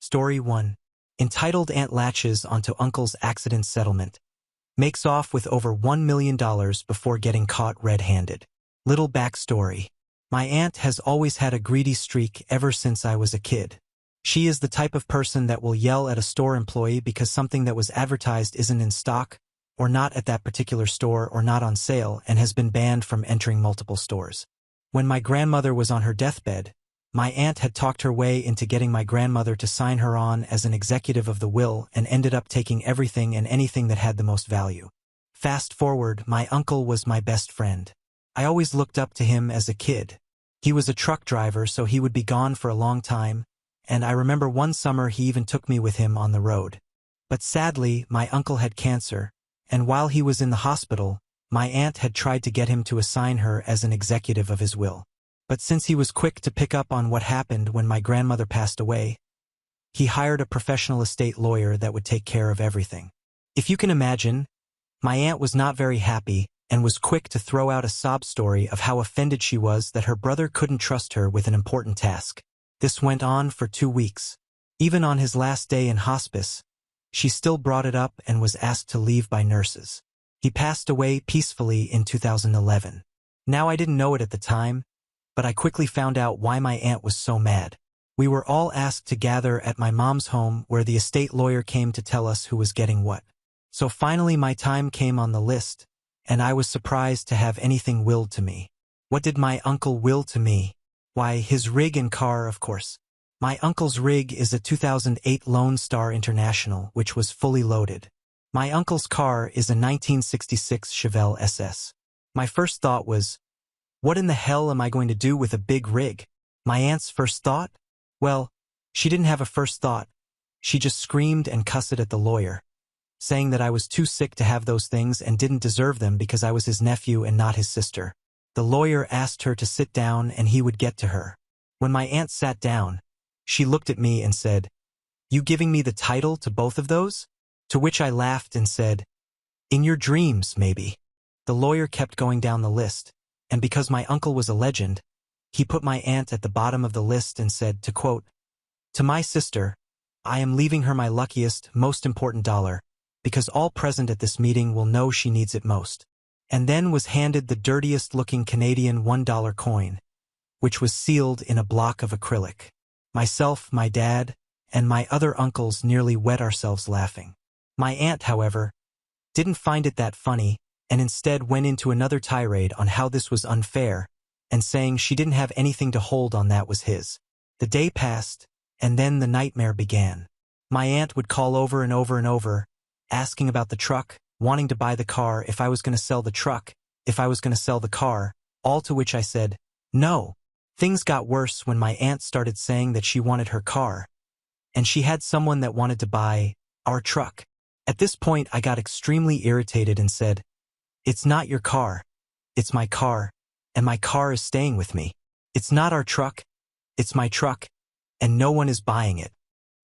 Story 1. Entitled Aunt Latches onto Uncle's Accident Settlement. Makes off with over $1 million before getting caught red-handed. Little backstory. My aunt has always had a greedy streak ever since I was a kid. She is the type of person that will yell at a store employee because something that was advertised isn't in stock, or not at that particular store, or not on sale, and has been banned from entering multiple stores. When my grandmother was on her deathbed, my aunt had talked her way into getting my grandmother to sign her on as an executive of the will and ended up taking everything and anything that had the most value. Fast forward, my uncle was my best friend. I always looked up to him as a kid. He was a truck driver, so he would be gone for a long time, and I remember one summer he even took me with him on the road. But sadly, my uncle had cancer, and while he was in the hospital, my aunt had tried to get him to assign her as an executive of his will. But since he was quick to pick up on what happened when my grandmother passed away, he hired a professional estate lawyer that would take care of everything. If you can imagine, my aunt was not very happy and was quick to throw out a sob story of how offended she was that her brother couldn't trust her with an important task. This went on for 2 weeks. Even on his last day in hospice, she still brought it up and was asked to leave by nurses. He passed away peacefully in 2011. Now, I didn't know it at the time, but I quickly found out why my aunt was so mad. We were all asked to gather at my mom's home where the estate lawyer came to tell us who was getting what. So finally my time came on the list, and I was surprised to have anything willed to me. What did my uncle will to me? Why, his rig and car, of course. My uncle's rig is a 2008 Lone Star International, which was fully loaded. My uncle's car is a 1966 Chevelle SS. My first thought was, what in the hell am I going to do with a big rig? My aunt's first thought? Well, she didn't have a first thought. She just screamed and cussed at the lawyer, saying that I was too sick to have those things and didn't deserve them because I was his nephew and not his sister. The lawyer asked her to sit down and he would get to her. When my aunt sat down, she looked at me and said, "You giving me the title to both of those?" To which I laughed and said, "In your dreams, maybe." The lawyer kept going down the list, and because my uncle was a legend, he put my aunt at the bottom of the list and said, to quote, "To my sister, I am leaving her my luckiest, most important dollar, because all present at this meeting will know she needs it most." And then was handed the dirtiest-looking Canadian $1 coin, which was sealed in a block of acrylic. Myself, my dad, and my other uncles nearly wet ourselves laughing. My aunt, however, didn't find it that funny, and instead went into another tirade on how this was unfair, and saying she didn't have anything to hold on that was his. The day passed, and then the nightmare began. My aunt would call over and over and over, asking about the truck, wanting to buy the car, if I was going to sell the truck, if I was going to sell the car, all to which I said, no. Things got worse when my aunt started saying that she wanted her car, and she had someone that wanted to buy our truck. At this point, I got extremely irritated and said, "It's not your car. It's my car, and my car is staying with me. It's not our truck. It's my truck, and no one is buying it."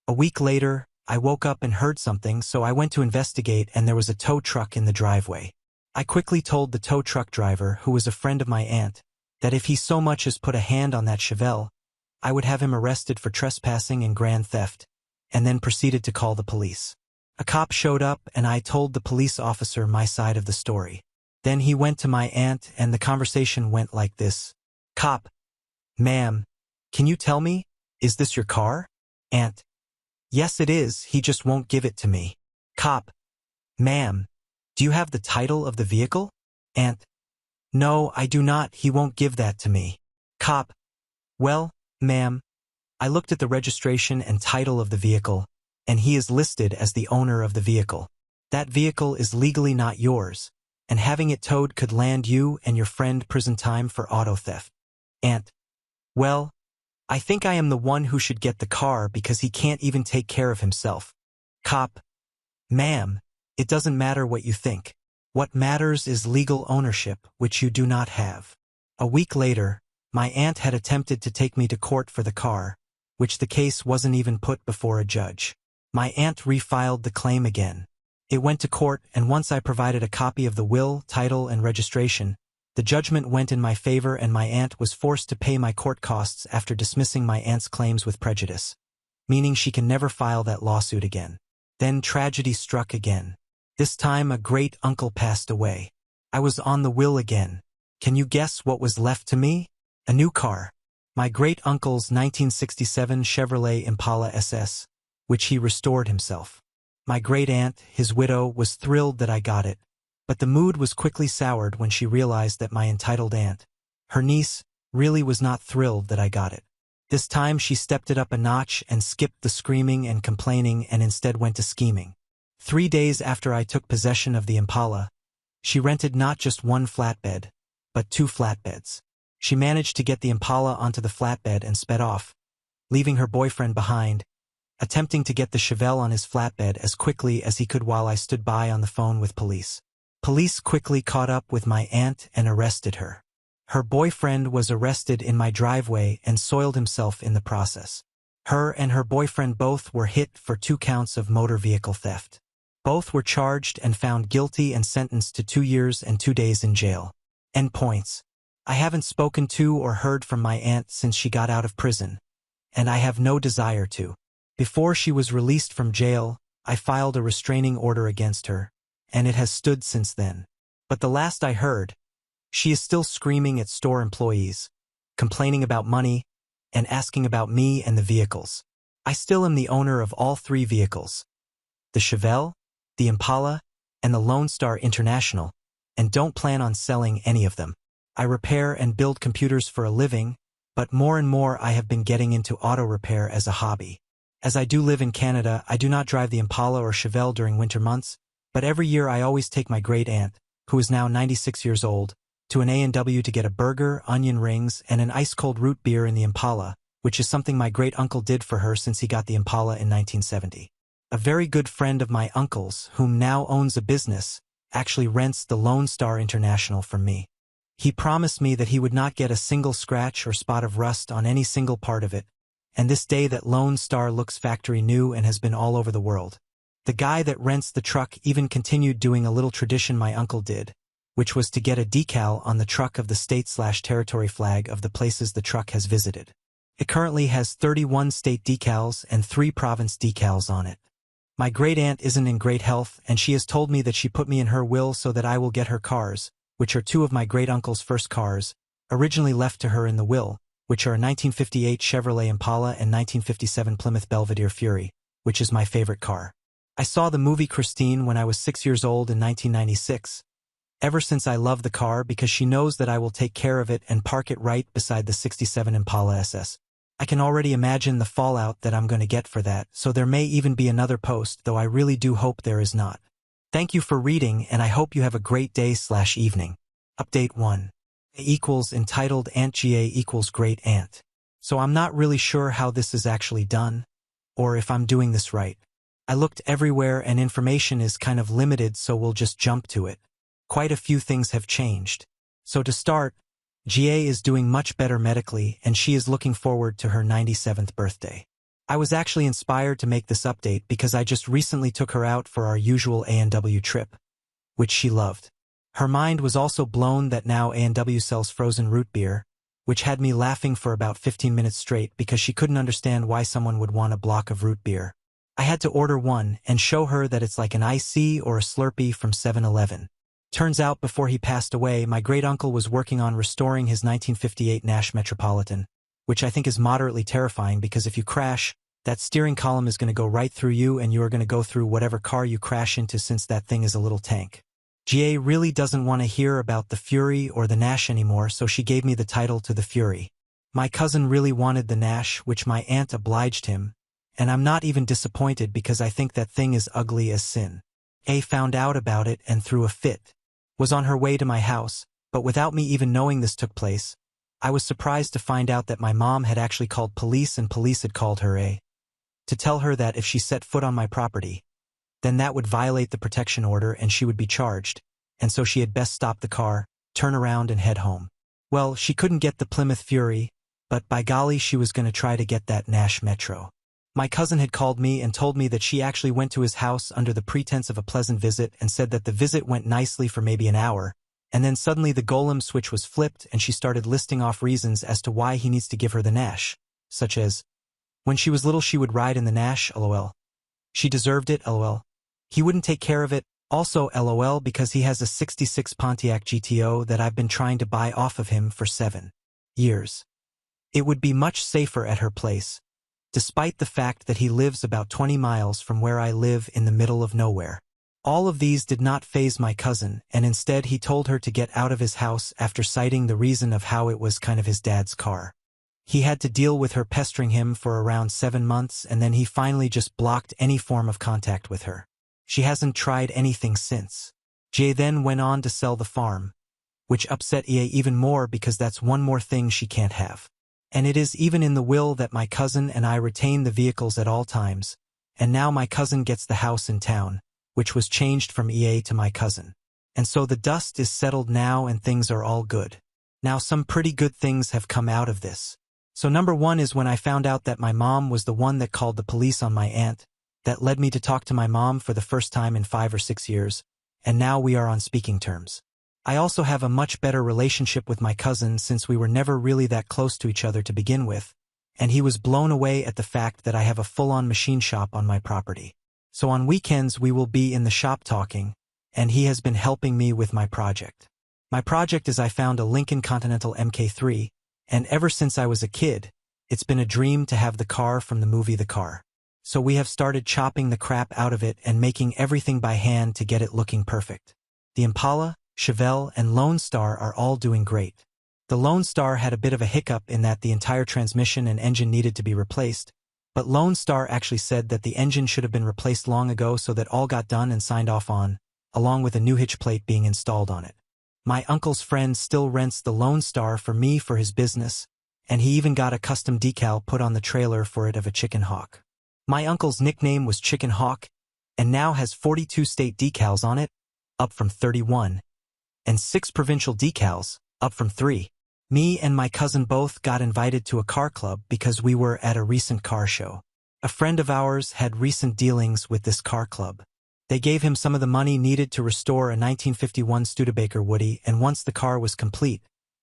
A week later, I woke up and heard something, so I went to investigate, and there was a tow truck in the driveway. I quickly told the tow truck driver, who was a friend of my aunt, that if he so much as put a hand on that Chevelle, I would have him arrested for trespassing and grand theft, and then proceeded to call the police. A cop showed up, and I told the police officer my side of the story. Then he went to my aunt, and the conversation went like this. Cop: "Ma'am, can you tell me, is this your car?" Aunt: "Yes, it is, he just won't give it to me." Cop: "Ma'am, do you have the title of the vehicle?" Aunt: "No, I do not, he won't give that to me." Cop: "Well, ma'am, I looked at the registration and title of the vehicle, and he is listed as the owner of the vehicle. That vehicle is legally not yours, and having it towed could land you and your friend prison time for auto theft." Aunt: "Well, I think I am the one who should get the car because he can't even take care of himself." Cop: "Ma'am, it doesn't matter what you think. What matters is legal ownership, which you do not have." A week later, my aunt had attempted to take me to court for the car, which the case wasn't even put before a judge. My aunt refiled the claim again. It went to court, and once I provided a copy of the will, title, and registration, the judgment went in my favor, and my aunt was forced to pay my court costs after dismissing my aunt's claims with prejudice. meaning she can never file that lawsuit again. Then tragedy struck again. This time a great uncle passed away. I was on the will again. Can you guess what was left to me? A new car. My great uncle's 1967 Chevrolet Impala SS, which he restored himself. My great aunt, his widow, was thrilled that I got it, but the mood was quickly soured when she realized that my entitled aunt, her niece, really was not thrilled that I got it. This time she stepped it up a notch and skipped the screaming and complaining and instead went to scheming. 3 days after I took possession of the Impala, she rented not just one flatbed, but 2 flatbeds. She managed to get the Impala onto the flatbed and sped off, leaving her boyfriend behind, attempting to get the Chevelle on his flatbed as quickly as he could while I stood by on the phone with police. Police quickly caught up with my aunt and arrested her. Her boyfriend was arrested in my driveway and soiled himself in the process. Her and her boyfriend both were hit for 2 counts of motor vehicle theft. Both were charged and found guilty and sentenced to 2 years and 2 days in jail. End points. I haven't spoken to or heard from my aunt since she got out of prison, and I have no desire to. Before she was released from jail, I filed a restraining order against her, and it has stood since then. But the last I heard, she is still screaming at store employees, complaining about money, and asking about me and the vehicles. I still am the owner of all 3 vehicles, the Chevelle, the Impala, and the Lone Star International, and don't plan on selling any of them. I repair and build computers for a living, but more and more I have been getting into auto repair as a hobby. As I do live in Canada, I do not drive the Impala or Chevelle during winter months, but every year I always take my great aunt, who is now 96 years old, to an A&W to get a burger, onion rings, and an ice-cold root beer in the Impala, which is something my great-uncle did for her since he got the Impala in 1970. A very good friend of my uncle's, whom now owns a business, actually rents the Lone Star International from me. He promised me that he would not get a single scratch or spot of rust on any single part of it, and this day that Lone Star looks factory new and has been all over the world. The guy that rents the truck even continued doing a little tradition my uncle did, which was to get a decal on the truck of the state/territory flag of the places the truck has visited. It currently has 31 state decals and 3 province decals on it. My great aunt isn't in great health, and she has told me that she put me in her will so that I will get her cars, which are 2 of my great uncle's first cars, originally left to her in the will, which are a 1958 Chevrolet Impala and 1957 Plymouth Belvedere Fury, which is my favorite car. I saw the movie Christine when I was 6 years old in 1996. Ever since I love the car because she knows that I will take care of it and park it right beside the 67 Impala SS. I can already imagine the fallout that I'm going to get for that, so there may even be another post, though I really do hope there is not. Thank you for reading, and I hope you have a great day/evening. Update 1. A equals entitled Aunt GA equals great aunt. So I'm not really sure how this is actually done, or if I'm doing this right. I looked everywhere and information is kind of limited, so we'll just jump to it. Quite a few things have changed. So to start, GA is doing much better medically, and she is looking forward to her 97th birthday. I was actually inspired to make this update because I just recently took her out for our usual A&W trip, which she loved. Her mind was also blown that now A&W sells frozen root beer, which had me laughing for about 15 minutes straight because she couldn't understand why someone would want a block of root beer. I had to order one and show her that it's like an IC or a Slurpee from 7-Eleven. Turns out before he passed away, my great-uncle was working on restoring his 1958 Nash Metropolitan, which I think is moderately terrifying because if you crash, that steering column is going to go right through you and you are going to go through whatever car you crash into since that thing is a little tank. GA really doesn't want to hear about the Fury or the Nash anymore, so she gave me the title to the Fury. My cousin really wanted the Nash, which my aunt obliged him, and I'm not even disappointed because I think that thing is ugly as sin. A found out about it and threw a fit. Was on her way to my house, but without me even knowing this took place, I was surprised to find out that my mom had actually called police and police had called her to tell her that if she set foot on my property, then that would violate the protection order and she would be charged, and so she had best stop the car, turn around and head home. Well, she couldn't get the Plymouth Fury, but by golly she was going to try to get that Nash Metro. My cousin had called me and told me that she actually went to his house under the pretense of a pleasant visit and said that the visit went nicely for maybe an hour, and then suddenly the golem switch was flipped and she started listing off reasons as to why he needs to give her the Nash, such as, When she was little she would ride in the Nash, lol. She deserved it, lol. He wouldn't take care of it, also lol, because he has a '66 Pontiac GTO that I've been trying to buy off of him for 7 years. It would be much safer at her place, despite the fact that he lives about 20 miles from where I live in the middle of nowhere. All of these did not faze my cousin, and instead he told her to get out of his house after citing the reason of how it was kind of his dad's car. He had to deal with her pestering him for around 7 months, and then he finally just blocked any form of contact with her. She hasn't tried anything since. Jay then went on to sell the farm, which upset EA even more because that's one more thing she can't have. And it is even in the will that my cousin and I retain the vehicles at all times, and now my cousin gets the house in town, which was changed from EA to my cousin. And so the dust is settled now and things are all good. Now some pretty good things have come out of this. So number one is when I found out that my mom was the one that called the police on my aunt, that led me to talk to my mom for the first time in 5 or 6 years, and now we are on speaking terms. I also have a much better relationship with my cousin since we were never really that close to each other to begin with, and he was blown away at the fact that I have a full-on machine shop on my property. So on weekends we will be in the shop talking, and he has been helping me with my project. My project is I found a Lincoln Continental Mk3, and ever since I was a kid, it's been a dream to have the car from the movie The Car. So we have started chopping the crap out of it and making everything by hand to get it looking perfect. The Impala, Chevelle, and Lone Star are all doing great. The Lone Star had a bit of a hiccup in that the entire transmission and engine needed to be replaced, but Lone Star actually said that the engine should have been replaced long ago, so that all got done and signed off on, along with a new hitch plate being installed on it. My uncle's friend still rents the Lone Star for me for his business, and he even got a custom decal put on the trailer for it of a chicken hawk. My uncle's nickname was Chicken Hawk, and now has 42 state decals on it, up from 31, and 6 provincial decals, up from 3. Me and my cousin both got invited to a car club because we were at a recent car show. A friend of ours had recent dealings with this car club. They gave him some of the money needed to restore a 1951 Studebaker Woody, and once the car was complete,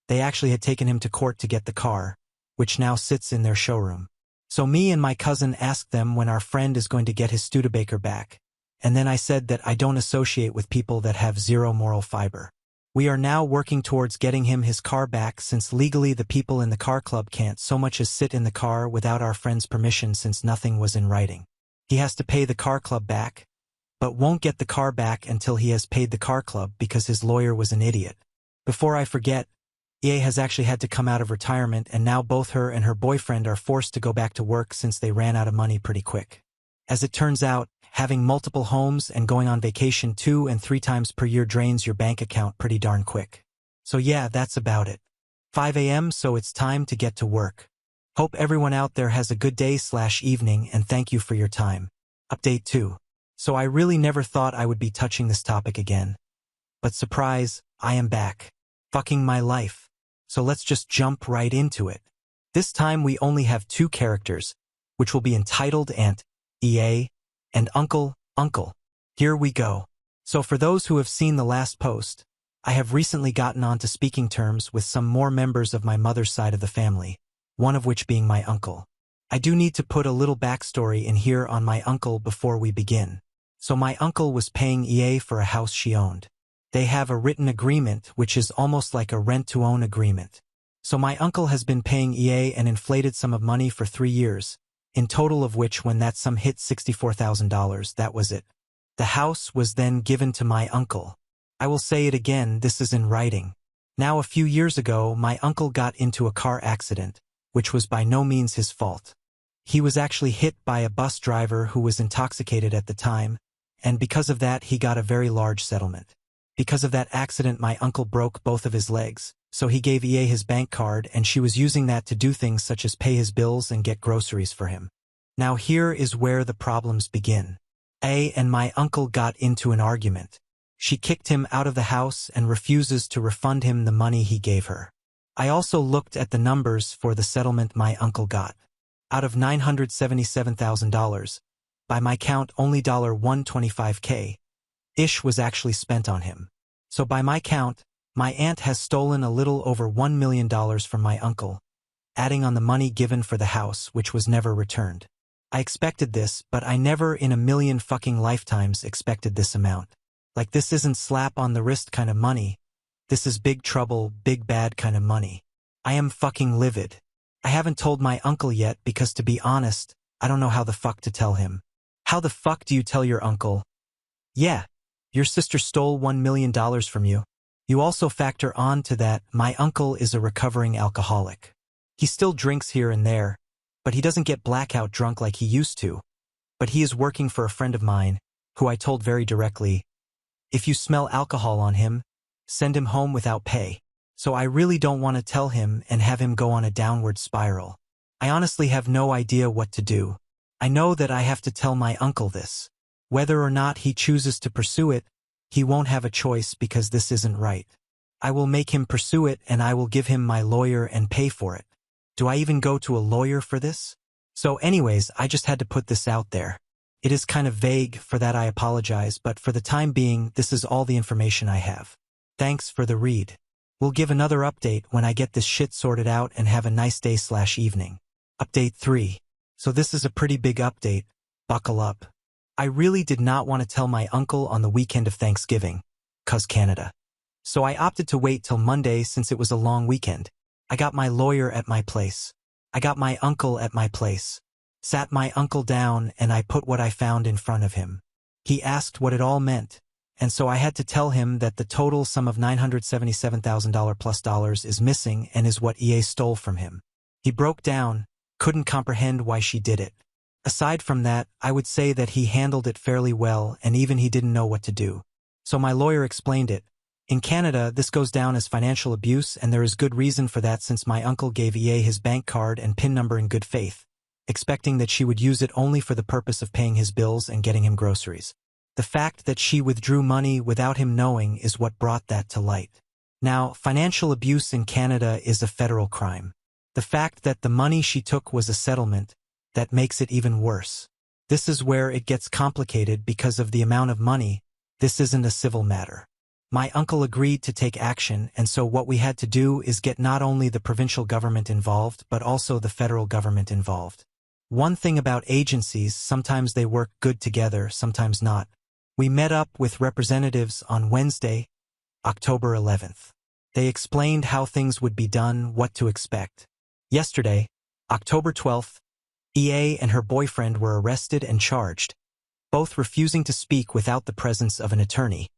they actually had taken him to court to get the car, which now sits in their showroom. So me and my cousin asked them when our friend is going to get his Studebaker back, and then I said that I don't associate with people that have zero moral fiber. We are now working towards getting him his car back, since legally the people in the car club can't so much as sit in the car without our friend's permission, since nothing was in writing. He has to pay the car club back, but won't get the car back until he has paid the car club because his lawyer was an idiot. Before I forget, EA has actually had to come out of retirement, and now both her and her boyfriend are forced to go back to work since they ran out of money pretty quick. As it turns out, having multiple homes and going on vacation 2 and 3 times per year drains your bank account pretty darn quick. So yeah, that's about it. 5 a.m. so it's time to get to work. Hope everyone out there has a good day/evening, and thank you for your time. Update 2. So I really never thought I would be touching this topic again. But surprise, I am back. Fucking my life. So let's just jump right into it. This time we only have 2 characters, which will be entitled Aunt, EA, and Uncle. Here we go. So for those who have seen the last post, I have recently gotten onto speaking terms with some more members of my mother's side of the family, one of which being my uncle. I do need to put a little backstory in here on my uncle before we begin. So my uncle was paying EA for a house she owned. They have a written agreement, which is almost like a rent-to-own agreement. So my uncle has been paying EA an inflated sum of money for 3 years, in total of which when that sum hit $64,000, that was it. The house was then given to my uncle. I will say it again, this is in writing. Now a few years ago, my uncle got into a car accident, which was by no means his fault. He was actually hit by a bus driver who was intoxicated at the time, and because of that he got a very large settlement. Because of that accident my uncle broke both of his legs, so he gave EA his bank card, and she was using that to do things such as pay his bills and get groceries for him. Now here is where the problems begin. A and my uncle got into an argument. She kicked him out of the house and refuses to refund him the money he gave her. I also looked at the numbers for the settlement my uncle got. Out of $977,000, by my count only $125K-ish was actually spent on him. So by my count, my aunt has stolen a little over $1 million from my uncle, adding on the money given for the house, which was never returned. I expected this, but I never in a million fucking lifetimes expected this amount. Like, this isn't slap on the wrist kind of money. This is big trouble, big bad kind of money. I am fucking livid. I haven't told my uncle yet because, to be honest, I don't know how the fuck to tell him. How the fuck do you tell your uncle? Yeah, your sister stole $1 million from you. You also factor on to that, my uncle is a recovering alcoholic. He still drinks here and there, but he doesn't get blackout drunk like he used to. But he is working for a friend of mine, who I told very directly, if you smell alcohol on him, send him home without pay. So I really don't want to tell him and have him go on a downward spiral. I honestly have no idea what to do. I know that I have to tell my uncle this. Whether or not he chooses to pursue it, he won't have a choice because this isn't right. I will make him pursue it and I will give him my lawyer and pay for it. Do I even go to a lawyer for this? So anyways, I just had to put this out there. It is kind of vague, for that I apologize, but for the time being, this is all the information I have. Thanks for the read. We'll give another update when I get this shit sorted out and have a nice day/evening. Update 3. So this is a pretty big update. Buckle up. I really did not want to tell my uncle on the weekend of Thanksgiving, 'cause Canada. So I opted to wait till Monday since it was a long weekend. I got my lawyer at my place. I got my uncle at my place. Sat my uncle down and I put what I found in front of him. He asked what it all meant, and so I had to tell him that the total sum of $977,000 plus dollars is missing and is what EA stole from him. He broke down, couldn't comprehend why she did it. Aside from that, I would say that he handled it fairly well and even he didn't know what to do. So my lawyer explained it. In Canada, this goes down as financial abuse and there is good reason for that since my uncle gave EA his bank card and PIN number in good faith, expecting that she would use it only for the purpose of paying his bills and getting him groceries. The fact that she withdrew money without him knowing is what brought that to light. Now, financial abuse in Canada is a federal crime. The fact that the money she took was a settlement, that makes it even worse. This is where it gets complicated because of the amount of money. This isn't a civil matter. My uncle agreed to take action, and so what we had to do is get not only the provincial government involved but also the federal government involved. One thing about agencies, sometimes they work good together, sometimes not. We met up with representatives on Wednesday, October 11th. They explained how things would be done, what to expect. Yesterday, October 12th, EA and her boyfriend were arrested and charged, both refusing to speak without the presence of an attorney,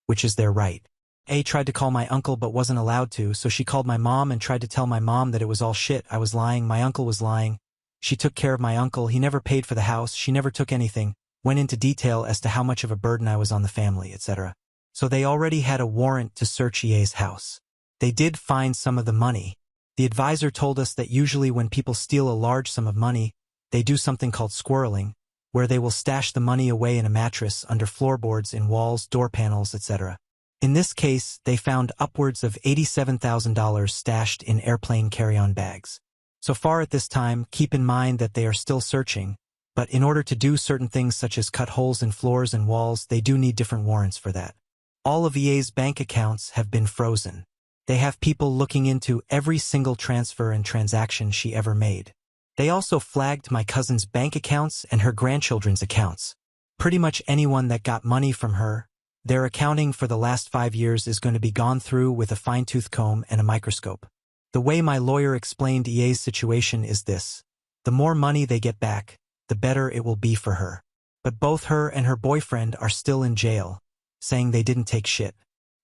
which is their right. A tried to call my uncle but wasn't allowed to, so she called my mom and tried to tell my mom that it was all shit, I was lying, my uncle was lying. She took care of my uncle, he never paid for the house, she never took anything, went into detail as to how much of a burden I was on the family, etc. So they already had a warrant to search EA's house. They did find some of the money. The advisor told us that usually when people steal a large sum of money, they do something called squirreling, where they will stash the money away in a mattress, under floorboards, in walls, door panels, etc. In this case, they found upwards of $87,000 stashed in airplane carry-on bags. So far at this time, keep in mind that they are still searching, but in order to do certain things such as cut holes in floors and walls, they do need different warrants for that. All of EA's bank accounts have been frozen. They have people looking into every single transfer and transaction she ever made. They also flagged my cousin's bank accounts and her grandchildren's accounts. Pretty much anyone that got money from her, their accounting for the last 5 years is going to be gone through with a fine-tooth comb and a microscope. The way my lawyer explained EA's situation is this: the more money they get back, the better it will be for her. But both her and her boyfriend are still in jail, saying they didn't take shit.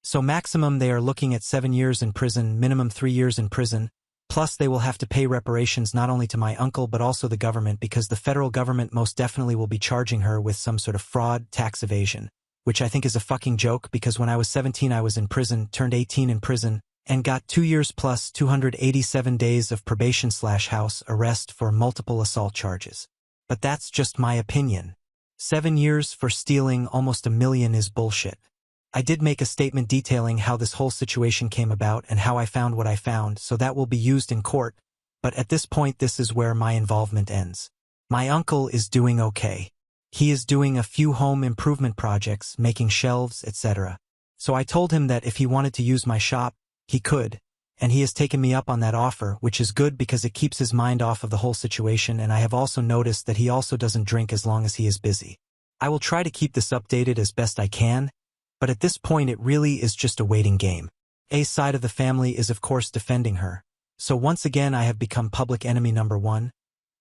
So maximum they are looking at 7 years in prison, minimum 3 years in prison, plus they will have to pay reparations not only to my uncle but also the government, because the federal government most definitely will be charging her with some sort of fraud, tax evasion, which I think is a fucking joke because when I was 17 I was in prison, turned 18 in prison, and got 2 years plus 287 days of probation/house arrest for multiple assault charges. But that's just my opinion. 7 years for stealing almost $1 million is bullshit. I did make a statement detailing how this whole situation came about and how I found what I found, so that will be used in court, but at this point this is where my involvement ends. My uncle is doing okay. He is doing a few home improvement projects, making shelves, etc. So I told him that if he wanted to use my shop, he could, and he has taken me up on that offer, which is good because it keeps his mind off of the whole situation, and I have also noticed that he also doesn't drink as long as he is busy. I will try to keep this updated as best I can, but at this point it really is just a waiting game. A's side of the family is of course defending her. So once again I have become public enemy number one,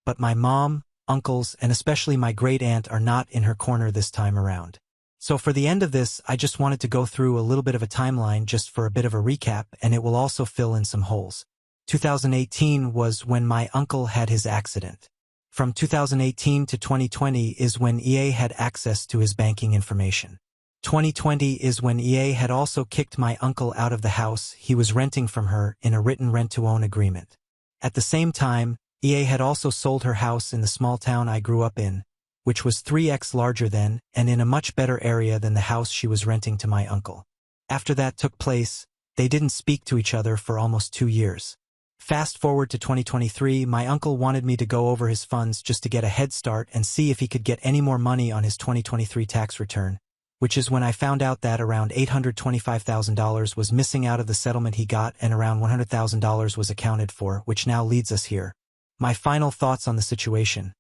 but my mom, uncles, and especially my great-aunt are not in her corner this time around. So for the end of this, I just wanted to go through a little bit of a timeline just for a bit of a recap, and it will also fill in some holes. 2018 was when my uncle had his accident. From 2018 to 2020 is when EA had access to his banking information. 2020 is when EA had also kicked my uncle out of the house he was renting from her in a written rent-to-own agreement. At the same time, EA had also sold her house in the small town I grew up in, which was 3x larger than and in a much better area than the house she was renting to my uncle. After that took place, they didn't speak to each other for almost 2 years. Fast forward to 2023, my uncle wanted me to go over his funds just to get a head start and see if he could get any more money on his 2023 tax return, which is when I found out that around $825,000 was missing out of the settlement he got and around $100,000 was accounted for, which now leads us here. My final thoughts on the situation.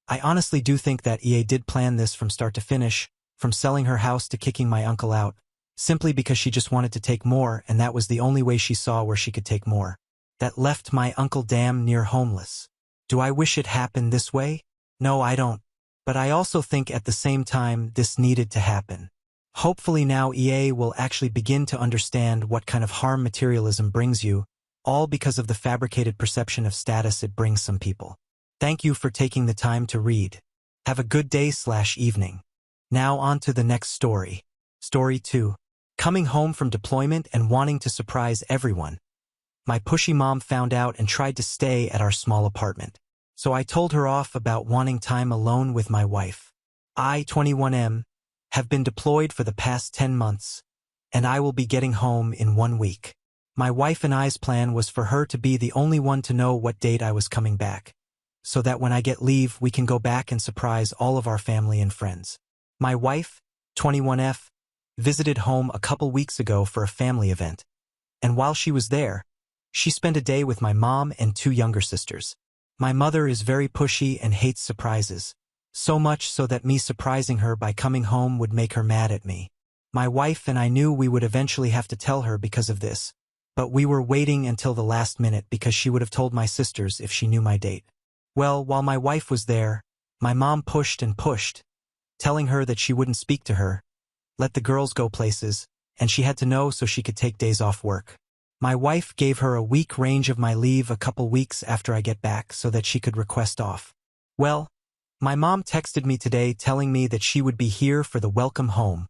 I honestly do think that EA did plan this from start to finish, from selling her house to kicking my uncle out, simply because she just wanted to take more, and that was the only way she saw where she could take more. That left my uncle damn near homeless. Do I wish it happened this way? No, I don't. But I also think at the same time this needed to happen. Hopefully now EA will actually begin to understand what kind of harm materialism brings you, all because of the fabricated perception of status it brings some people. Thank you for taking the time to read. Have a good day/evening. Now on to the next story. Story 2. Coming home from deployment and wanting to surprise everyone. My pushy mom found out and tried to stay at our small apartment. So I told her off about wanting time alone with my wife. I, 21M, have been deployed for the past 10 months, and I will be getting home in 1 week. My wife and I's plan was for her to be the only one to know what date I was coming back, so that when I get leave we can go back and surprise all of our family and friends. My wife, 21F, visited home a couple weeks ago for a family event, and while she was there, she spent a day with my mom and 2 younger sisters. My mother is very pushy and hates surprises, so much so that me surprising her by coming home would make her mad at me. My wife and I knew we would eventually have to tell her because of this, but we were waiting until the last minute because she would have told my sisters if she knew my date. Well, while my wife was there, my mom pushed and pushed, telling her that she wouldn't speak to her, let the girls go places, and she had to know so she could take days off work. My wife gave her a week range of my leave a couple weeks after I get back so that she could request off. Well, my mom texted me today telling me that she would be here for the welcome home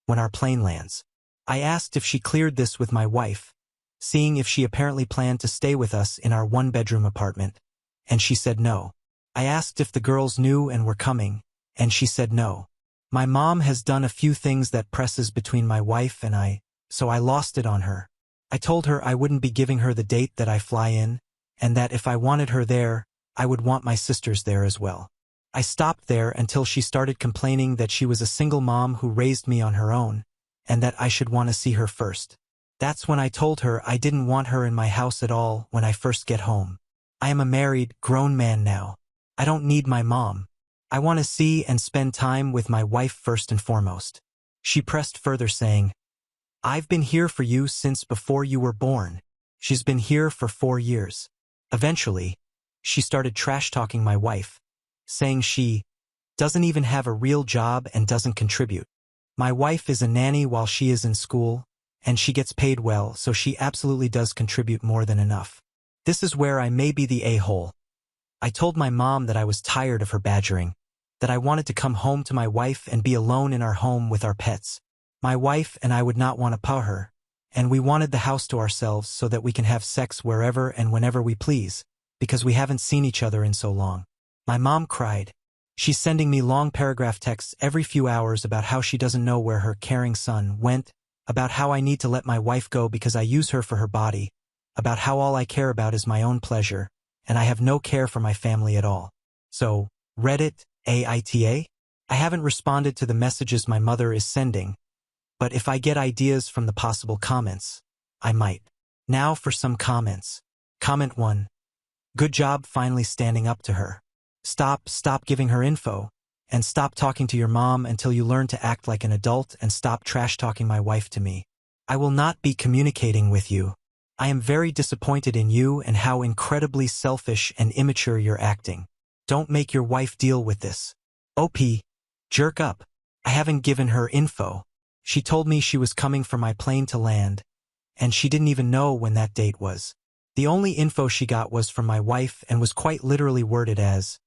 when our plane lands. I asked if she cleared this with my wife, seeing if she apparently planned to stay with us in our 1-bedroom apartment, and she said no. I asked if the girls knew and were coming, and she said no. My mom has done a few things that presses between my wife and I, so I lost it on her. I told her I wouldn't be giving her the date that I fly in, and that if I wanted her there, I would want my sisters there as well. I stopped there until she started complaining that she was a single mom who raised me on her own, and that I should want to see her first. That's when I told her I didn't want her in my house at all when I first get home. I am a married, grown man now. I don't need my mom. I want to see and spend time with my wife first and foremost. She pressed further saying, I've been here for you since before you were born. She's been here for 4 years. Eventually, she started trash-talking my wife, saying she doesn't even have a real job and doesn't contribute. My wife is a nanny while she is in school, and she gets paid well, so she absolutely does contribute more than enough. This is where I may be the a-hole. I told my mom that I was tired of her badgering, that I wanted to come home to my wife and be alone in our home with our pets. My wife and I would not want to paw her, and we wanted the house to ourselves so that we can have sex wherever and whenever we please, because we haven't seen each other in so long. My mom cried. She's sending me long paragraph texts every few hours about how she doesn't know where her caring son went, about how I need to let my wife go because I use her for her body, about how all I care about is my own pleasure, and I have no care for my family at all. So, Reddit, AITA? I haven't responded to the messages my mother is sending, but if I get ideas from the possible comments, I might. Now for some comments. Comment 1. Good job finally standing up to her. Stop giving her info. And stop talking to your mom until you learn to act like an adult, and stop trash-talking my wife to me. I will not be communicating with you. I am very disappointed in you and how incredibly selfish and immature you're acting. Don't make your wife deal with this. OP. Jerk up. I haven't given her info. She told me she was coming for my plane to land, and she didn't even know when that date was. The only info she got was from my wife and was quite literally worded as,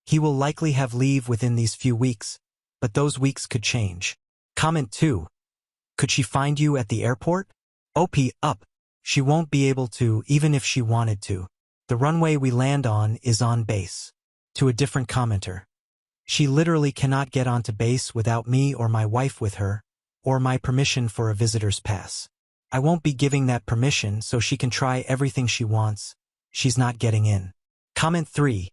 "He will likely have leave within these few weeks, but those weeks could change." Comment 2. Could she find you at the airport? OP up. She won't be able to, even if she wanted to. The runway we land on is on base. To a different commenter. She literally cannot get onto base without me or my wife with her, or my permission for a visitor's pass. I won't be giving that permission, so she can try everything she wants. She's not getting in. Comment 3.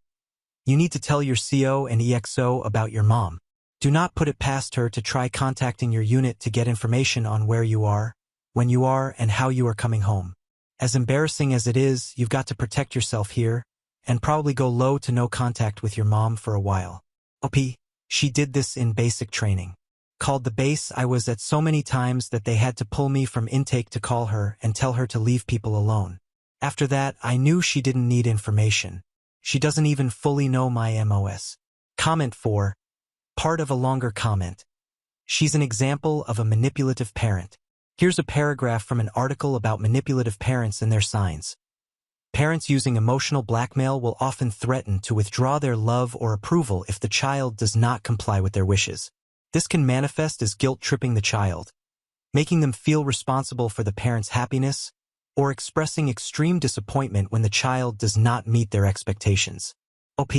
You need to tell your CO and EXO about your mom. Do not put it past her to try contacting your unit to get information on where you are, when you are, and how you are coming home. As embarrassing as it is, you've got to protect yourself here, and probably go low to no contact with your mom for a while. OP. She did this in basic training. Called the base I was at so many times that they had to pull me from intake to call her and tell her to leave people alone. After that, I knew she didn't need information. She doesn't even fully know my MOS. Comment 4. Part of a longer comment. She's an example of a manipulative parent. Here's a paragraph from an article about manipulative parents and their signs. Parents using emotional blackmail will often threaten to withdraw their love or approval if the child does not comply with their wishes. This can manifest as guilt-tripping the child, making them feel responsible for the parent's happiness, or expressing extreme disappointment when the child does not meet their expectations. OP.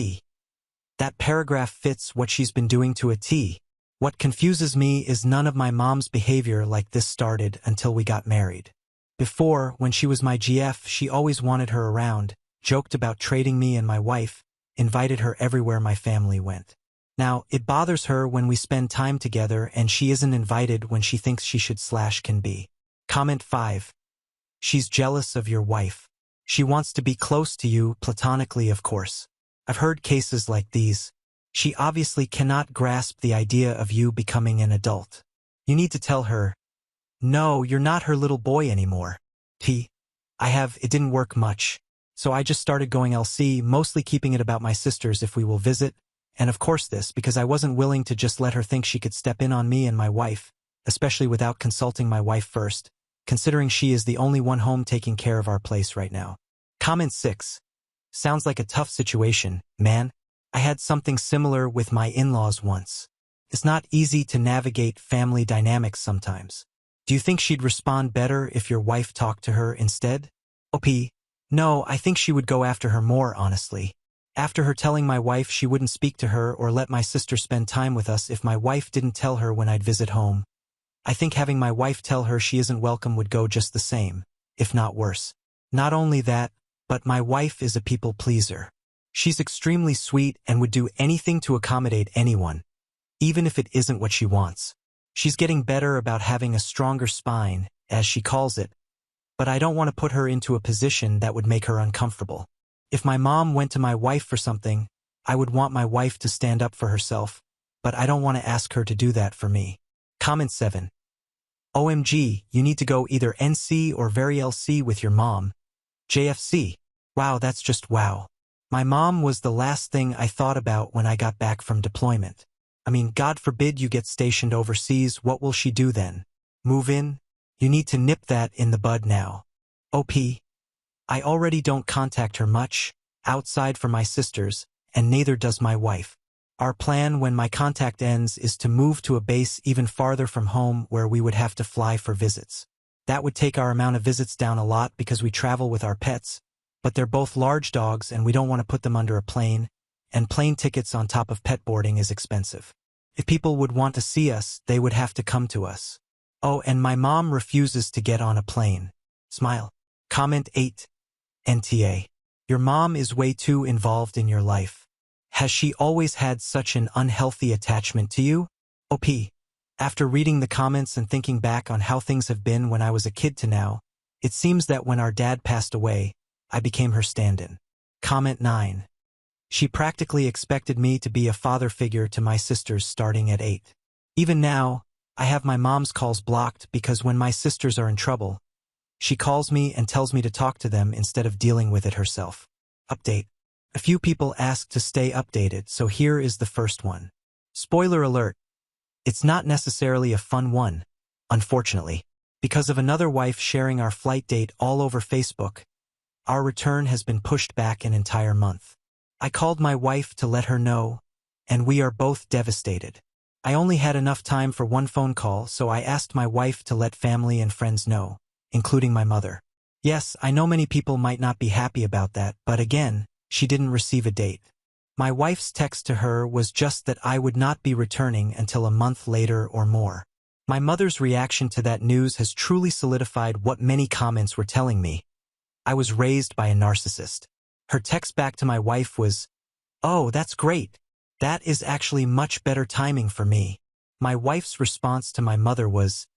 That paragraph fits what she's been doing to a T. What confuses me is none of my mom's behavior like this started until we got married. Before, when she was my GF, she always wanted her around, joked about trading me and my wife, invited her everywhere my family went. Now, it bothers her when we spend time together and she isn't invited when she thinks she should/can be. Comment 5. She's jealous of your wife. She wants to be close to you, platonically of course. I've heard cases like these. She obviously cannot grasp the idea of you becoming an adult. You need to tell her, no, you're not her little boy anymore. It didn't work much. So I just started going LC, mostly keeping it about my sisters if we will visit, and of course this because I wasn't willing to just let her think she could step in on me and my wife, especially without consulting my wife first, considering she is the only one home taking care of our place right now. Comment 6. Sounds like a tough situation, man. I had something similar with my in-laws once. It's not easy to navigate family dynamics sometimes. Do you think she'd respond better if your wife talked to her instead? OP. No, I think she would go after her more, honestly. After her telling my wife she wouldn't speak to her or let my sister spend time with us if my wife didn't tell her when I'd visit home, I think having my wife tell her she isn't welcome would go just the same, if not worse. Not only that, but my wife is a people pleaser. She's extremely sweet and would do anything to accommodate anyone, even if it isn't what she wants. She's getting better about having a stronger spine, as she calls it, but I don't want to put her into a position that would make her uncomfortable. If my mom went to my wife for something, I would want my wife to stand up for herself, but I don't want to ask her to do that for me. Comment 7. OMG, you need to go either NC or very LC with your mom. JFC. Wow, that's just wow. My mom was the last thing I thought about when I got back from deployment. I mean, God forbid you get stationed overseas, what will she do then? Move in? You need to nip that in the bud now. OP. I already don't contact her much, outside for my sisters, and neither does my wife. Our plan when my contact ends is to move to a base even farther from home where we would have to fly for visits. That would take our amount of visits down a lot because we travel with our pets, but they're both large dogs and we don't want to put them under a plane, and plane tickets on top of pet boarding is expensive. If people would want to see us, they would have to come to us. Oh, and my mom refuses to get on a plane. Smile. Comment 8. NTA. Your mom is way too involved in your life. Has she always had such an unhealthy attachment to you? OP. After reading the comments and thinking back on how things have been when I was a kid to now, It seems that when our dad passed away, I became her stand-in. Comment 9. She practically expected me to be a father figure to my sisters starting at 8. Even now, I have my mom's calls blocked because when my sisters are in trouble, she calls me and tells me to talk to them instead of dealing with it herself. Update. A few people asked to stay updated, so here is the first one. Spoiler alert. It's not necessarily a fun one, unfortunately. Because of another wife sharing our flight date all over Facebook, our return has been pushed back an entire month. I called my wife to let her know, and we are both devastated. I only had enough time for one phone call, so I asked my wife to let family and friends know, including my mother. Yes, I know many people might not be happy about that, but again, she didn't receive a date. My wife's text to her was just that I would not be returning until a month later or more. My mother's reaction to that news has truly solidified what many comments were telling me. I was raised by a narcissist. Her text back to my wife was, "Oh, that's great. That is actually much better timing for me." My wife's response to my mother was,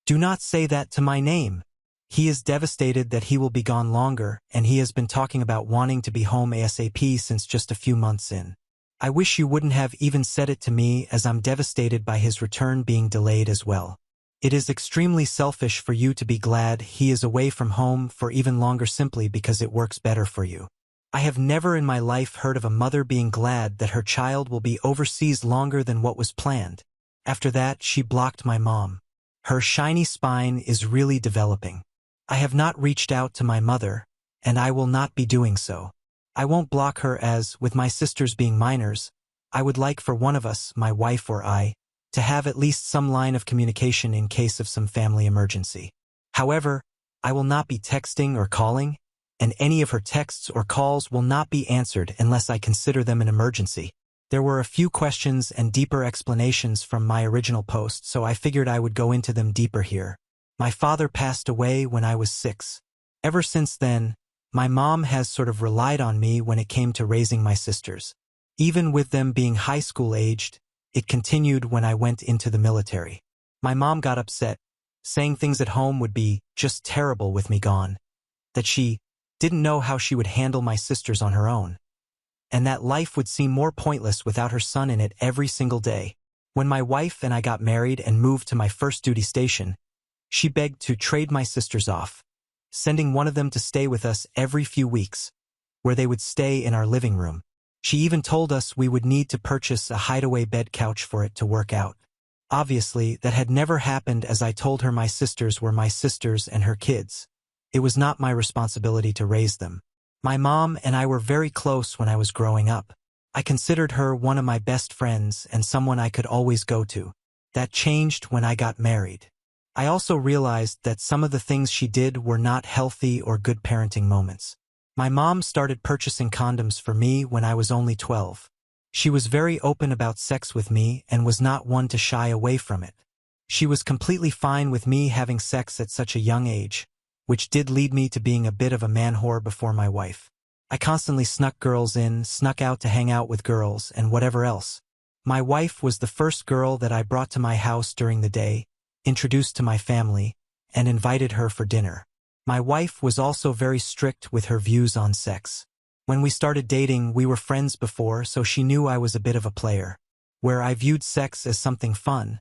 "Do not say that to my name. He is devastated that he will be gone longer, and he has been talking about wanting to be home ASAP since just a few months in. I wish you wouldn't have even said it to me, as I'm devastated by his return being delayed as well. It is extremely selfish for you to be glad he is away from home for even longer simply because it works better for you. I have never in my life heard of a mother being glad that her child will be overseas longer than what was planned." After that, she blocked my mom. Her shiny spine is really developing. I have not reached out to my mother, and I will not be doing so. I won't block her as, with my sisters being minors, I would like for one of us, my wife or I, to have at least some line of communication in case of some family emergency. However, I will not be texting or calling, and any of her texts or calls will not be answered unless I consider them an emergency. There were a few questions and deeper explanations from my original post, so I figured I would go into them deeper here. My father passed away when I was 6. Ever since then, my mom has sort of relied on me when it came to raising my sisters. Even with them being high school aged, it continued when I went into the military. My mom got upset, saying things at home would be just terrible with me gone, that she didn't know how she would handle my sisters on her own, and that life would seem more pointless without her son in it every single day. When my wife and I got married and moved to my first duty station, she begged to trade my sisters off, sending one of them to stay with us every few weeks, where they would stay in our living room. She even told us we would need to purchase a hideaway bed couch for it to work out. Obviously, that had never happened, as I told her my sisters were my sisters and her kids. It was not my responsibility to raise them. My mom and I were very close when I was growing up. I considered her one of my best friends and someone I could always go to. That changed when I got married. I also realized that some of the things she did were not healthy or good parenting moments. My mom started purchasing condoms for me when I was only 12. She was very open about sex with me and was not one to shy away from it. She was completely fine with me having sex at such a young age, which did lead me to being a bit of a man whore before my wife. I constantly snuck girls in, snuck out to hang out with girls, and whatever else. My wife was the first girl that I brought to my house during the day, introduced to my family, and invited her for dinner. My wife was also very strict with her views on sex. When we started dating, we were friends before, so she knew I was a bit of a player. Where I viewed sex as something fun,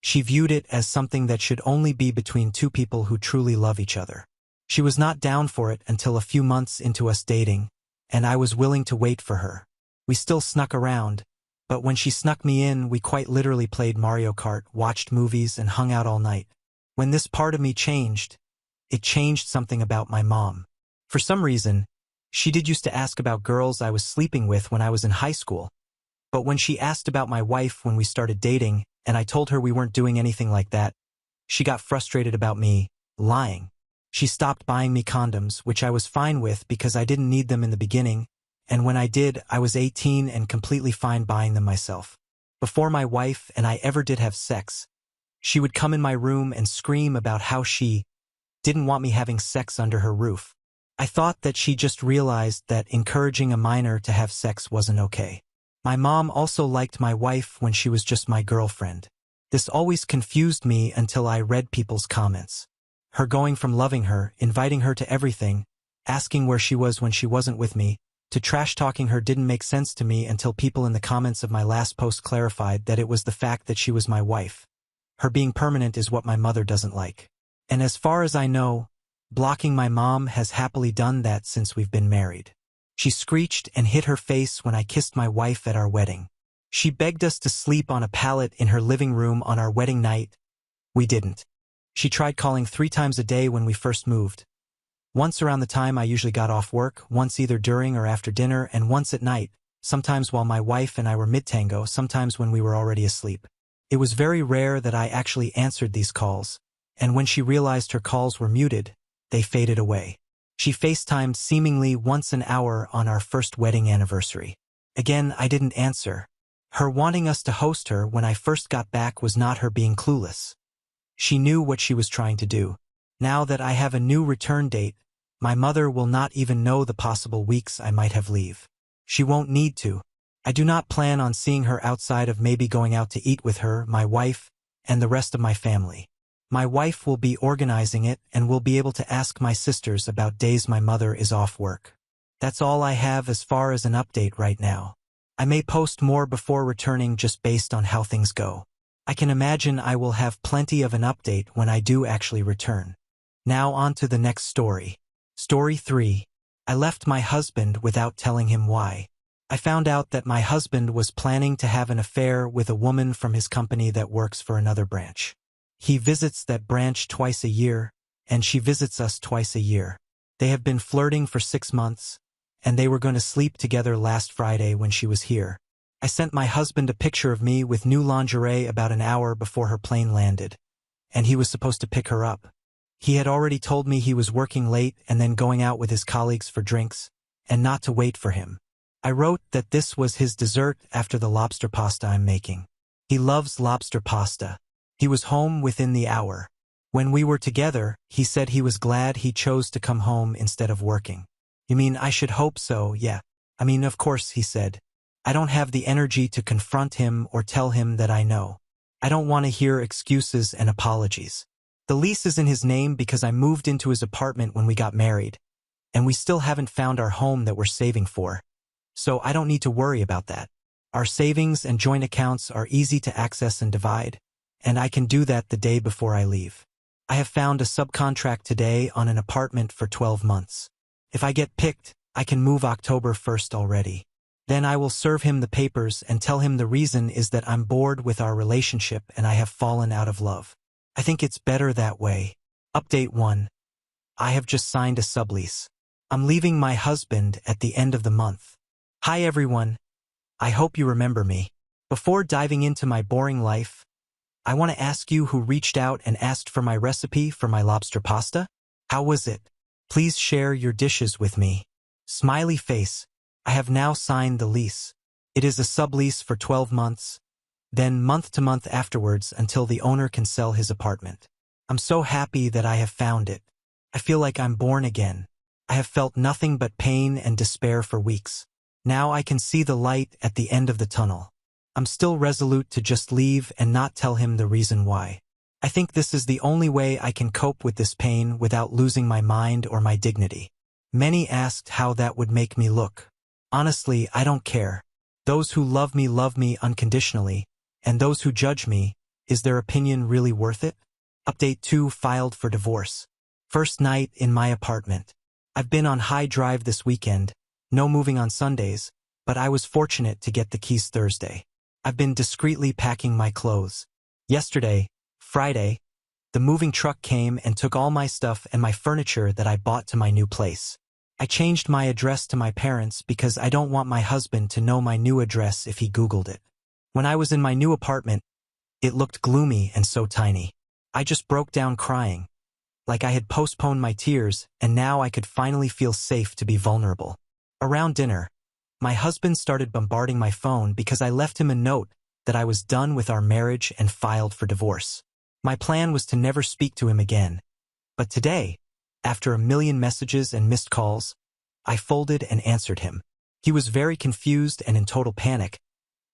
she viewed it as something that should only be between two people who truly love each other. She was not down for it until a few months into us dating, and I was willing to wait for her. We still snuck around, but when she snuck me in, we quite literally played Mario Kart, watched movies, and hung out all night. When this part of me changed, it changed something about my mom. For some reason, she did used to ask about girls I was sleeping with when I was in high school, but when she asked about my wife when we started dating, and I told her we weren't doing anything like that, she got frustrated about me lying. She stopped buying me condoms, which I was fine with because I didn't need them in the beginning, and when I did, I was 18 and completely fine buying them myself. Before my wife and I ever did have sex, she would come in my room and scream about how she didn't want me having sex under her roof. I thought that she just realized that encouraging a minor to have sex wasn't okay. My mom also liked my wife when she was just my girlfriend. This always confused me until I read people's comments. Her going from loving her, inviting her to everything, asking where she was when she wasn't with me, to trash-talking her didn't make sense to me until people in the comments of my last post clarified that it was the fact that she was my wife. Her being permanent is what my mother doesn't like. And as far as I know, blocking my mom has happily done that since we've been married. She screeched and hit her face when I kissed my wife at our wedding. She begged us to sleep on a pallet in her living room on our wedding night. We didn't. She tried calling 3 times a day when we first moved. Once around the time I usually got off work, once either during or after dinner, and once at night, sometimes while my wife and I were mid-tango, sometimes when we were already asleep. It was very rare that I actually answered these calls, and when she realized her calls were muted, they faded away. She FaceTimed seemingly once an hour on our first wedding anniversary. Again, I didn't answer. Her wanting us to host her when I first got back was not her being clueless. She knew what she was trying to do. Now that I have a new return date, my mother will not even know the possible weeks I might have leave. She won't need to. I do not plan on seeing her outside of maybe going out to eat with her, my wife, and the rest of my family. My wife will be organizing it and will be able to ask my sisters about days my mother is off work. That's all I have as far as an update right now. I may post more before returning just based on how things go. I can imagine I will have plenty of an update when I do actually return. Now on to the next story. Story 3. I left my husband without telling him why. I found out that my husband was planning to have an affair with a woman from his company that works for another branch. He visits that branch twice a year, and she visits us twice a year. They have been flirting for 6 months, and they were going to sleep together last Friday when she was here. I sent my husband a picture of me with new lingerie about an hour before her plane landed, and he was supposed to pick her up. He had already told me he was working late and then going out with his colleagues for drinks, and not to wait for him. I wrote that this was his dessert after the lobster pasta I'm making. He loves lobster pasta. He was home within the hour. When we were together, he said he was glad he chose to come home instead of working. You mean I should hope so, yeah. I mean, of course, he said. I don't have the energy to confront him or tell him that I know. I don't want to hear excuses and apologies. The lease is in his name because I moved into his apartment when we got married, and we still haven't found our home that we're saving for. So I don't need to worry about that. Our savings and joint accounts are easy to access and divide, and I can do that the day before I leave. I have found a subcontract today on an apartment for 12 months. If I get picked, I can move October 1st already. Then I will serve him the papers and tell him the reason is that I'm bored with our relationship and I have fallen out of love. I think it's better that way. Update 1. I have just signed a sublease. I'm leaving my husband at the end of the month. Hi everyone. I hope you remember me. Before diving into my boring life, I want to ask you who reached out and asked for my recipe for my lobster pasta. How was it? Please share your dishes with me. Smiley face. I have now signed the lease. It is a sublease for 12 months, then month to month afterwards until the owner can sell his apartment. I'm so happy that I have found it. I feel like I'm born again. I have felt nothing but pain and despair for weeks. Now I can see the light at the end of the tunnel. I'm still resolute to just leave and not tell him the reason why. I think this is the only way I can cope with this pain without losing my mind or my dignity. Many asked how that would make me look. Honestly, I don't care. Those who love me unconditionally, and those who judge me, is their opinion really worth it? Update 2. Filed for divorce. First night in my apartment. I've been on high drive this weekend, no moving on Sundays, but I was fortunate to get the keys Thursday. I've been discreetly packing my clothes. Yesterday, Friday, the moving truck came and took all my stuff and my furniture that I bought to my new place. I changed my address to my parents because I don't want my husband to know my new address if he Googled it. When I was in my new apartment, it looked gloomy and so tiny. I just broke down crying, like I had postponed my tears and now I could finally feel safe to be vulnerable. Around dinner, my husband started bombarding my phone because I left him a note that I was done with our marriage and filed for divorce. My plan was to never speak to him again. But today, after a million messages and missed calls, I folded and answered him. He was very confused and in total panic,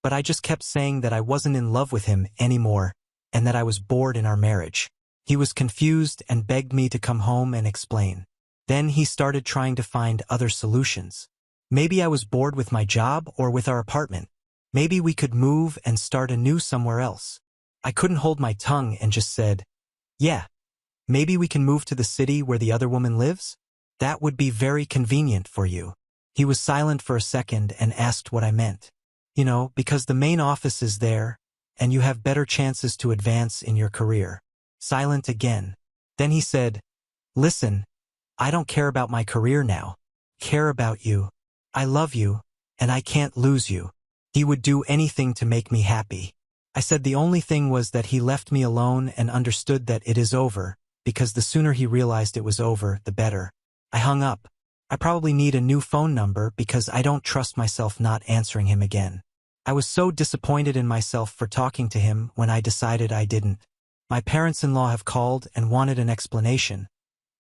but I just kept saying that I wasn't in love with him anymore and that I was bored in our marriage. He was confused and begged me to come home and explain. Then he started trying to find other solutions. Maybe I was bored with my job or with our apartment. Maybe we could move and start anew somewhere else. I couldn't hold my tongue and just said, "Yeah, maybe we can move to the city where the other woman lives? That would be very convenient for you." He was silent for a second and asked what I meant. "You know, because the main office is there, and you have better chances to advance in your career." Silent again. Then he said, "Listen, I don't care about my career now. I care about you. I love you, and I can't lose you." He would do anything to make me happy. I said the only thing was that he left me alone and understood that it is over, because the sooner he realized it was over, the better. I hung up. I probably need a new phone number because I don't trust myself not answering him again. I was so disappointed in myself for talking to him when I decided I didn't. My parents-in-law have called and wanted an explanation,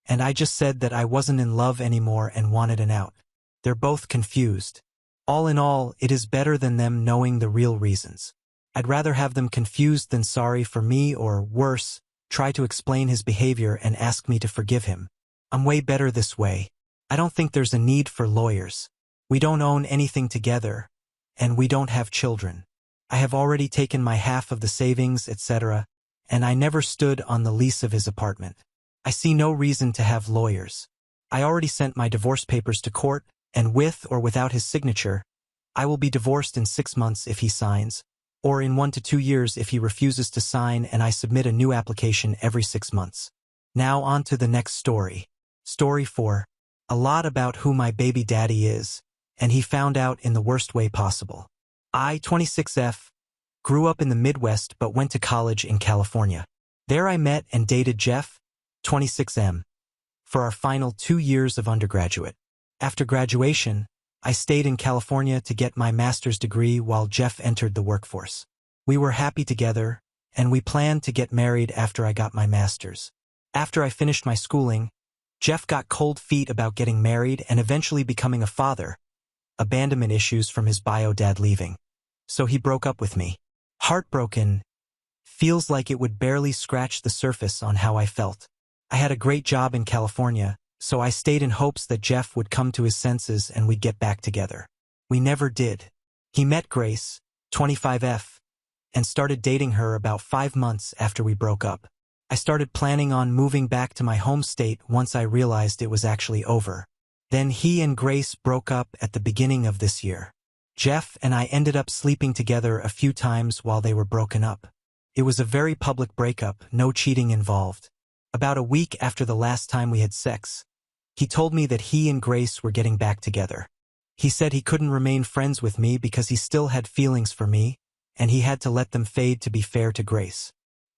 and I just said that I wasn't in love anymore and wanted an out. They're both confused. All in all, it is better than them knowing the real reasons. I'd rather have them confused than sorry for me or, worse, try to explain his behavior and ask me to forgive him. I'm way better this way. I don't think there's a need for lawyers. We don't own anything together, and we don't have children. I have already taken my half of the savings, etc., and I never stood on the lease of his apartment. I see no reason to have lawyers. I already sent my divorce papers to court, and with or without his signature, I will be divorced in 6 months if he signs, or in 1 to 2 years if he refuses to sign, and I submit a new application every 6 months. Now on to the next story. Story 4. A lot about who my baby daddy is, and he found out in the worst way possible. I, 26F, grew up in the Midwest but went to college in California. There I met and dated Jeff, 26M, for our final 2 years of undergraduate. After graduation, I stayed in California to get my master's degree while Jeff entered the workforce. We were happy together, and we planned to get married after I got my master's. After I finished my schooling, Jeff got cold feet about getting married and eventually becoming a father, abandonment issues from his bio dad leaving. So he broke up with me. Heartbroken, feels like it would barely scratch the surface on how I felt. I had a great job in California, so I stayed in hopes that Jeff would come to his senses and we'd get back together. We never did. He met Grace, 25F, and started dating her about 5 months after we broke up. I started planning on moving back to my home state once I realized it was actually over. Then he and Grace broke up at the beginning of this year. Jeff and I ended up sleeping together a few times while they were broken up. It was a very public breakup, no cheating involved. About a week after the last time we had sex, he told me that he and Grace were getting back together. He said he couldn't remain friends with me because he still had feelings for me, and he had to let them fade to be fair to Grace.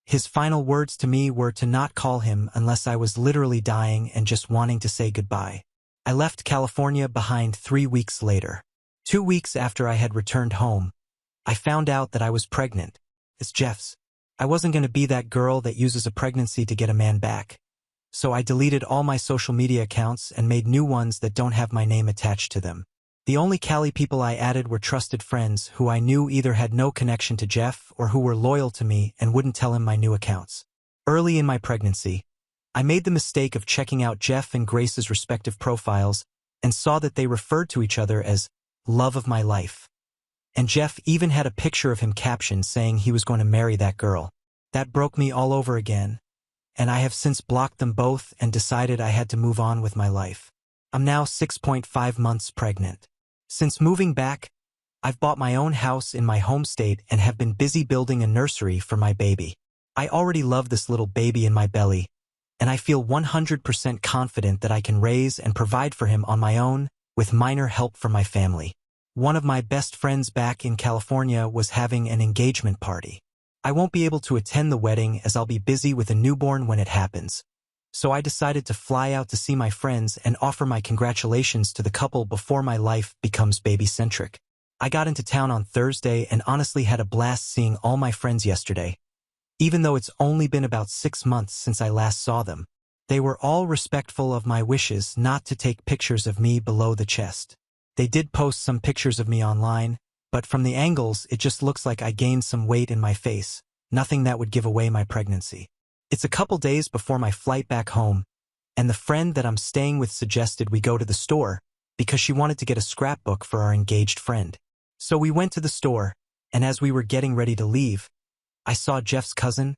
His final words to me were to not call him unless I was literally dying and just wanting to say goodbye. I left California behind 3 weeks later. 2 weeks after I had returned home, I found out that I was pregnant. It's Jeff's. I wasn't going to be that girl that uses a pregnancy to get a man back. So I deleted all my social media accounts and made new ones that don't have my name attached to them. The only Cali people I added were trusted friends who I knew either had no connection to Jeff or who were loyal to me and wouldn't tell him my new accounts. Early in my pregnancy, I made the mistake of checking out Jeff and Grace's respective profiles and saw that they referred to each other as love of my life. And Jeff even had a picture of him captioned saying he was going to marry that girl. That broke me all over again, and I have since blocked them both and decided I had to move on with my life. I'm now 6.5 months pregnant. Since moving back, I've bought my own house in my home state and have been busy building a nursery for my baby. I already love this little baby in my belly, and I feel 100% confident that I can raise and provide for him on my own, with minor help from my family. One of my best friends back in California was having an engagement party. I won't be able to attend the wedding as I'll be busy with a newborn when it happens. So I decided to fly out to see my friends and offer my congratulations to the couple before my life becomes baby-centric. I got into town on Thursday and honestly had a blast seeing all my friends yesterday. Even though it's only been about 6 months since I last saw them, they were all respectful of my wishes not to take pictures of me below the chest. They did post some pictures of me online, but from the angles it just looks like I gained some weight in my face, nothing that would give away my pregnancy. It's a couple days before my flight back home, and the friend that I'm staying with suggested we go to the store because she wanted to get a scrapbook for our engaged friend. So we went to the store, and as we were getting ready to leave, I saw Jeff's cousin,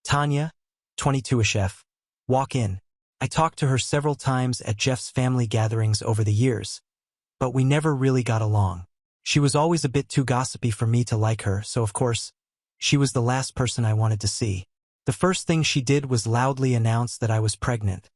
Tanya, 22-ish F, walk in. I talked to her several times at Jeff's family gatherings over the years, but we never really got along. She was always a bit too gossipy for me to like her, so of course, she was the last person I wanted to see. The first thing she did was loudly announce that I was pregnant,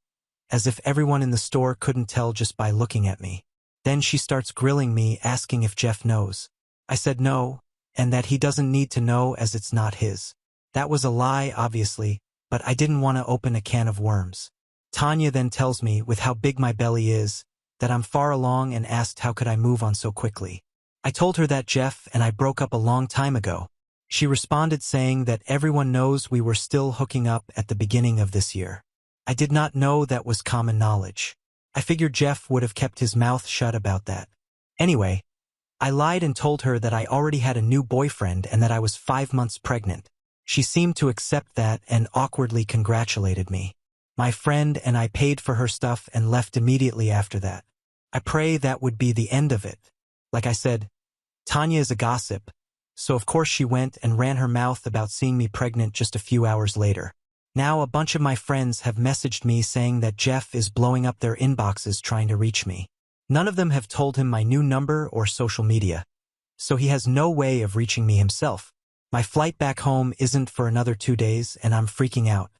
as if everyone in the store couldn't tell just by looking at me. Then she starts grilling me, asking if Jeff knows. I said no, and that he doesn't need to know as it's not his. That was a lie, obviously, but I didn't want to open a can of worms. Tanya then tells me, with how big my belly is, that I'm far along and asked how could I move on so quickly. I told her that Jeff and I broke up a long time ago. She responded saying that everyone knows we were still hooking up at the beginning of this year. I did not know that was common knowledge. I figured Jeff would have kept his mouth shut about that. Anyway, I lied and told her that I already had a new boyfriend and that I was 5 months pregnant. She seemed to accept that and awkwardly congratulated me. My friend and I paid for her stuff and left immediately after that. I pray that would be the end of it. Like I said, Tanya is a gossip, so of course she went and ran her mouth about seeing me pregnant just a few hours later. Now a bunch of my friends have messaged me saying that Jeff is blowing up their inboxes trying to reach me. None of them have told him my new number or social media, so he has no way of reaching me himself. My flight back home isn't for another 2 days and I'm freaking out.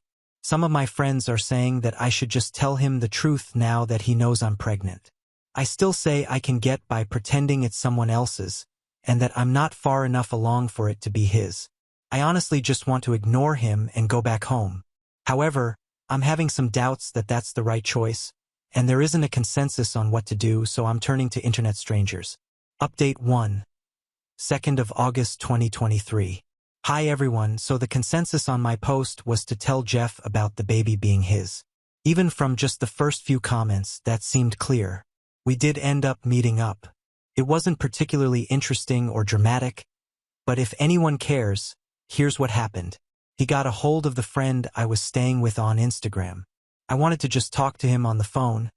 Some of my friends are saying that I should just tell him the truth now that he knows I'm pregnant. I still say I can get by pretending it's someone else's, and that I'm not far enough along for it to be his. I honestly just want to ignore him and go back home. However, I'm having some doubts that that's the right choice, and there isn't a consensus on what to do, so I'm turning to internet strangers. Update 1. 2nd of August 2023. Hi everyone, so the consensus on my post was to tell Jeff about the baby being his. Even from just the first few comments, that seemed clear. We did end up meeting up. It wasn't particularly interesting or dramatic, but if anyone cares, here's what happened. He got a hold of the friend I was staying with on Instagram. I wanted to just talk to him on the phone,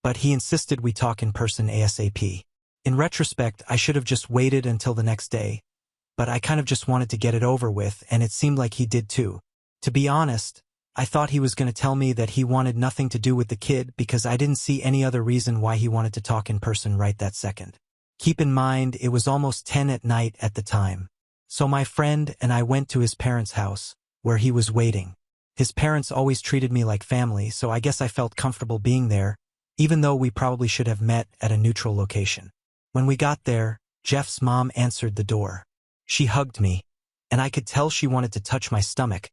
but he insisted we talk in person ASAP. In retrospect, I should have just waited until the next day, but I kind of just wanted to get it over with, and it seemed like he did too. To be honest, I thought he was going to tell me that he wanted nothing to do with the kid because I didn't see any other reason why he wanted to talk in person right that second. Keep in mind, it was almost 10 at night at the time. So my friend and I went to his parents' house, where he was waiting. His parents always treated me like family, so I guess I felt comfortable being there, even though we probably should have met at a neutral location. When we got there, Jeff's mom answered the door. She hugged me, and I could tell she wanted to touch my stomach,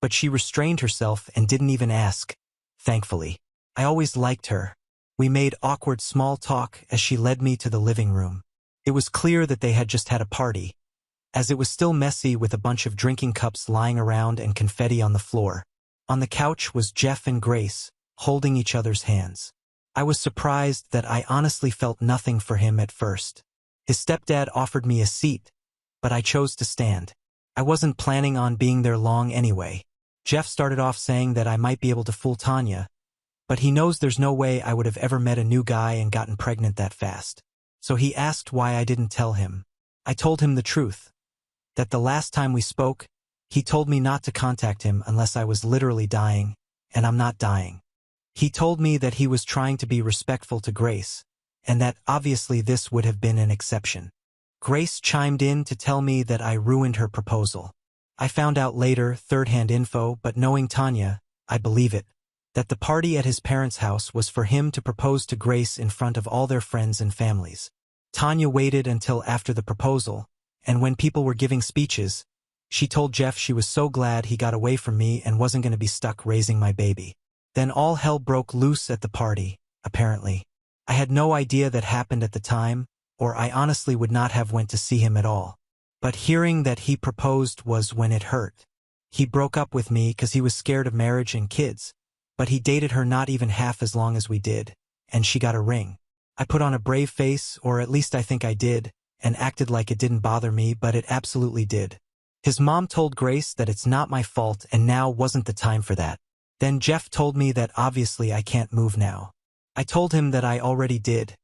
but she restrained herself and didn't even ask, thankfully. I always liked her. We made awkward small talk as she led me to the living room. It was clear that they had just had a party, as it was still messy with a bunch of drinking cups lying around and confetti on the floor. On the couch was Jeff and Grace, holding each other's hands. I was surprised that I honestly felt nothing for him at first. His stepdad offered me a seat, but I chose to stand. I wasn't planning on being there long anyway. Jeff started off saying that I might be able to fool Tanya, but he knows there's no way I would have ever met a new guy and gotten pregnant that fast. So he asked why I didn't tell him. I told him the truth, that the last time we spoke, he told me not to contact him unless I was literally dying, and I'm not dying. He told me that he was trying to be respectful to Grace, and that obviously this would have been an exception. Grace chimed in to tell me that I ruined her proposal. I found out later, third-hand info, but knowing Tanya, I believe it, that the party at his parents' house was for him to propose to Grace in front of all their friends and families. Tanya waited until after the proposal, and when people were giving speeches, she told Jeff she was so glad he got away from me and wasn't going to be stuck raising my baby. Then all hell broke loose at the party, apparently. I had no idea that happened at the time, or I honestly would not have went to see him at all. But hearing that he proposed was when it hurt. He broke up with me because he was scared of marriage and kids, but he dated her not even half as long as we did, and she got a ring. I put on a brave face, or at least I think I did, and acted like it didn't bother me, but it absolutely did. His mom told Grace that it's not my fault and now wasn't the time for that. Then Jeff told me that obviously I can't move now. I told him that I already did,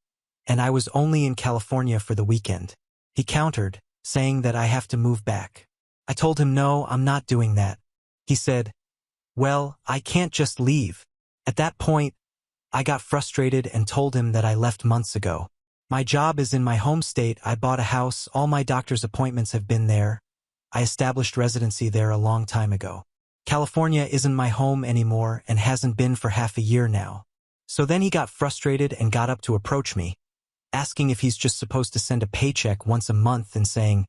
and I was only in California for the weekend. He countered, saying that I have to move back. I told him no, I'm not doing that. He said, well, I can't just leave. At that point, I got frustrated and told him that I left months ago. My job is in my home state, I bought a house, all my doctor's appointments have been there. I established residency there a long time ago. California isn't my home anymore and hasn't been for half a year now. So then he got frustrated and got up to approach me, asking if he's just supposed to send a paycheck once a month and saying,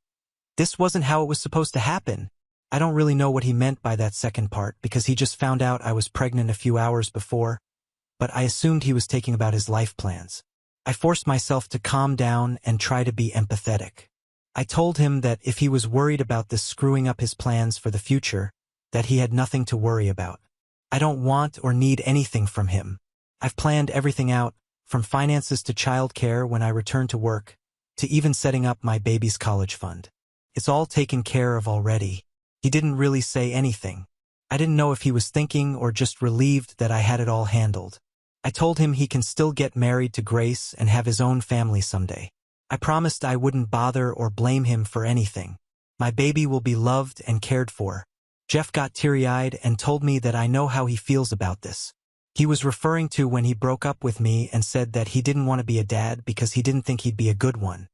this wasn't how it was supposed to happen. I don't really know what he meant by that second part because he just found out I was pregnant a few hours before, but I assumed he was taking about his life plans. I forced myself to calm down and try to be empathetic. I told him that if he was worried about this screwing up his plans for the future, that he had nothing to worry about. I don't want or need anything from him. I've planned everything out, from finances to childcare when I return to work, to even setting up my baby's college fund. It's all taken care of already. He didn't really say anything. I didn't know if he was thinking or just relieved that I had it all handled. I told him he can still get married to Grace and have his own family someday. I promised I wouldn't bother or blame him for anything. My baby will be loved and cared for. Jeff got teary-eyed and told me that I know how he feels about this. He was referring to when he broke up with me and said that he didn't want to be a dad because he didn't think he'd be a good one.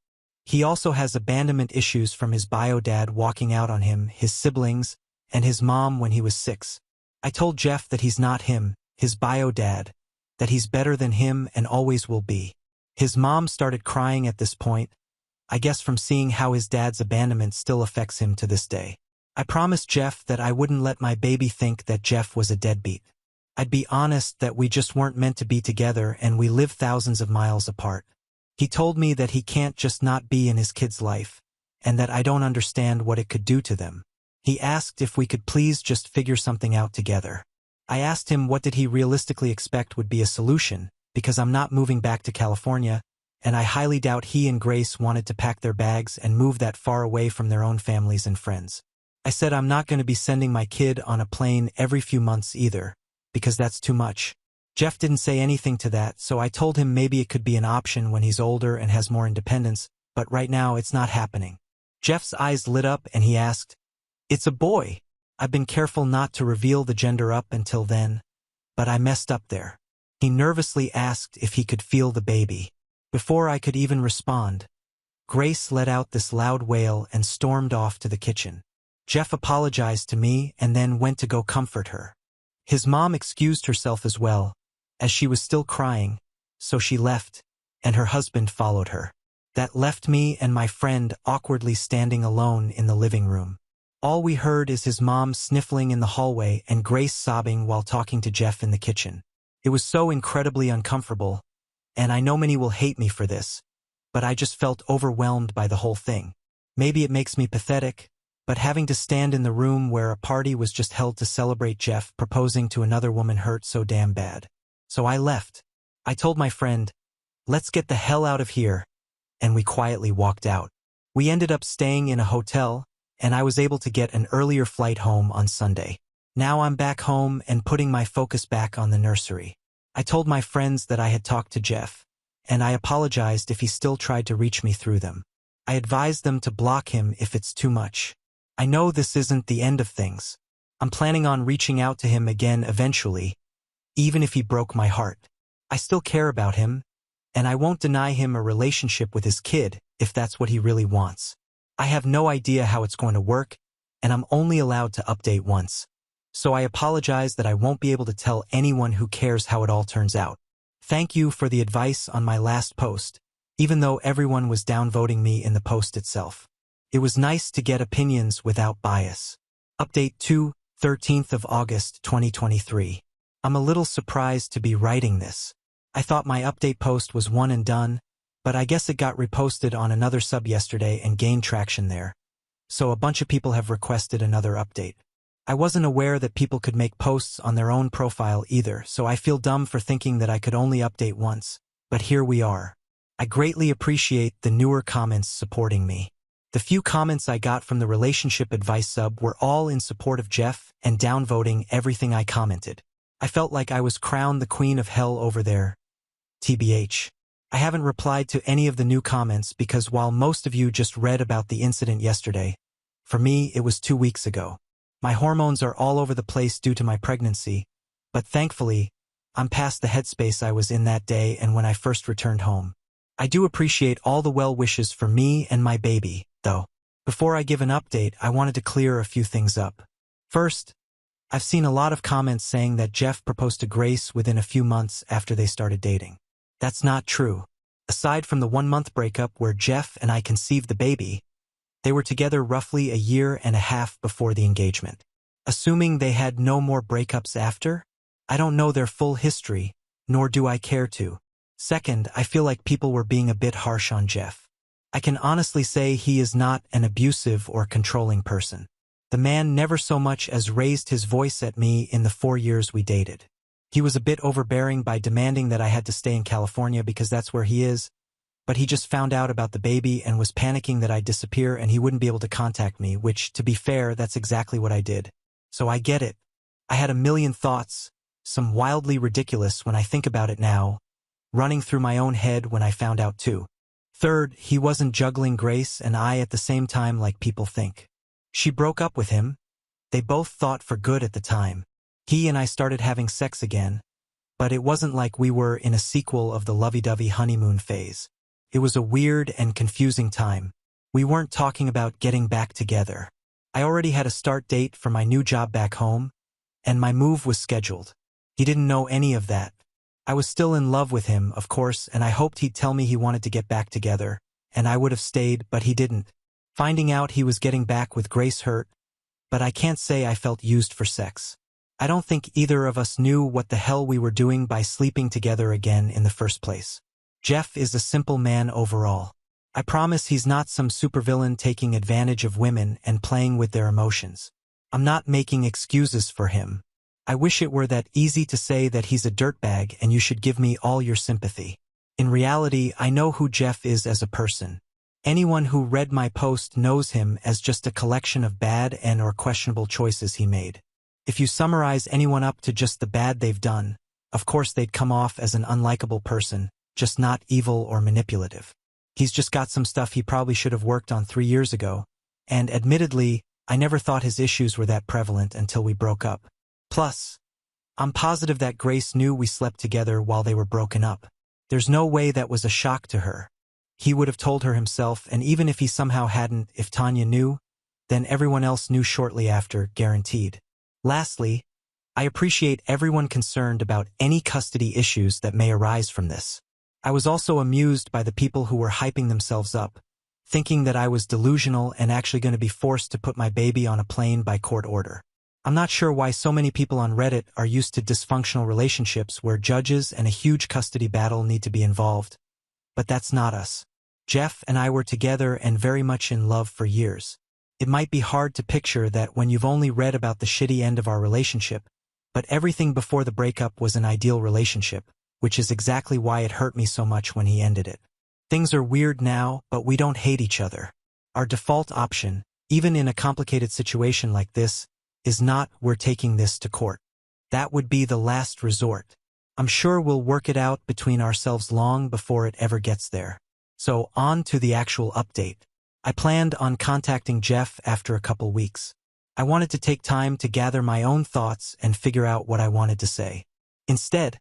He also has abandonment issues from his bio dad walking out on him, his siblings, and his mom when he was 6. I told Jeff that he's not him, his bio dad, that he's better than him and always will be. His mom started crying at this point, I guess from seeing how his dad's abandonment still affects him to this day. I promised Jeff that I wouldn't let my baby think that Jeff was a deadbeat. I'd be honest that we just weren't meant to be together and we live thousands of miles apart. He told me that he can't just not be in his kid's life, and that I don't understand what it could do to them. He asked if we could please just figure something out together. I asked him what did he realistically expect would be a solution, because I'm not moving back to California, and I highly doubt he and Grace wanted to pack their bags and move that far away from their own families and friends. I said I'm not going to be sending my kid on a plane every few months either, because that's too much. Jeff didn't say anything to that, so I told him maybe it could be an option when he's older and has more independence, but right now it's not happening. Jeff's eyes lit up and he asked, "It's a boy." I've been careful not to reveal the gender up until then, but I messed up there. He nervously asked if he could feel the baby. Before I could even respond, Grace let out this loud wail and stormed off to the kitchen. Jeff apologized to me and then went to go comfort her. His mom excused herself as well, as she was still crying, so she left, and her husband followed her. That left me and my friend awkwardly standing alone in the living room. All we heard is his mom sniffling in the hallway and Grace sobbing while talking to Jeff in the kitchen. It was so incredibly uncomfortable, and I know many will hate me for this, but I just felt overwhelmed by the whole thing. Maybe it makes me pathetic, but having to stand in the room where a party was just held to celebrate Jeff proposing to another woman hurt so damn bad. So I left. I told my friend, "Let's get the hell out of here," and we quietly walked out. We ended up staying in a hotel, and I was able to get an earlier flight home on Sunday. Now I'm back home and putting my focus back on the nursery. I told my friends that I had talked to Jeff, and I apologized if he still tried to reach me through them. I advised them to block him if it's too much. I know this isn't the end of things. I'm planning on reaching out to him again eventually, even if he broke my heart. I still care about him, and I won't deny him a relationship with his kid if that's what he really wants. I have no idea how it's going to work, and I'm only allowed to update once. So I apologize that I won't be able to tell anyone who cares how it all turns out. Thank you for the advice on my last post, even though everyone was downvoting me in the post itself. It was nice to get opinions without bias. Update 2, 13th of August 2023. I'm a little surprised to be writing this. I thought my update post was one and done, but I guess it got reposted on another sub yesterday and gained traction there. So a bunch of people have requested another update. I wasn't aware that people could make posts on their own profile either, so I feel dumb for thinking that I could only update once, but here we are. I greatly appreciate the newer comments supporting me. The few comments I got from the relationship advice sub were all in support of Jeff and downvoting everything I commented. I felt like I was crowned the queen of hell over there. TBH. I haven't replied to any of the new comments because while most of you just read about the incident yesterday, for me it was 2 weeks ago. My hormones are all over the place due to my pregnancy, but thankfully, I'm past the headspace I was in that day and when I first returned home. I do appreciate all the well wishes for me and my baby, though. Before I give an update, I wanted to clear a few things up. First, I've seen a lot of comments saying that Jeff proposed to Grace within a few months after they started dating. That's not true. Aside from the 1-month breakup where Jeff and I conceived the baby, they were together roughly a year and a half before the engagement. Assuming they had no more breakups after, I don't know their full history, nor do I care to. Second, I feel like people were being a bit harsh on Jeff. I can honestly say he is not an abusive or controlling person. The man never so much as raised his voice at me in the 4 years we dated. He was a bit overbearing by demanding that I had to stay in California because that's where he is, but he just found out about the baby and was panicking that I'd disappear and he wouldn't be able to contact me, which, to be fair, that's exactly what I did. So I get it. I had a million thoughts, some wildly ridiculous when I think about it now, running through my own head when I found out too. Third, he wasn't juggling Grace and I at the same time like people think. She broke up with him. They both thought for good at the time. He and I started having sex again, but it wasn't like we were in a sequel of the lovey-dovey honeymoon phase. It was a weird and confusing time. We weren't talking about getting back together. I already had a start date for my new job back home, and my move was scheduled. He didn't know any of that. I was still in love with him, of course, and I hoped he'd tell me he wanted to get back together, and I would have stayed, but he didn't. Finding out he was getting back with Grace hurt, but I can't say I felt used for sex. I don't think either of us knew what the hell we were doing by sleeping together again in the first place. Jeff is a simple man overall. I promise he's not some supervillain taking advantage of women and playing with their emotions. I'm not making excuses for him. I wish it were that easy to say that he's a dirtbag and you should give me all your sympathy. In reality, I know who Jeff is as a person. Anyone who read my post knows him as just a collection of bad and or questionable choices he made. If you summarize anyone up to just the bad they've done, of course they'd come off as an unlikable person, just not evil or manipulative. He's just got some stuff he probably should have worked on 3 years ago, and admittedly, I never thought his issues were that prevalent until we broke up. Plus, I'm positive that Grace knew we slept together while they were broken up. There's no way that was a shock to her. He would have told her himself, and even if he somehow hadn't, if Tanya knew, then everyone else knew shortly after, guaranteed. Lastly, I appreciate everyone concerned about any custody issues that may arise from this. I was also amused by the people who were hyping themselves up, thinking that I was delusional and actually going to be forced to put my baby on a plane by court order. I'm not sure why so many people on Reddit are used to dysfunctional relationships where judges and a huge custody battle need to be involved. But that's not us. Jeff and I were together and very much in love for years. It might be hard to picture that when you've only read about the shitty end of our relationship, but everything before the breakup was an ideal relationship, which is exactly why it hurt me so much when he ended it. Things are weird now, but we don't hate each other. Our default option, even in a complicated situation like this, is not we're taking this to court. That would be the last resort. I'm sure we'll work it out between ourselves long before it ever gets there. So on to the actual update. I planned on contacting Jeff after a couple weeks. I wanted to take time to gather my own thoughts and figure out what I wanted to say. Instead,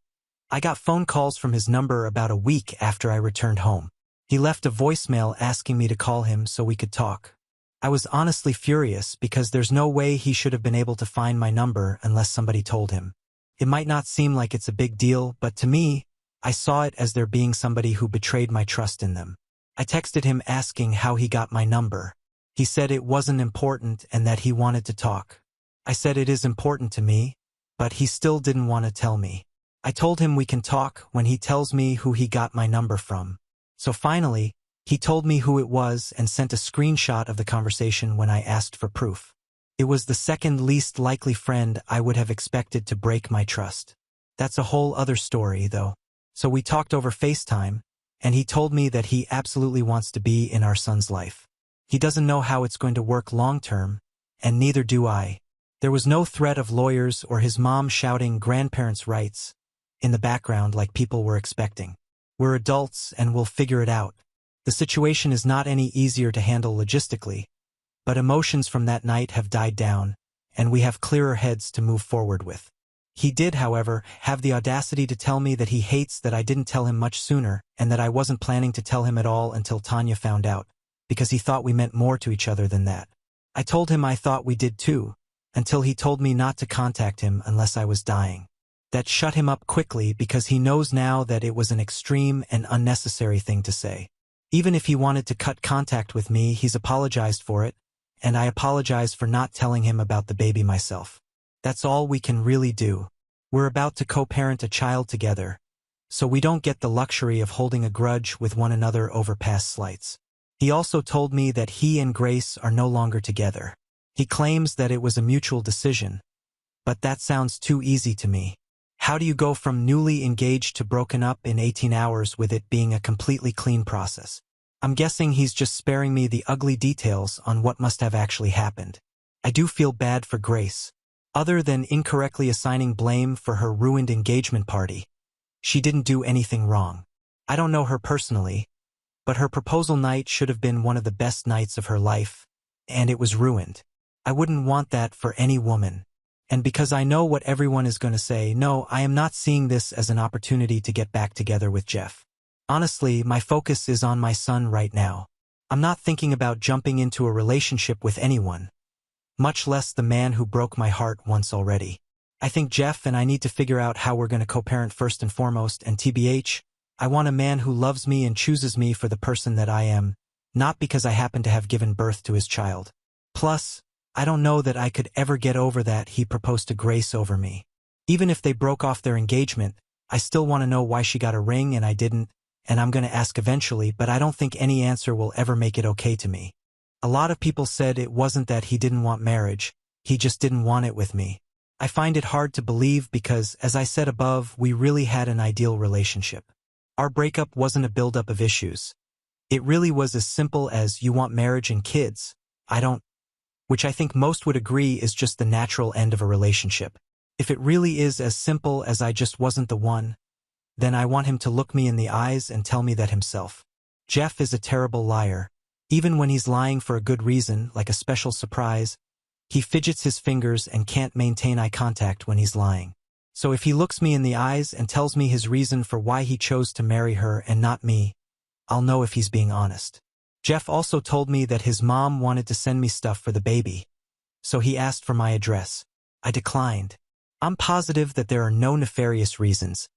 I got phone calls from his number about a week after I returned home. He left a voicemail asking me to call him so we could talk. I was honestly furious because there's no way he should have been able to find my number unless somebody told him. It might not seem like it's a big deal, but to me, I saw it as there being somebody who betrayed my trust in them. I texted him asking how he got my number. He said it wasn't important and that he wanted to talk. I said it is important to me, but he still didn't want to tell me. I told him we can talk when he tells me who he got my number from. So finally, he told me who it was and sent a screenshot of the conversation when I asked for proof. It was the second least likely friend I would have expected to break my trust. That's a whole other story, though. So we talked over FaceTime, and he told me that he absolutely wants to be in our son's life. He doesn't know how it's going to work long-term, and neither do I. There was no threat of lawyers or his mom shouting grandparents' rights in the background like people were expecting. We're adults and we'll figure it out. The situation is not any easier to handle logistically, but emotions from that night have died down, and we have clearer heads to move forward with. He did, however, have the audacity to tell me that he hates that I didn't tell him much sooner and that I wasn't planning to tell him at all until Tanya found out, because he thought we meant more to each other than that. I told him I thought we did too, until he told me not to contact him unless I was dying. That shut him up quickly because he knows now that it was an extreme and unnecessary thing to say. Even if he wanted to cut contact with me, he's apologized for it, and I apologize for not telling him about the baby myself. That's all we can really do. We're about to co-parent a child together, so we don't get the luxury of holding a grudge with one another over past slights. He also told me that he and Grace are no longer together. He claims that it was a mutual decision, but that sounds too easy to me. How do you go from newly engaged to broken up in 18 hours with it being a completely clean process? I'm guessing he's just sparing me the ugly details on what must have actually happened. I do feel bad for Grace. Other than incorrectly assigning blame for her ruined engagement party, she didn't do anything wrong. I don't know her personally, but her proposal night should have been one of the best nights of her life, and it was ruined. I wouldn't want that for any woman. And because I know what everyone is going to say, no, I am not seeing this as an opportunity to get back together with Jeff. Honestly, my focus is on my son right now. I'm not thinking about jumping into a relationship with anyone, much less the man who broke my heart once already. I think Jeff and I need to figure out how we're going to co-parent first and foremost, and TBH, I want a man who loves me and chooses me for the person that I am, not because I happen to have given birth to his child. Plus, I don't know that I could ever get over that he proposed to Grace over me. Even if they broke off their engagement, I still want to know why she got a ring and I didn't, and I'm going to ask eventually, but I don't think any answer will ever make it okay to me. A lot of people said it wasn't that he didn't want marriage, he just didn't want it with me. I find it hard to believe because, as I said above, we really had an ideal relationship. Our breakup wasn't a buildup of issues. It really was as simple as you want marriage and kids, I don't, which I think most would agree is just the natural end of a relationship. If it really is as simple as I just wasn't the one, then I want him to look me in the eyes and tell me that himself. Jeff is a terrible liar. Even when he's lying for a good reason, like a special surprise, he fidgets his fingers and can't maintain eye contact when he's lying. So if he looks me in the eyes and tells me his reason for why he chose to marry her and not me, I'll know if he's being honest. Jeff also told me that his mom wanted to send me stuff for the baby, so he asked for my address. I declined. I'm positive that there are no nefarious reasons,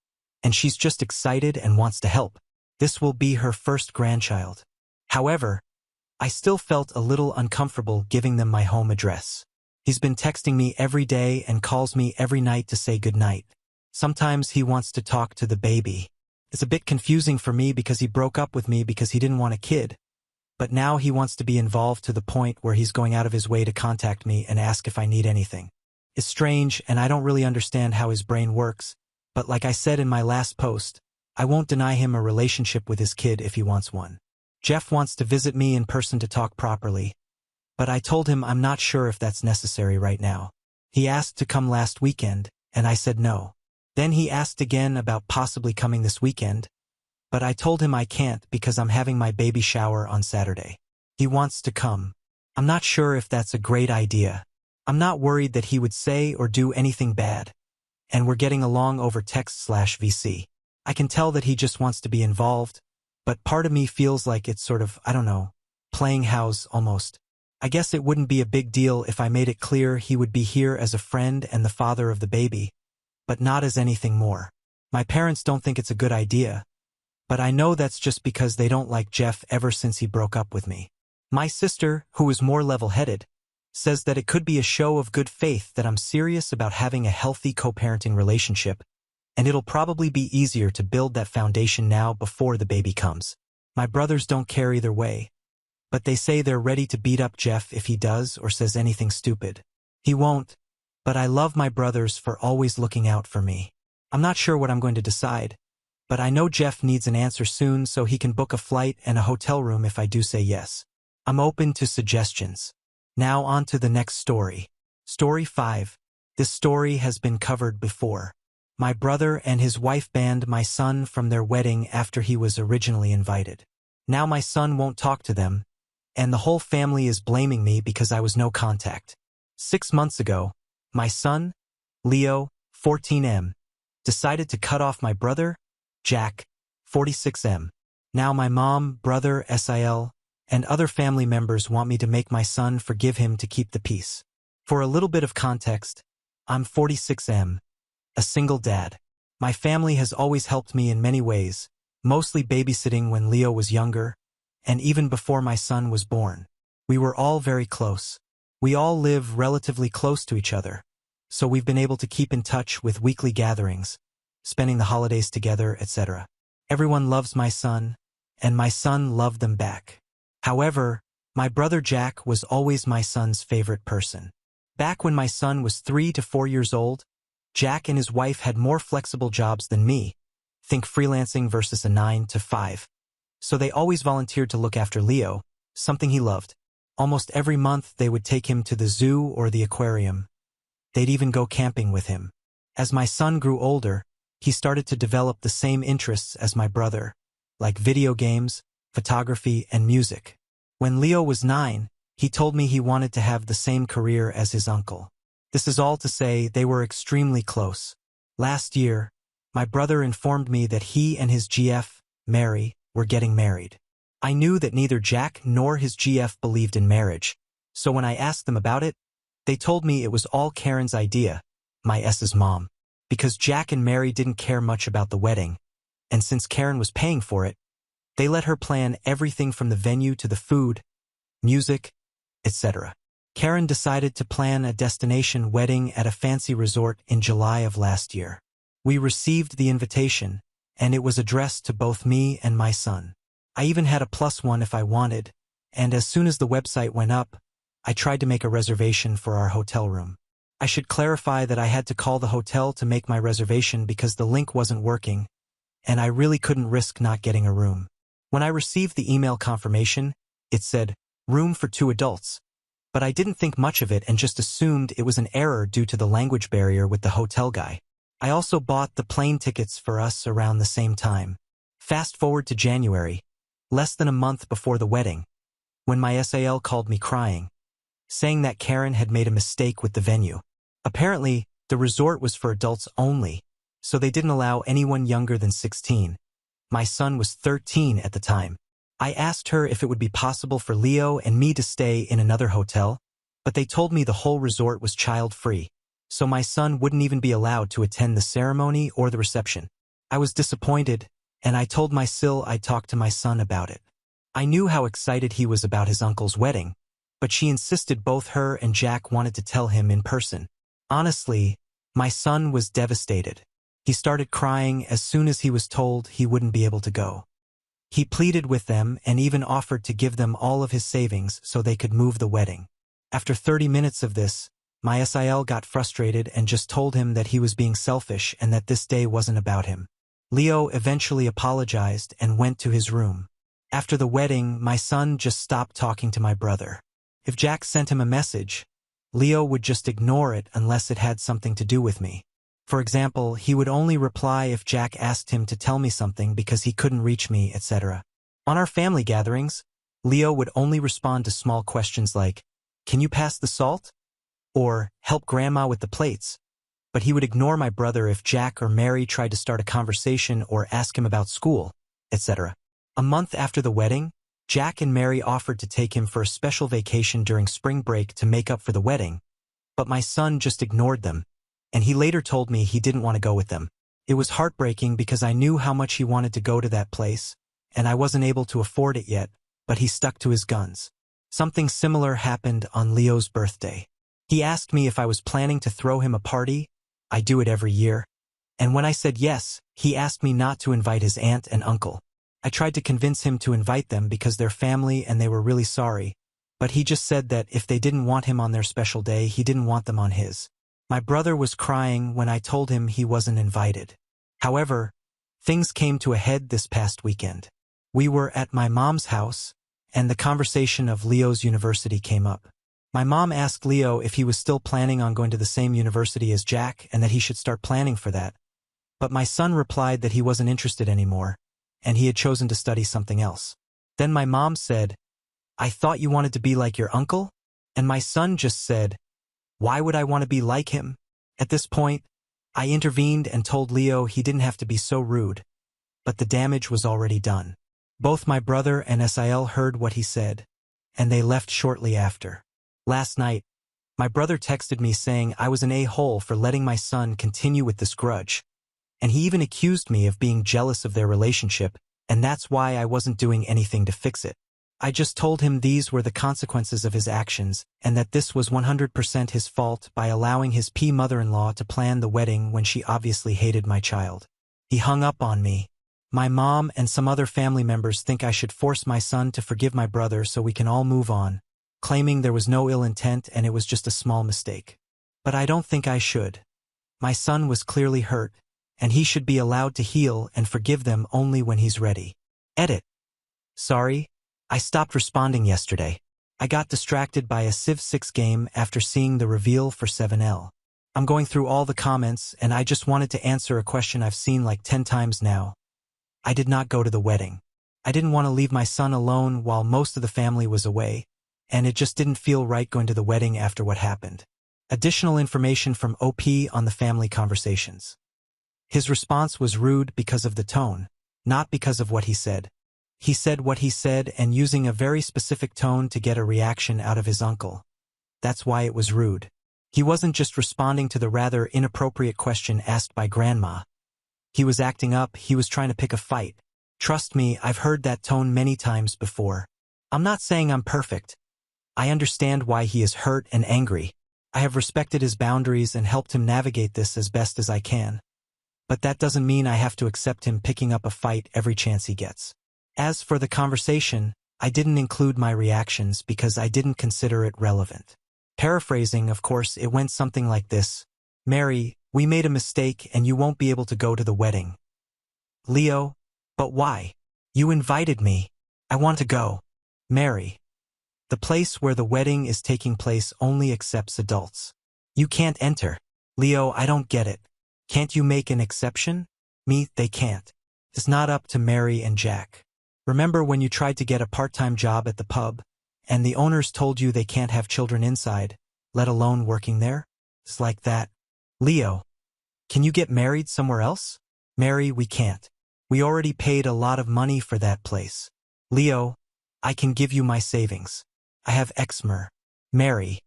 and she's just excited and wants to help. This will be her first grandchild. However, I still felt a little uncomfortable giving them my home address. He's been texting me every day and calls me every night to say goodnight. Sometimes he wants to talk to the baby. It's a bit confusing for me because he broke up with me because he didn't want a kid. But now he wants to be involved to the point where he's going out of his way to contact me and ask if I need anything. It's strange and I don't really understand how his brain works, but like I said in my last post, I won't deny him a relationship with his kid if he wants one. Jeff wants to visit me in person to talk properly, but I told him I'm not sure if that's necessary right now. He asked to come last weekend, and I said no. Then he asked again about possibly coming this weekend, but I told him I can't because I'm having my baby shower on Saturday. He wants to come. I'm not sure if that's a great idea. I'm not worried that he would say or do anything bad, and we're getting along over text/VC. I can tell that he just wants to be involved, but part of me feels like it's sort of, I don't know, playing house almost. I guess it wouldn't be a big deal if I made it clear he would be here as a friend and the father of the baby, but not as anything more. My parents don't think it's a good idea, but I know that's just because they don't like Jeff ever since he broke up with me. My sister, who is more level-headed, says that it could be a show of good faith that I'm serious about having a healthy co-parenting relationship, and it'll probably be easier to build that foundation now before the baby comes. My brothers don't care either way, but they say they're ready to beat up Jeff if he does or says anything stupid. He won't, but I love my brothers for always looking out for me. I'm not sure what I'm going to decide, but I know Jeff needs an answer soon so he can book a flight and a hotel room if I do say yes. I'm open to suggestions. Now on to the next story. Story 5. This story has been covered before. My brother and his wife banned my son from their wedding after he was originally invited. Now my son won't talk to them, and the whole family is blaming me because I was no contact. 6 months ago, my son, Leo, 14M, decided to cut off my brother, Jack, 46M. Now my mom, brother, SIL, and other family members want me to make my son forgive him to keep the peace. For a little bit of context, I'm 46M, a single dad. My family has always helped me in many ways, mostly babysitting when Leo was younger, and even before my son was born. We were all very close. We all live relatively close to each other, so we've been able to keep in touch with weekly gatherings, spending the holidays together, etc. Everyone loves my son, and my son loved them back. However, my brother Jack was always my son's favorite person. Back when my son was 3 to 4 years old, Jack and his wife had more flexible jobs than me. Think freelancing versus a 9 to 5. So they always volunteered to look after Leo, something he loved. Almost every month they would take him to the zoo or the aquarium. They'd even go camping with him. As my son grew older, he started to develop the same interests as my brother, like video games, photography, and music. When Leo was 9, he told me he wanted to have the same career as his uncle. This is all to say they were extremely close. Last year, my brother informed me that he and his GF, Mary, were getting married. I knew that neither Jack nor his GF believed in marriage, so when I asked them about it, they told me it was all Karen's idea, my S's mom, because Jack and Mary didn't care much about the wedding, and since Karen was paying for it, they let her plan everything from the venue to the food, music, etc. Karen decided to plan a destination wedding at a fancy resort in July of last year. We received the invitation, and it was addressed to both me and my son. I even had a +1 if I wanted, and as soon as the website went up, I tried to make a reservation for our hotel room. I should clarify that I had to call the hotel to make my reservation because the link wasn't working, and I really couldn't risk not getting a room. When I received the email confirmation, it said, "Room for 2 adults." But I didn't think much of it and just assumed it was an error due to the language barrier with the hotel guy. I also bought the plane tickets for us around the same time. Fast forward to January, less than a month before the wedding, when my SAL called me crying, saying that Karen had made a mistake with the venue. Apparently, the resort was for adults only, so they didn't allow anyone younger than 16. My son was 13 at the time. I asked her if it would be possible for Leo and me to stay in another hotel, but they told me the whole resort was child-free, so my son wouldn't even be allowed to attend the ceremony or the reception. I was disappointed, and I told my SIL I'd talk to my son about it. I knew how excited he was about his uncle's wedding, but she insisted both her and Jack wanted to tell him in person. Honestly, my son was devastated. He started crying as soon as he was told he wouldn't be able to go. He pleaded with them and even offered to give them all of his savings so they could move the wedding. After 30 minutes of this, my SIL got frustrated and just told him that he was being selfish and that this day wasn't about him. Leo eventually apologized and went to his room. After the wedding, my son just stopped talking to my brother. If Jack sent him a message, Leo would just ignore it unless it had something to do with me. For example, he would only reply if Jack asked him to tell me something because he couldn't reach me, etc. On our family gatherings, Leo would only respond to small questions like, "Can you pass the salt?" or "Help grandma with the plates." But he would ignore my brother if Jack or Mary tried to start a conversation or ask him about school, etc. A month after the wedding, Jack and Mary offered to take him for a special vacation during spring break to make up for the wedding, but my son just ignored them, and he later told me he didn't want to go with them. It was heartbreaking because I knew how much he wanted to go to that place, and I wasn't able to afford it yet, but he stuck to his guns. Something similar happened on Leo's birthday. He asked me if I was planning to throw him a party. I do it every year. And when I said yes, he asked me not to invite his aunt and uncle. I tried to convince him to invite them because they're family and they were really sorry, but he just said that if they didn't want him on their special day, he didn't want them on his. My brother was crying when I told him he wasn't invited. However, things came to a head this past weekend. We were at my mom's house, and the conversation of Leo's university came up. My mom asked Leo if he was still planning on going to the same university as Jack and that he should start planning for that. But my son replied that he wasn't interested anymore, and he had chosen to study something else. Then my mom said, "I thought you wanted to be like your uncle?" And my son just said, "Why would I want to be like him?" At this point, I intervened and told Leo he didn't have to be so rude, but the damage was already done. Both my brother and Sil heard what he said, and they left shortly after. Last night, my brother texted me saying I was an a-hole for letting my son continue with this grudge, and he even accused me of being jealous of their relationship, and that's why I wasn't doing anything to fix it. I just told him these were the consequences of his actions, and that this was 100% his fault by allowing his mother-in-law to plan the wedding when she obviously hated my child. He hung up on me. My mom and some other family members think I should force my son to forgive my brother so we can all move on, claiming there was no ill intent and it was just a small mistake. But I don't think I should. My son was clearly hurt, and he should be allowed to heal and forgive them only when he's ready. Edit. Sorry, I stopped responding yesterday. I got distracted by a Civ 6 game after seeing the reveal for 7L. I'm going through all the comments and I just wanted to answer a question I've seen like 10 times now. I did not go to the wedding. I didn't want to leave my son alone while most of the family was away, and it just didn't feel right going to the wedding after what happened. Additional information from OP on the family conversations. His response was rude because of the tone, not because of what he said. He said what he said and using a very specific tone to get a reaction out of his uncle. That's why it was rude. He wasn't just responding to the rather inappropriate question asked by Grandma. He was acting up, he was trying to pick a fight. Trust me, I've heard that tone many times before. I'm not saying I'm perfect. I understand why he is hurt and angry. I have respected his boundaries and helped him navigate this as best as I can. But that doesn't mean I have to accept him picking up a fight every chance he gets. As for the conversation, I didn't include my reactions because I didn't consider it relevant. Paraphrasing, of course, it went something like this. Mary, we made a mistake and you won't be able to go to the wedding. Leo, but why? You invited me. I want to go. Mary, the place where the wedding is taking place only accepts adults. You can't enter. Leo, I don't get it. Can't you make an exception? Me, they can't. It's not up to Mary and Jack. Remember when you tried to get a part-time job at the pub, and the owners told you they can't have children inside, let alone working there? It's like that. Leo, can you get married somewhere else? Mary, we can't. We already paid a lot of money for that place. Leo, I can give you my savings. I have Xmer. Mary,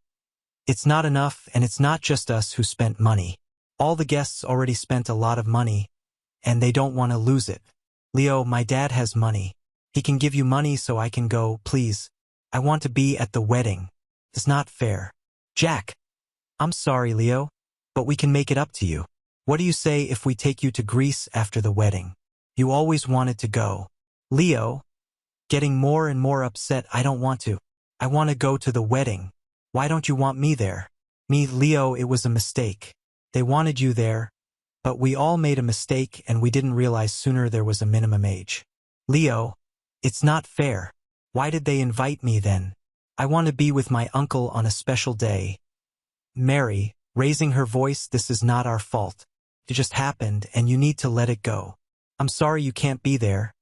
it's not enough, and it's not just us who spent money. All the guests already spent a lot of money, and they don't want to lose it. Leo, my dad has money. He can give you money so I can go, please. I want to be at the wedding. It's not fair. Jack, I'm sorry, Leo, but we can make it up to you. What do you say if we take you to Greece after the wedding? You always wanted to go. Leo, getting more and more upset. I don't want to. I want to go to the wedding. Why don't you want me there? Me, Leo, it was a mistake. They wanted you there, but we all made a mistake and we didn't realize sooner there was a minimum age. Leo, it's not fair. Why did they invite me then? I want to be with my uncle on a special day. Mary, raising her voice, this is not our fault. It just happened and you need to let it go. I'm sorry you can't be there,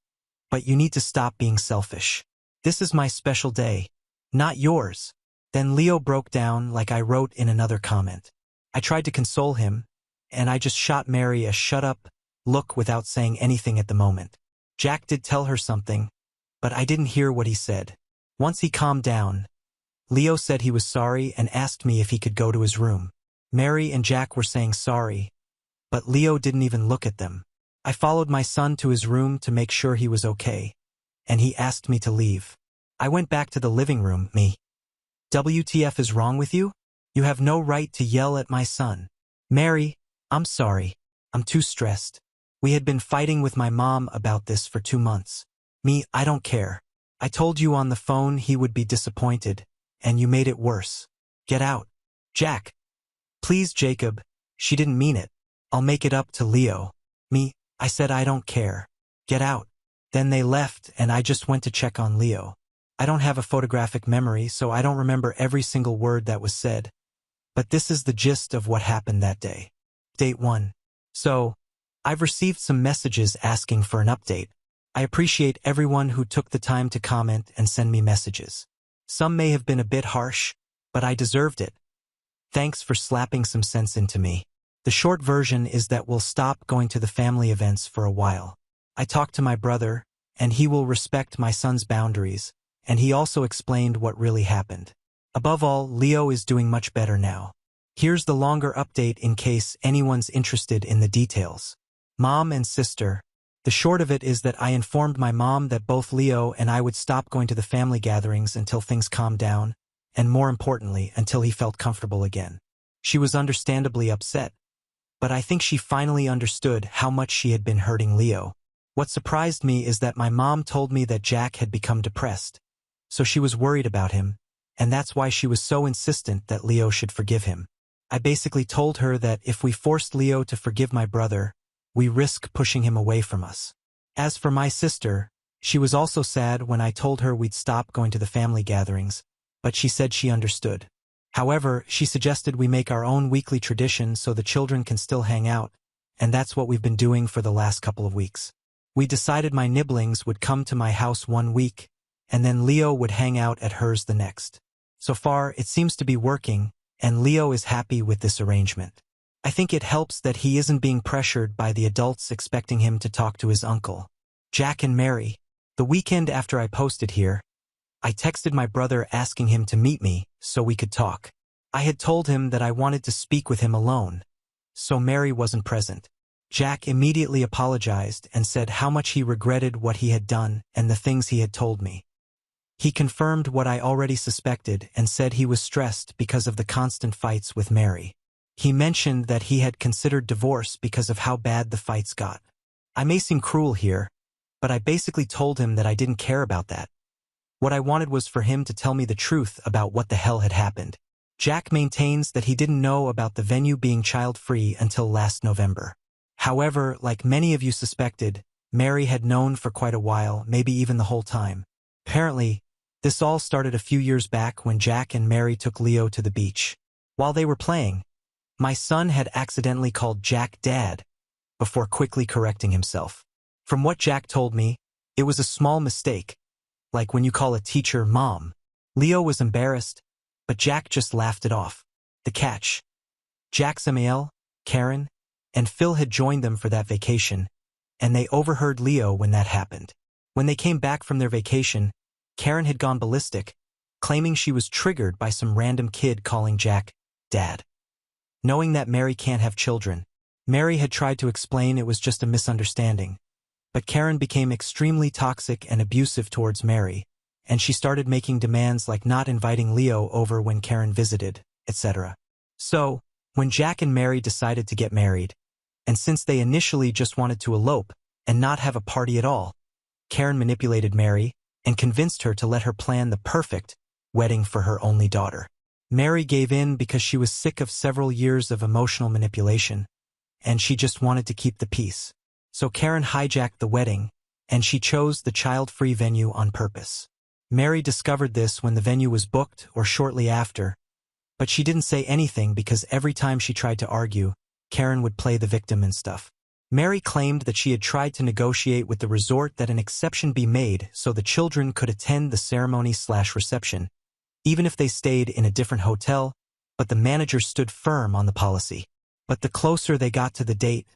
but you need to stop being selfish. This is my special day, not yours. Then Leo broke down like I wrote in another comment. I tried to console him, and I just shot Mary a shut up look without saying anything at the moment. Jack did tell her something, but I didn't hear what he said. Once he calmed down, Leo said he was sorry and asked me if he could go to his room. Mary and Jack were saying sorry, but Leo didn't even look at them. I followed my son to his room to make sure he was okay, and he asked me to leave. I went back to the living room. Me. WTF is wrong with you? You have no right to yell at my son. Mary, I'm sorry. I'm too stressed. We had been fighting with my mom about this for 2 months. Me, I don't care. I told you on the phone he would be disappointed, and you made it worse. Get out. Jack. Please, Jacob. She didn't mean it. I'll make it up to Leo. Me, I said I don't care. Get out. Then they left and I just went to check on Leo. I don't have a photographic memory, so I don't remember every single word that was said. But this is the gist of what happened that day. Date 1. So, I've received some messages asking for an update. I appreciate everyone who took the time to comment and send me messages. Some may have been a bit harsh, but I deserved it. Thanks for slapping some sense into me. The short version is that we'll stop going to the family events for a while. I talked to my brother, and he will respect my son's boundaries, and he also explained what really happened. Above all, Leo is doing much better now. Here's the longer update in case anyone's interested in the details. Mom and sister. The short of it is that I informed my mom that both Leo and I would stop going to the family gatherings until things calmed down, and more importantly, until he felt comfortable again. She was understandably upset, but I think she finally understood how much she had been hurting Leo. What surprised me is that my mom told me that Jack had become depressed, so she was worried about him, and that's why she was so insistent that Leo should forgive him. I basically told her that if we forced Leo to forgive my brother, we risk pushing him away from us. As for my sister, she was also sad when I told her we'd stop going to the family gatherings, but she said she understood. However, she suggested we make our own weekly tradition so the children can still hang out, and that's what we've been doing for the last couple of weeks. We decided my nibblings would come to my house one week, and then Leo would hang out at hers the next. So far, it seems to be working, and Leo is happy with this arrangement. I think it helps that he isn't being pressured by the adults expecting him to talk to his uncle. Jack and Mary. The weekend after I posted here, I texted my brother asking him to meet me so we could talk. I had told him that I wanted to speak with him alone, so Mary wasn't present. Jack immediately apologized and said how much he regretted what he had done and the things he had told me. He confirmed what I already suspected and said he was stressed because of the constant fights with Mary. He mentioned that he had considered divorce because of how bad the fights got. I may seem cruel here, but I basically told him that I didn't care about that. What I wanted was for him to tell me the truth about what the hell had happened. Jack maintains that he didn't know about the venue being child-free until last November. However, like many of you suspected, Mary had known for quite a while, maybe even the whole time. Apparently, this all started a few years back when Jack and Mary took Leo to the beach. While they were playing, my son had accidentally called Jack Dad, before quickly correcting himself. From what Jack told me, it was a small mistake, like when you call a teacher Mom. Leo was embarrassed, but Jack just laughed it off. The catch: Jack's Amiel, Karen, and Phil had joined them for that vacation, and they overheard Leo when that happened. When they came back from their vacation, Karen had gone ballistic, claiming she was triggered by some random kid calling Jack Dad. Knowing that Mary can't have children, Mary had tried to explain it was just a misunderstanding, but Karen became extremely toxic and abusive towards Mary, and she started making demands like not inviting Leo over when Karen visited, etc. So, when Jack and Mary decided to get married, and since they initially just wanted to elope and not have a party at all, Karen manipulated Mary and convinced her to let her plan the perfect wedding for her only daughter. Mary gave in because she was sick of several years of emotional manipulation, and she just wanted to keep the peace. So Karen hijacked the wedding, and she chose the child-free venue on purpose. Mary discovered this when the venue was booked or shortly after, but she didn't say anything because every time she tried to argue, Karen would play the victim and stuff. Mary claimed that she had tried to negotiate with the resort that an exception be made so the children could attend the ceremony/reception, even if they stayed in a different hotel, but the manager stood firm on the policy. But the closer they got to the date,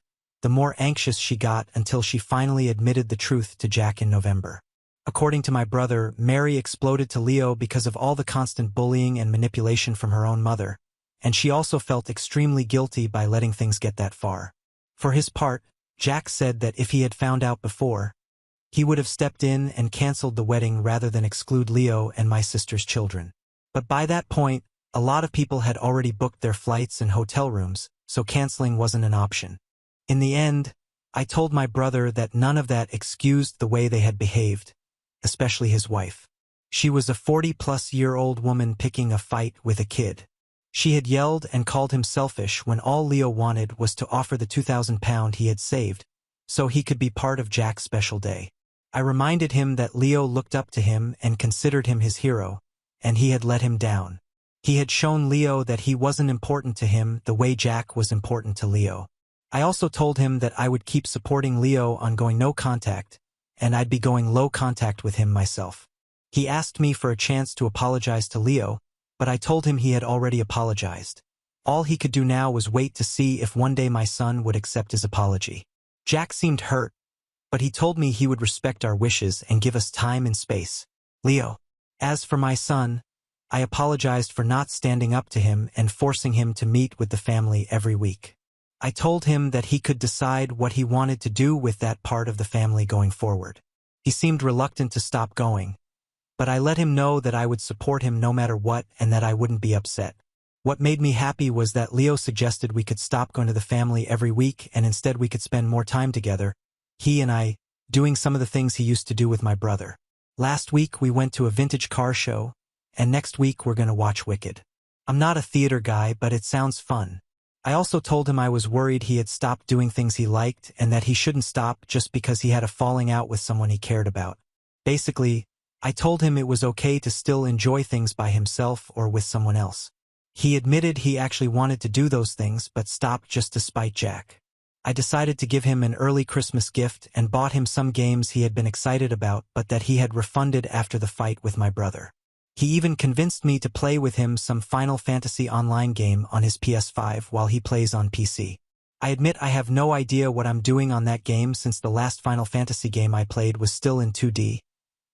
the more anxious she got until she finally admitted the truth to Jack in November. According to my brother, Mary exploded to Leo because of all the constant bullying and manipulation from her own mother, and she also felt extremely guilty by letting things get that far. For his part, Jack said that if he had found out before, he would have stepped in and canceled the wedding rather than exclude Leo and my sister's children. But by that point, a lot of people had already booked their flights and hotel rooms, so canceling wasn't an option. In the end, I told my brother that none of that excused the way they had behaved, especially his wife. She was a 40-plus-year-old woman picking a fight with a kid. She had yelled and called him selfish when all Leo wanted was to offer the £2,000 he had saved, so he could be part of Jack's special day. I reminded him that Leo looked up to him and considered him his hero, and he had let him down. He had shown Leo that he wasn't important to him the way Jack was important to Leo. I also told him that I would keep supporting Leo on going no contact, and I'd be going low contact with him myself. He asked me for a chance to apologize to Leo, but I told him he had already apologized. All he could do now was wait to see if one day my son would accept his apology. Jack seemed hurt, but he told me he would respect our wishes and give us time and space. Leo. As for my son, I apologized for not standing up to him and forcing him to meet with the family every week. I told him that he could decide what he wanted to do with that part of the family going forward. He seemed reluctant to stop going, but I let him know that I would support him no matter what and that I wouldn't be upset. What made me happy was that Leo suggested we could stop going to the family every week and instead we could spend more time together, he and I, doing some of the things he used to do with my brother. Last week we went to a vintage car show, and next week we're going to watch Wicked. I'm not a theater guy, but it sounds fun. I also told him I was worried he had stopped doing things he liked and that he shouldn't stop just because he had a falling out with someone he cared about. Basically, I told him it was okay to still enjoy things by himself or with someone else. He admitted he actually wanted to do those things but stopped just to spite Jack. I decided to give him an early Christmas gift and bought him some games he had been excited about but that he had refunded after the fight with my brother. He even convinced me to play with him some Final Fantasy Online game on his PS5 while he plays on PC. I admit I have no idea what I'm doing on that game since the last Final Fantasy game I played was still in 2D,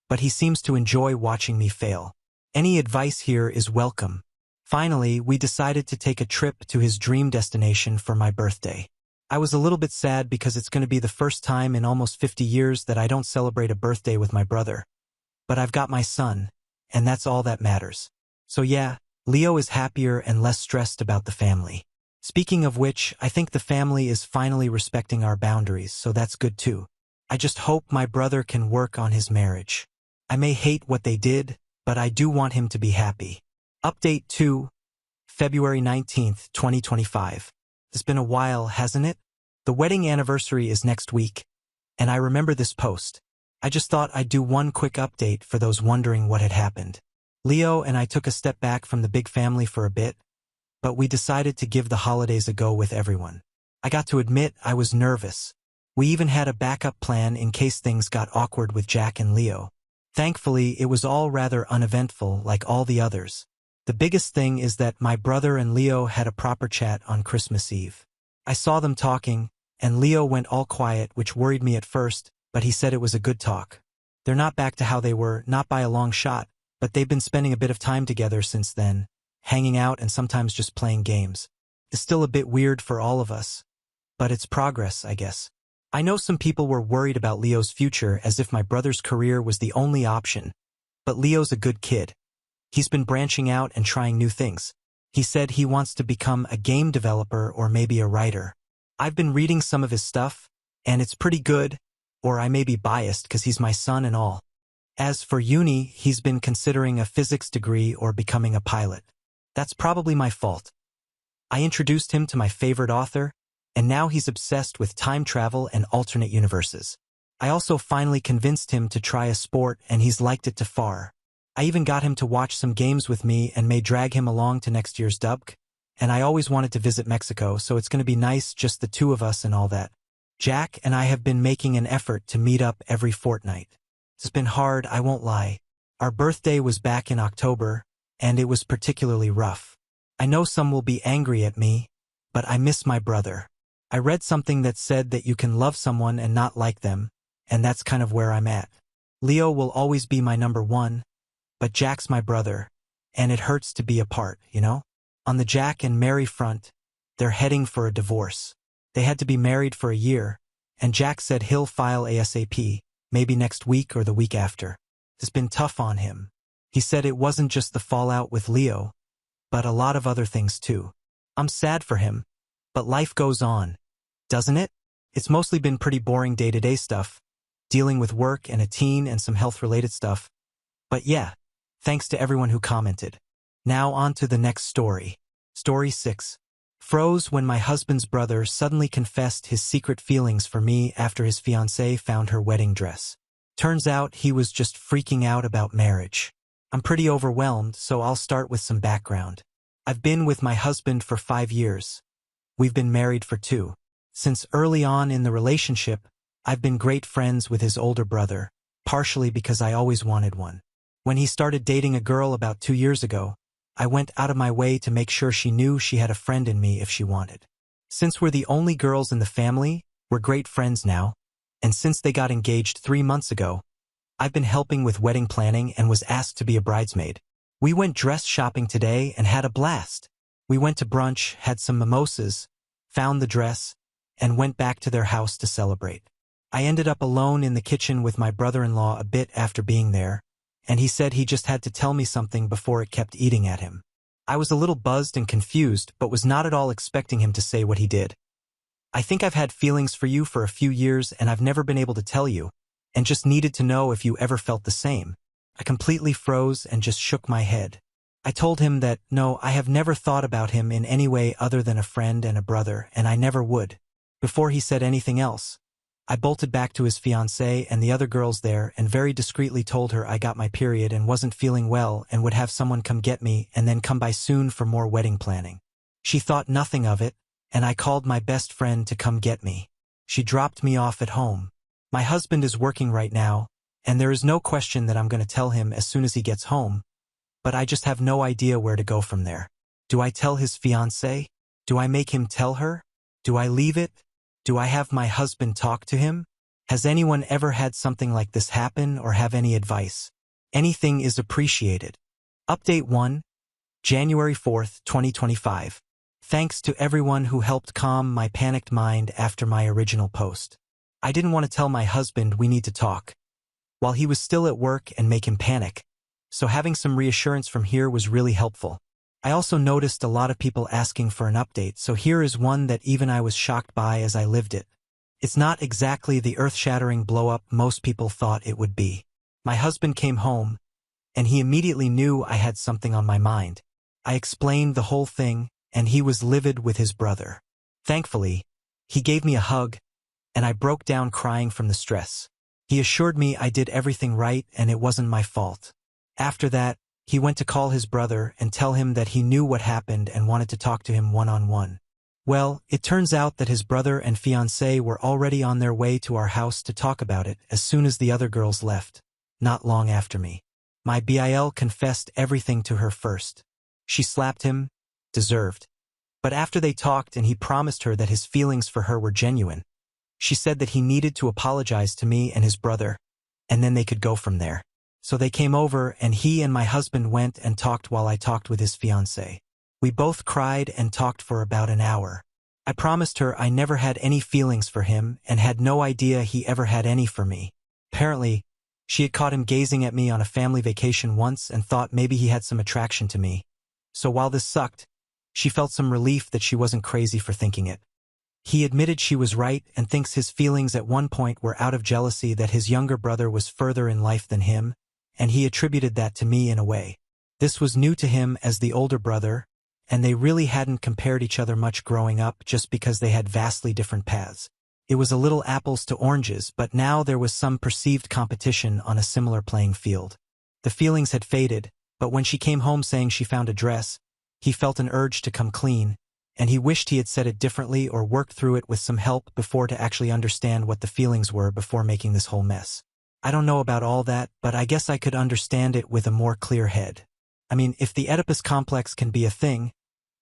but he seems to enjoy watching me fail. Any advice here is welcome. Finally, we decided to take a trip to his dream destination for my birthday. I was a little bit sad because it's going to be the first time in almost 50 years that I don't celebrate a birthday with my brother. But I've got my son, and that's all that matters. So yeah, Leo is happier and less stressed about the family. Speaking of which, I think the family is finally respecting our boundaries, so that's good too. I just hope my brother can work on his marriage. I may hate what they did, but I do want him to be happy. Update 2, February 19th, 2025. It's been a while, hasn't it? The wedding anniversary is next week, and I remember this post. I just thought I'd do one quick update for those wondering what had happened. Leo and I took a step back from the big family for a bit, but we decided to give the holidays a go with everyone. I got to admit I was nervous. We even had a backup plan in case things got awkward with Jack and Leo. Thankfully, it was all rather uneventful like all the others. The biggest thing is that my brother and Leo had a proper chat on Christmas Eve. I saw them talking, and Leo went all quiet, which worried me at first, but he said it was a good talk. They're not back to how they were, not by a long shot, but they've been spending a bit of time together since then, hanging out and sometimes just playing games. It's still a bit weird for all of us, but it's progress, I guess. I know some people were worried about Leo's future as if my brother's career was the only option, but Leo's a good kid. He's been branching out and trying new things. He said he wants to become a game developer or maybe a writer. I've been reading some of his stuff, and it's pretty good, or I may be biased because he's my son and all. As for uni, he's been considering a physics degree or becoming a pilot. That's probably my fault. I introduced him to my favorite author, and now he's obsessed with time travel and alternate universes. I also finally convinced him to try a sport, and he's liked it to far. I even got him to watch some games with me and may drag him along to next year's dubk, and I always wanted to visit Mexico, so it's going to be nice just the two of us and all that. Jack and I have been making an effort to meet up every fortnight. It's been hard, I won't lie. Our birthday was back in October, and it was particularly rough. I know some will be angry at me, but I miss my brother. I read something that said that you can love someone and not like them, and that's kind of where I'm at. Leo will always be my number one, but Jack's my brother, and it hurts to be apart, you know? On the Jack and Mary front, they're heading for a divorce. They had to be married for a year, and Jack said he'll file ASAP, maybe next week or the week after. It's been tough on him. He said it wasn't just the fallout with Leo, but a lot of other things too. I'm sad for him, but life goes on, doesn't it? It's mostly been pretty boring day-to-day stuff, dealing with work and a teen and some health-related stuff. But yeah, thanks to everyone who commented. Now on to the next story. Story 6. Froze when my husband's brother suddenly confessed his secret feelings for me after his fiancée found her wedding dress. Turns out he was just freaking out about marriage. I'm pretty overwhelmed, so I'll start with some background. I've been with my husband for 5 years. We've been married for 2. Since early on in the relationship, I've been great friends with his older brother, partially because I always wanted one. When he started dating a girl about 2 years ago, I went out of my way to make sure she knew she had a friend in me if she wanted. Since we're the only girls in the family, we're great friends now, and since they got engaged 3 months ago, I've been helping with wedding planning and was asked to be a bridesmaid. We went dress shopping today and had a blast. We went to brunch, had some mimosas, found the dress, and went back to their house to celebrate. I ended up alone in the kitchen with my brother-in-law a bit after being there, and he said he just had to tell me something before it kept eating at him. I was a little buzzed and confused, but was not at all expecting him to say what he did. I think I've had feelings for you for a few years and I've never been able to tell you, and just needed to know if you ever felt the same. I completely froze and just shook my head. I told him that, no, I have never thought about him in any way other than a friend and a brother, and I never would. Before he said anything else, I bolted back to his fiancée and the other girls there and very discreetly told her I got my period and wasn't feeling well and would have someone come get me and then come by soon for more wedding planning. She thought nothing of it, and I called my best friend to come get me. She dropped me off at home. My husband is working right now, and there is no question that I'm going to tell him as soon as he gets home, but I just have no idea where to go from there. Do I tell his fiancée? Do I make him tell her? Do I leave it? Do I have my husband talk to him? Has anyone ever had something like this happen or have any advice? Anything is appreciated. Update 1, January 4th, 2025. Thanks to everyone who helped calm my panicked mind after my original post. I didn't want to tell my husband we need to talk while he was still at work and make him panic, so having some reassurance from here was really helpful. I also noticed a lot of people asking for an update, so here is one that even I was shocked by as I lived it. It's not exactly the earth-shattering blow-up most people thought it would be. My husband came home, and he immediately knew I had something on my mind. I explained the whole thing, and he was livid with his brother. Thankfully, he gave me a hug, and I broke down crying from the stress. He assured me I did everything right and it wasn't my fault. After that, he went to call his brother and tell him that he knew what happened and wanted to talk to him one-on-one. Well, it turns out that his brother and fiancée were already on their way to our house to talk about it as soon as the other girls left, not long after me. My BIL confessed everything to her first. She slapped him, deserved. But after they talked and he promised her that his feelings for her were genuine, she said that he needed to apologize to me and his brother, and then they could go from there. So they came over and he and my husband went and talked while I talked with his fiancée. We both cried and talked for about an hour. I promised her I never had any feelings for him and had no idea he ever had any for me. Apparently, she had caught him gazing at me on a family vacation once and thought maybe he had some attraction to me. So while this sucked, she felt some relief that she wasn't crazy for thinking it. He admitted she was right and thinks his feelings at one point were out of jealousy that his younger brother was further in life than him, and he attributed that to me in a way. This was new to him as the older brother, and they really hadn't compared each other much growing up just because they had vastly different paths. It was a little apples to oranges, but now there was some perceived competition on a similar playing field. The feelings had faded, but when she came home saying she found a dress, he felt an urge to come clean, and he wished he had said it differently or worked through it with some help before to actually understand what the feelings were before making this whole mess. I don't know about all that, but I guess I could understand it with a more clear head. I mean, if the Oedipus complex can be a thing,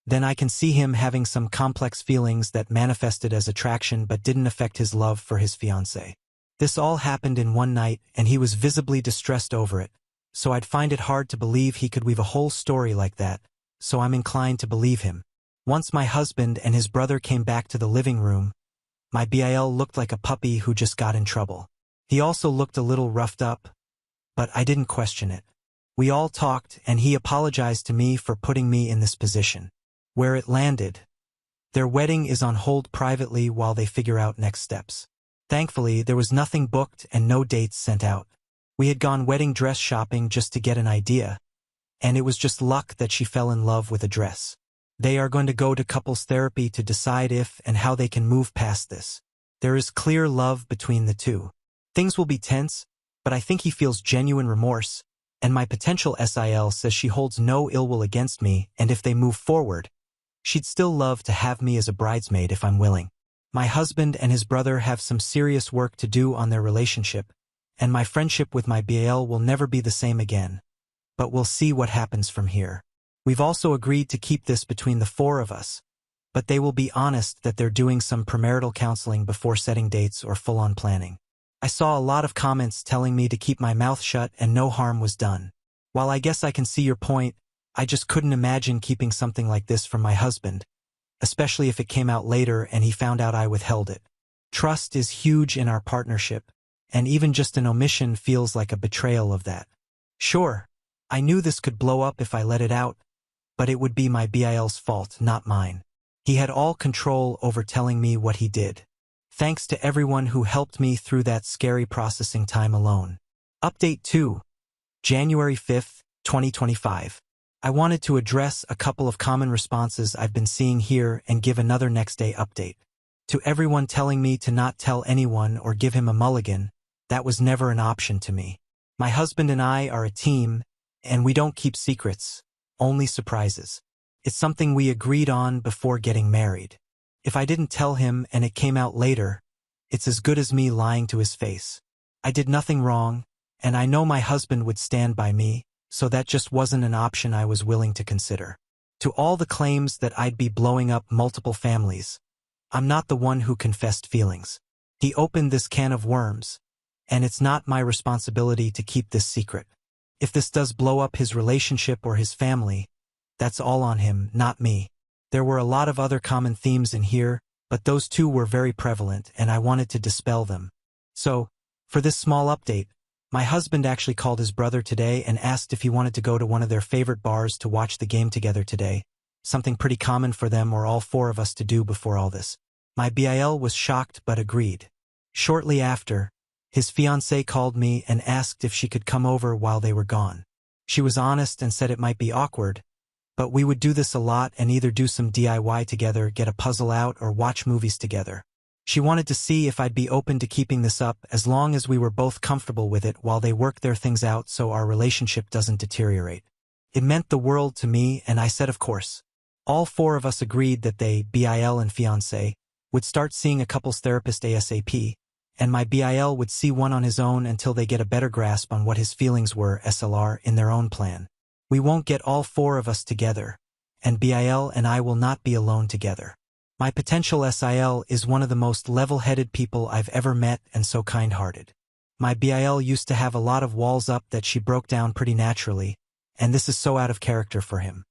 then I can see him having some complex feelings that manifested as attraction but didn't affect his love for his fiancée. This all happened in one night, and he was visibly distressed over it, so I'd find it hard to believe he could weave a whole story like that, so I'm inclined to believe him. Once my husband and his brother came back to the living room, my BIL looked like a puppy who just got in trouble. He also looked a little roughed up, but I didn't question it. We all talked, and he apologized to me for putting me in this position. Where it landed, their wedding is on hold privately while they figure out next steps. Thankfully, there was nothing booked and no dates sent out. We had gone wedding dress shopping just to get an idea, and it was just luck that she fell in love with a dress. They are going to go to couples therapy to decide if and how they can move past this. There is clear love between the two. Things will be tense, but I think he feels genuine remorse, and my potential SIL says she holds no ill will against me, and if they move forward, she'd still love to have me as a bridesmaid if I'm willing. My husband and his brother have some serious work to do on their relationship, and my friendship with my BAL will never be the same again. But we'll see what happens from here. We've also agreed to keep this between the four of us, but they will be honest that they're doing some premarital counseling before setting dates or full-on planning. I saw a lot of comments telling me to keep my mouth shut and no harm was done. While I guess I can see your point, I just couldn't imagine keeping something like this from my husband, especially if it came out later and he found out I withheld it. Trust is huge in our partnership, and even just an omission feels like a betrayal of that. Sure, I knew this could blow up if I let it out, but it would be my BIL's fault, not mine. He had all control over telling me what he did. Thanks to everyone who helped me through that scary processing time alone. Update 2. January 5th, 2025. I wanted to address a couple of common responses I've been seeing here and give another next day update. To everyone telling me to not tell anyone or give him a mulligan, that was never an option to me. My husband and I are a team, and we don't keep secrets, only surprises. It's something we agreed on before getting married. If I didn't tell him and it came out later, it's as good as me lying to his face. I did nothing wrong, and I know my husband would stand by me, so that just wasn't an option I was willing to consider. To all the claims that I'd be blowing up multiple families, I'm not the one who confessed feelings. He opened this can of worms, and it's not my responsibility to keep this secret. If this does blow up his relationship or his family, that's all on him, not me. There were a lot of other common themes in here, but those two were very prevalent and I wanted to dispel them. So, for this small update, my husband actually called his brother today and asked if he wanted to go to one of their favorite bars to watch the game together today, something pretty common for them or all four of us to do before all this. My BIL was shocked but agreed. Shortly after, his fiancée called me and asked if she could come over while they were gone. She was honest and said it might be awkward, but we would do this a lot and either do some DIY together, get a puzzle out, or watch movies together. She wanted to see if I'd be open to keeping this up as long as we were both comfortable with it while they work their things out so our relationship doesn't deteriorate. It meant the world to me and I said of course. All four of us agreed that they, BIL and fiancé, would start seeing a couples therapist ASAP, and my BIL would see one on his own until they get a better grasp on what his feelings were SLR in their own plan. We won't get all four of us together, and BIL and I will not be alone together. My potential SIL is one of the most level-headed people I've ever met and so kind-hearted. My BIL used to have a lot of walls up that she broke down pretty naturally, and this is so out of character for him.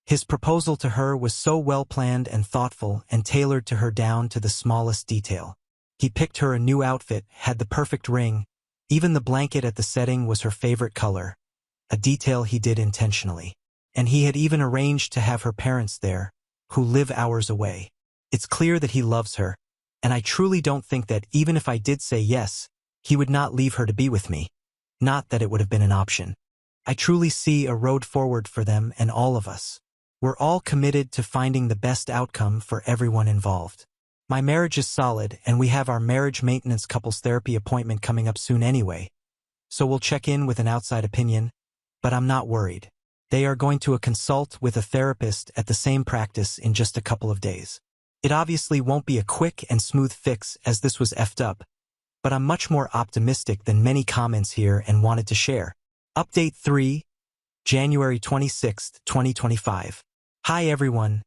His proposal to her was so well-planned and thoughtful and tailored to her down to the smallest detail. He picked her a new outfit, had the perfect ring, even the blanket at the setting was her favorite color, a detail he did intentionally. And he had even arranged to have her parents there, who live hours away. It's clear that he loves her, and I truly don't think that even if I did say yes, he would not leave her to be with me. Not that it would have been an option. I truly see a road forward for them and all of us. We're all committed to finding the best outcome for everyone involved. My marriage is solid, and we have our marriage maintenance couples therapy appointment coming up soon anyway, so we'll check in with an outside opinion, but I'm not worried. They are going to consult with a therapist at the same practice in just a couple of days. It obviously won't be a quick and smooth fix as this was effed up, but I'm much more optimistic than many comments here and wanted to share. Update 3, January 26, 2025. Hi everyone.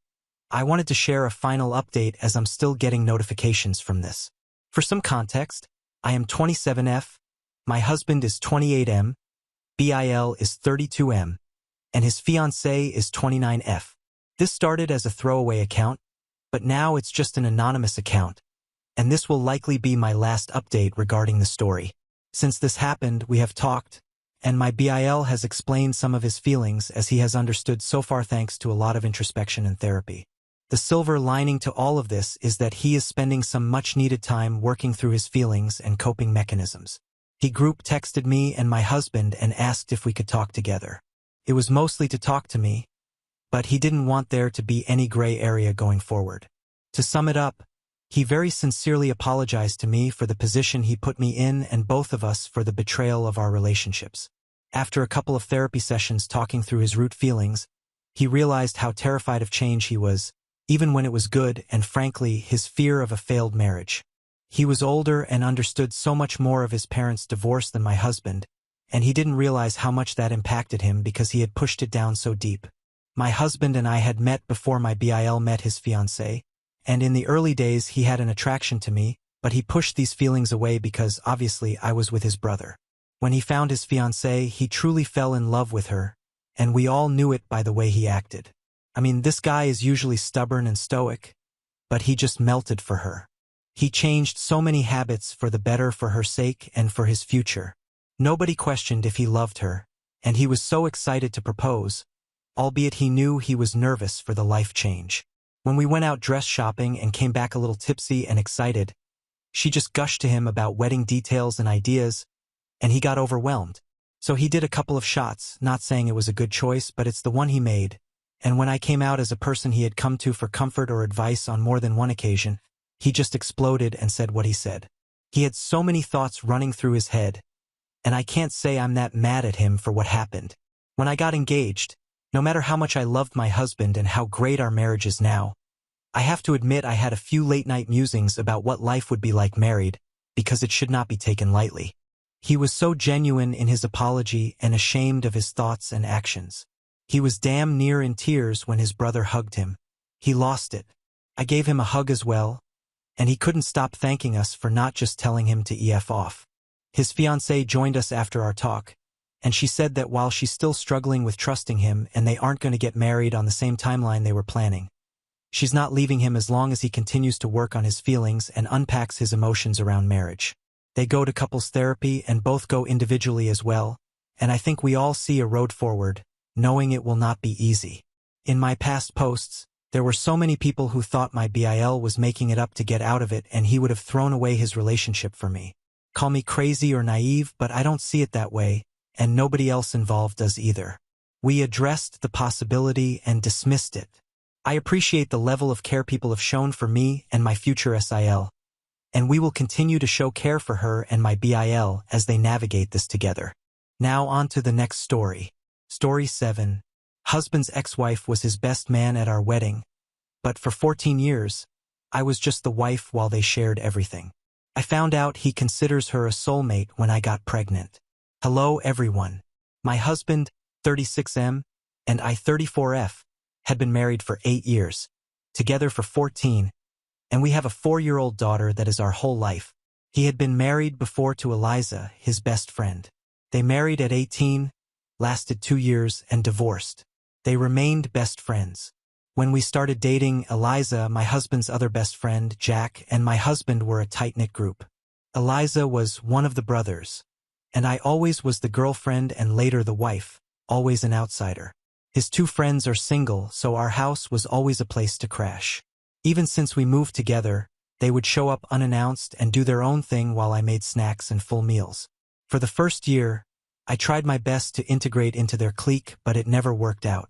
I wanted to share a final update as I'm still getting notifications from this. For some context, I am 27F, my husband is 28M, BIL is 32M, and his fiancée is 29F. This started as a throwaway account, but now it's just an anonymous account, and this will likely be my last update regarding the story. Since this happened, we have talked, and my BIL has explained some of his feelings as he has understood so far thanks to a lot of introspection and therapy. The silver lining to all of this is that he is spending some much-needed time working through his feelings and coping mechanisms. He group texted me and my husband and asked if we could talk together. It was mostly to talk to me, but he didn't want there to be any gray area going forward. To sum it up, He very sincerely apologized to me for the position he put me in and both of us for the betrayal of our relationships. After a couple of therapy sessions talking through his root feelings, he realized how terrified of change he was, even when it was good, and frankly, his fear of a failed marriage. He was older and understood so much more of his parents' divorce than my husband, and he didn't realize how much that impacted him because he had pushed it down so deep. My husband and I had met before my BIL met his fiancée, and in the early days he had an attraction to me, but he pushed these feelings away because, obviously, I was with his brother. When he found his fiancée, he truly fell in love with her, and we all knew it by the way he acted. I mean, this guy is usually stubborn and stoic, but he just melted for her. He changed so many habits for the better for her sake and for his future. Nobody questioned if he loved her, and he was so excited to propose, albeit he knew he was nervous for the life change. When we went out dress shopping and came back a little tipsy and excited, she just gushed to him about wedding details and ideas, and he got overwhelmed. So he did a couple of shots, not saying it was a good choice, but it's the one he made. And when I came out as a person he had come to for comfort or advice on more than one occasion, he just exploded and said what he said. He had so many thoughts running through his head, and I can't say I'm that mad at him for what happened. When I got engaged, no matter how much I loved my husband and how great our marriage is now, I have to admit I had a few late-night musings about what life would be like married, because it should not be taken lightly. He was so genuine in his apology and ashamed of his thoughts and actions. He was damn near in tears when his brother hugged him. He lost it. I gave him a hug as well, and he couldn't stop thanking us for not just telling him to EF off. His fiancée joined us after our talk, and she said that while she's still struggling with trusting him and they aren't going to get married on the same timeline they were planning, she's not leaving him as long as he continues to work on his feelings and unpacks his emotions around marriage. They go to couples therapy and both go individually as well, and I think we all see a road forward, knowing it will not be easy. In my past posts, there were so many people who thought my BIL was making it up to get out of it and he would have thrown away his relationship for me. Call me crazy or naive, but I don't see it that way, and nobody else involved does either. We addressed the possibility and dismissed it. I appreciate the level of care people have shown for me and my future SIL, and we will continue to show care for her and my BIL as they navigate this together. Now on to the next story. Story 7. Husband's ex-wife was his best man at our wedding, but for 14 years, I was just the wife while they shared everything. I found out he considers her a soulmate when I got pregnant. Hello everyone. My husband, 36M, and I, 34F, had been married for 8 years, together for 14, and we have a 4-year-old daughter that is our whole life. He had been married before to Eliza, his best friend. They married at 18, lasted 2 years, and divorced. They remained best friends. When we started dating, Eliza, my husband's other best friend, Jack, and my husband were a tight-knit group. Eliza was one of the brothers, and I always was the girlfriend and later the wife, always an outsider. His 2 friends are single, so our house was always a place to crash. Even since we moved together, they would show up unannounced and do their own thing while I made snacks and full meals. For the first year, I tried my best to integrate into their clique, but it never worked out.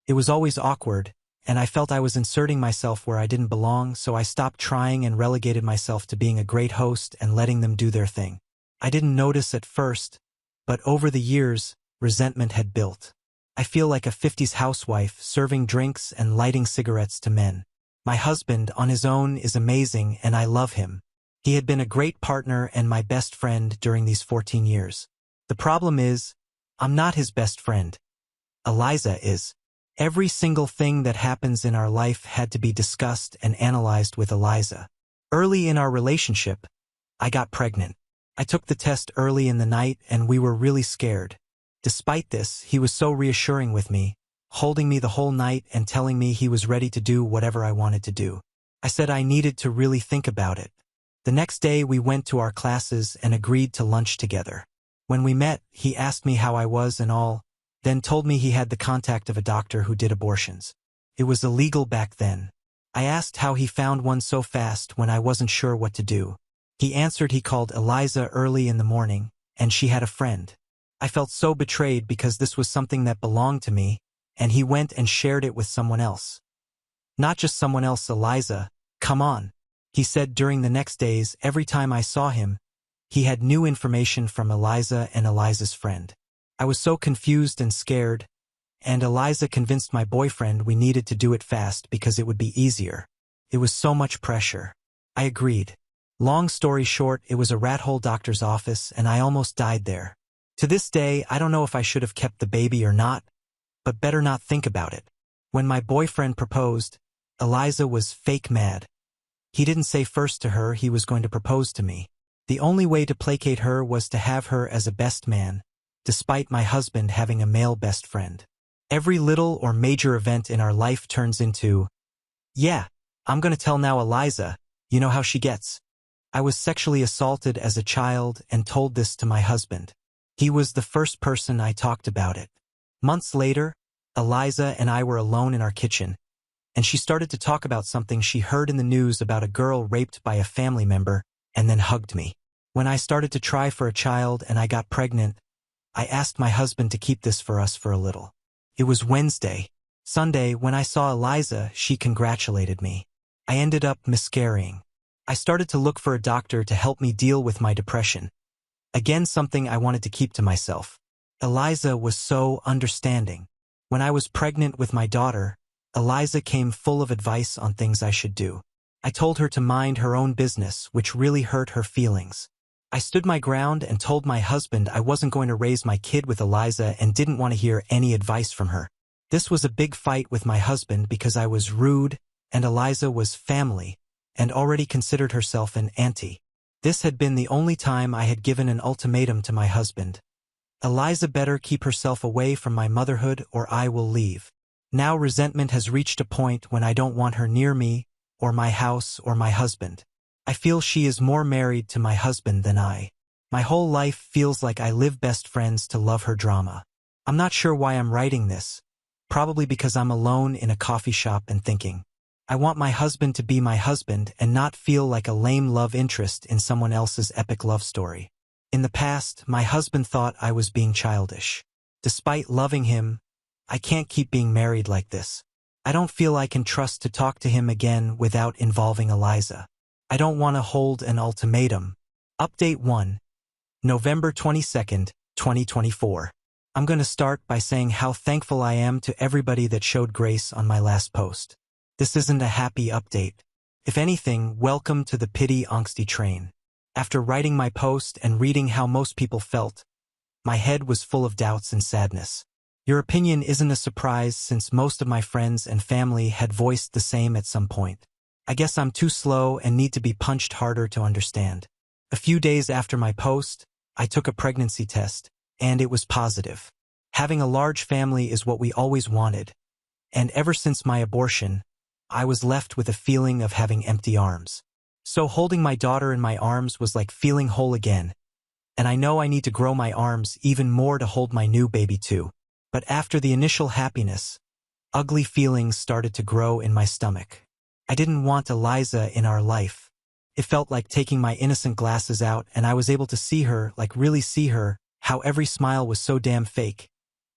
It was always awkward, and I felt I was inserting myself where I didn't belong, so I stopped trying and relegated myself to being a great host and letting them do their thing. I didn't notice at first, but over the years, resentment had built. I feel like a 50s housewife serving drinks and lighting cigarettes to men. My husband, on his own, is amazing and I love him. He had been a great partner and my best friend during these 14 years. The problem is, I'm not his best friend. Eliza is. Every single thing that happens in our life had to be discussed and analyzed with Eliza. Early in our relationship, I got pregnant. I took the test early in the night and we were really scared. Despite this, he was so reassuring with me, holding me the whole night and telling me he was ready to do whatever I wanted to do. I said I needed to really think about it. The next day we went to our classes and agreed to lunch together. When we met, he asked me how I was and all, then told me he had the contact of a doctor who did abortions. It was illegal back then. I asked how he found one so fast when I wasn't sure what to do. He answered he called Eliza early in the morning, and she had a friend. I felt so betrayed because this was something that belonged to me, and he went and shared it with someone else. Not just someone else, Eliza. Come on. He said during the next days, every time I saw him, he had new information from Eliza and Eliza's friend. I was so confused and scared, and Eliza convinced my boyfriend we needed to do it fast because it would be easier. It was so much pressure. I agreed. Long story short, it was a rat hole doctor's office and I almost died there. To this day, I don't know if I should have kept the baby or not, but better not think about it. When my boyfriend proposed, Eliza was fake mad. He didn't say first to her he was going to propose to me. The only way to placate her was to have her as a best man, despite my husband having a male best friend. Every little or major event in our life turns into, yeah, I'm gonna tell now Eliza, you know how she gets. I was sexually assaulted as a child and told this to my husband. He was the first person I talked about it. Months later, Eliza and I were alone in our kitchen, and she started to talk about something she heard in the news about a girl raped by a family member and then hugged me. When I started to try for a child and I got pregnant, I asked my husband to keep this for us for a little. It was Wednesday. Sunday, when I saw Eliza, she congratulated me. I ended up miscarrying. I started to look for a doctor to help me deal with my depression. Again, something I wanted to keep to myself. Eliza was so understanding. When I was pregnant with my daughter, Eliza came full of advice on things I should do. I told her to mind her own business, which really hurt her feelings. I stood my ground and told my husband I wasn't going to raise my kid with Eliza and didn't want to hear any advice from her. This was a big fight with my husband because I was rude and Eliza was family and already considered herself an auntie. This had been the only time I had given an ultimatum to my husband. Eliza better keep herself away from my motherhood or I will leave. Now resentment has reached a point when I don't want her near me or my house or my husband. I feel she is more married to my husband than I. My whole life feels like I live best friends to love her drama. I'm not sure why I'm writing this, probably because I'm alone in a coffee shop and thinking, I want my husband to be my husband and not feel like a lame love interest in someone else's epic love story. In the past, my husband thought I was being childish. Despite loving him, I can't keep being married like this. I don't feel I can trust to talk to him again without involving Eliza. I don't want to hold an ultimatum. Update 1. November 22nd, 2024. I'm going to start by saying how thankful I am to everybody that showed grace on my last post. This isn't a happy update. If anything, welcome to the pity angsty train. After writing my post and reading how most people felt, my head was full of doubts and sadness. Your opinion isn't a surprise since most of my friends and family had voiced the same at some point. I guess I'm too slow and need to be punched harder to understand. A few days after my post, I took a pregnancy test, and it was positive. Having a large family is what we always wanted, and ever since my abortion, I was left with a feeling of having empty arms. So holding my daughter in my arms was like feeling whole again, and I know I need to grow my arms even more to hold my new baby too. But after the initial happiness, ugly feelings started to grow in my stomach. I didn't want Eliza in our life. It felt like taking my innocent glasses out and I was able to see her, like really see her, how every smile was so damn fake.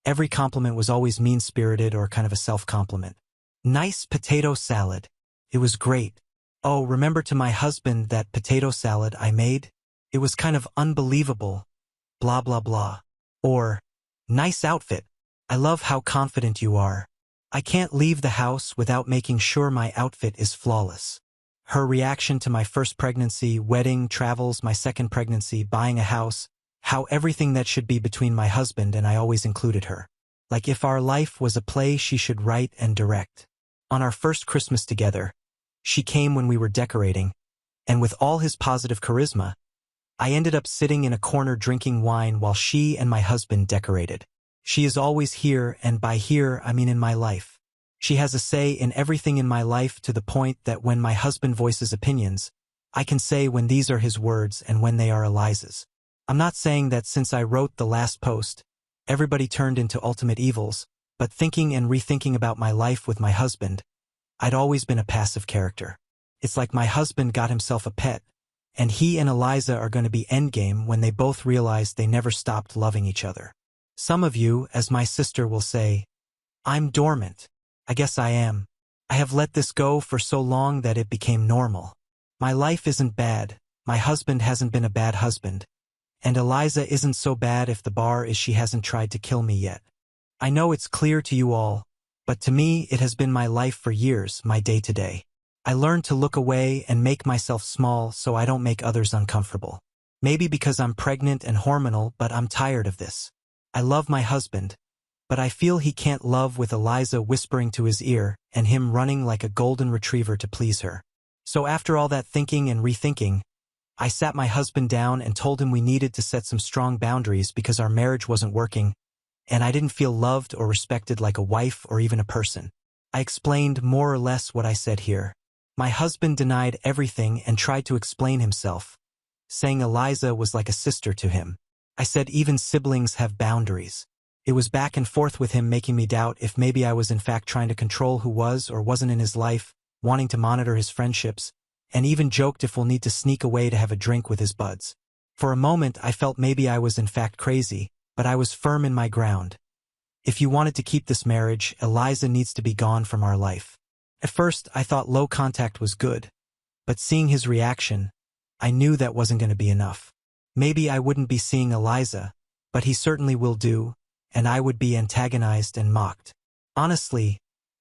Every compliment was always mean-spirited or kind of a self-compliment. Nice potato salad. It was great. Oh, remember to my husband that potato salad I made? It was kind of unbelievable. Blah blah blah. Or, nice outfit. I love how confident you are. I can't leave the house without making sure my outfit is flawless. Her reaction to my first pregnancy, wedding, travels, my second pregnancy, buying a house, how everything that should be between my husband and I always included her. Like if our life was a play she should write and direct. On our first Christmas together, she came when we were decorating, and with all his positive charisma, I ended up sitting in a corner drinking wine while she and my husband decorated. She is always here, and by here I mean in my life. She has a say in everything in my life to the point that when my husband voices opinions, I can say when these are his words and when they are Eliza's. I'm not saying that since I wrote the last post, everybody turned into ultimate evils, but thinking and rethinking about my life with my husband, I'd always been a passive character. It's like my husband got himself a pet, and he and Eliza are going to be endgame when they both realize they never stopped loving each other. Some of you, as my sister, will say, I'm dormant. I guess I am. I have let this go for so long that it became normal. My life isn't bad, my husband hasn't been a bad husband, and Eliza isn't so bad if the bar is she hasn't tried to kill me yet. I know it's clear to you all, but to me it has been my life for years, my day-to-day. I learned to look away and make myself small so I don't make others uncomfortable. Maybe because I'm pregnant and hormonal, but I'm tired of this. I love my husband, but I feel he can't love with Eliza whispering to his ear and him running like a golden retriever to please her. So after all that thinking and rethinking, I sat my husband down and told him we needed to set some strong boundaries because our marriage wasn't working, and I didn't feel loved or respected like a wife or even a person. I explained more or less what I said here. My husband denied everything and tried to explain himself, saying Eliza was like a sister to him. I said even siblings have boundaries. It was back and forth with him, making me doubt if maybe I was in fact trying to control who was or wasn't in his life, wanting to monitor his friendships, and even joked if we'll need to sneak away to have a drink with his buds. For a moment I felt maybe I was in fact crazy, but I was firm in my ground. If you wanted to keep this marriage, Eliza needs to be gone from our life. At first I thought low contact was good, but seeing his reaction, I knew that wasn't going to be enough. Maybe I wouldn't be seeing Eliza, but he certainly will do, and I would be antagonized and mocked. Honestly,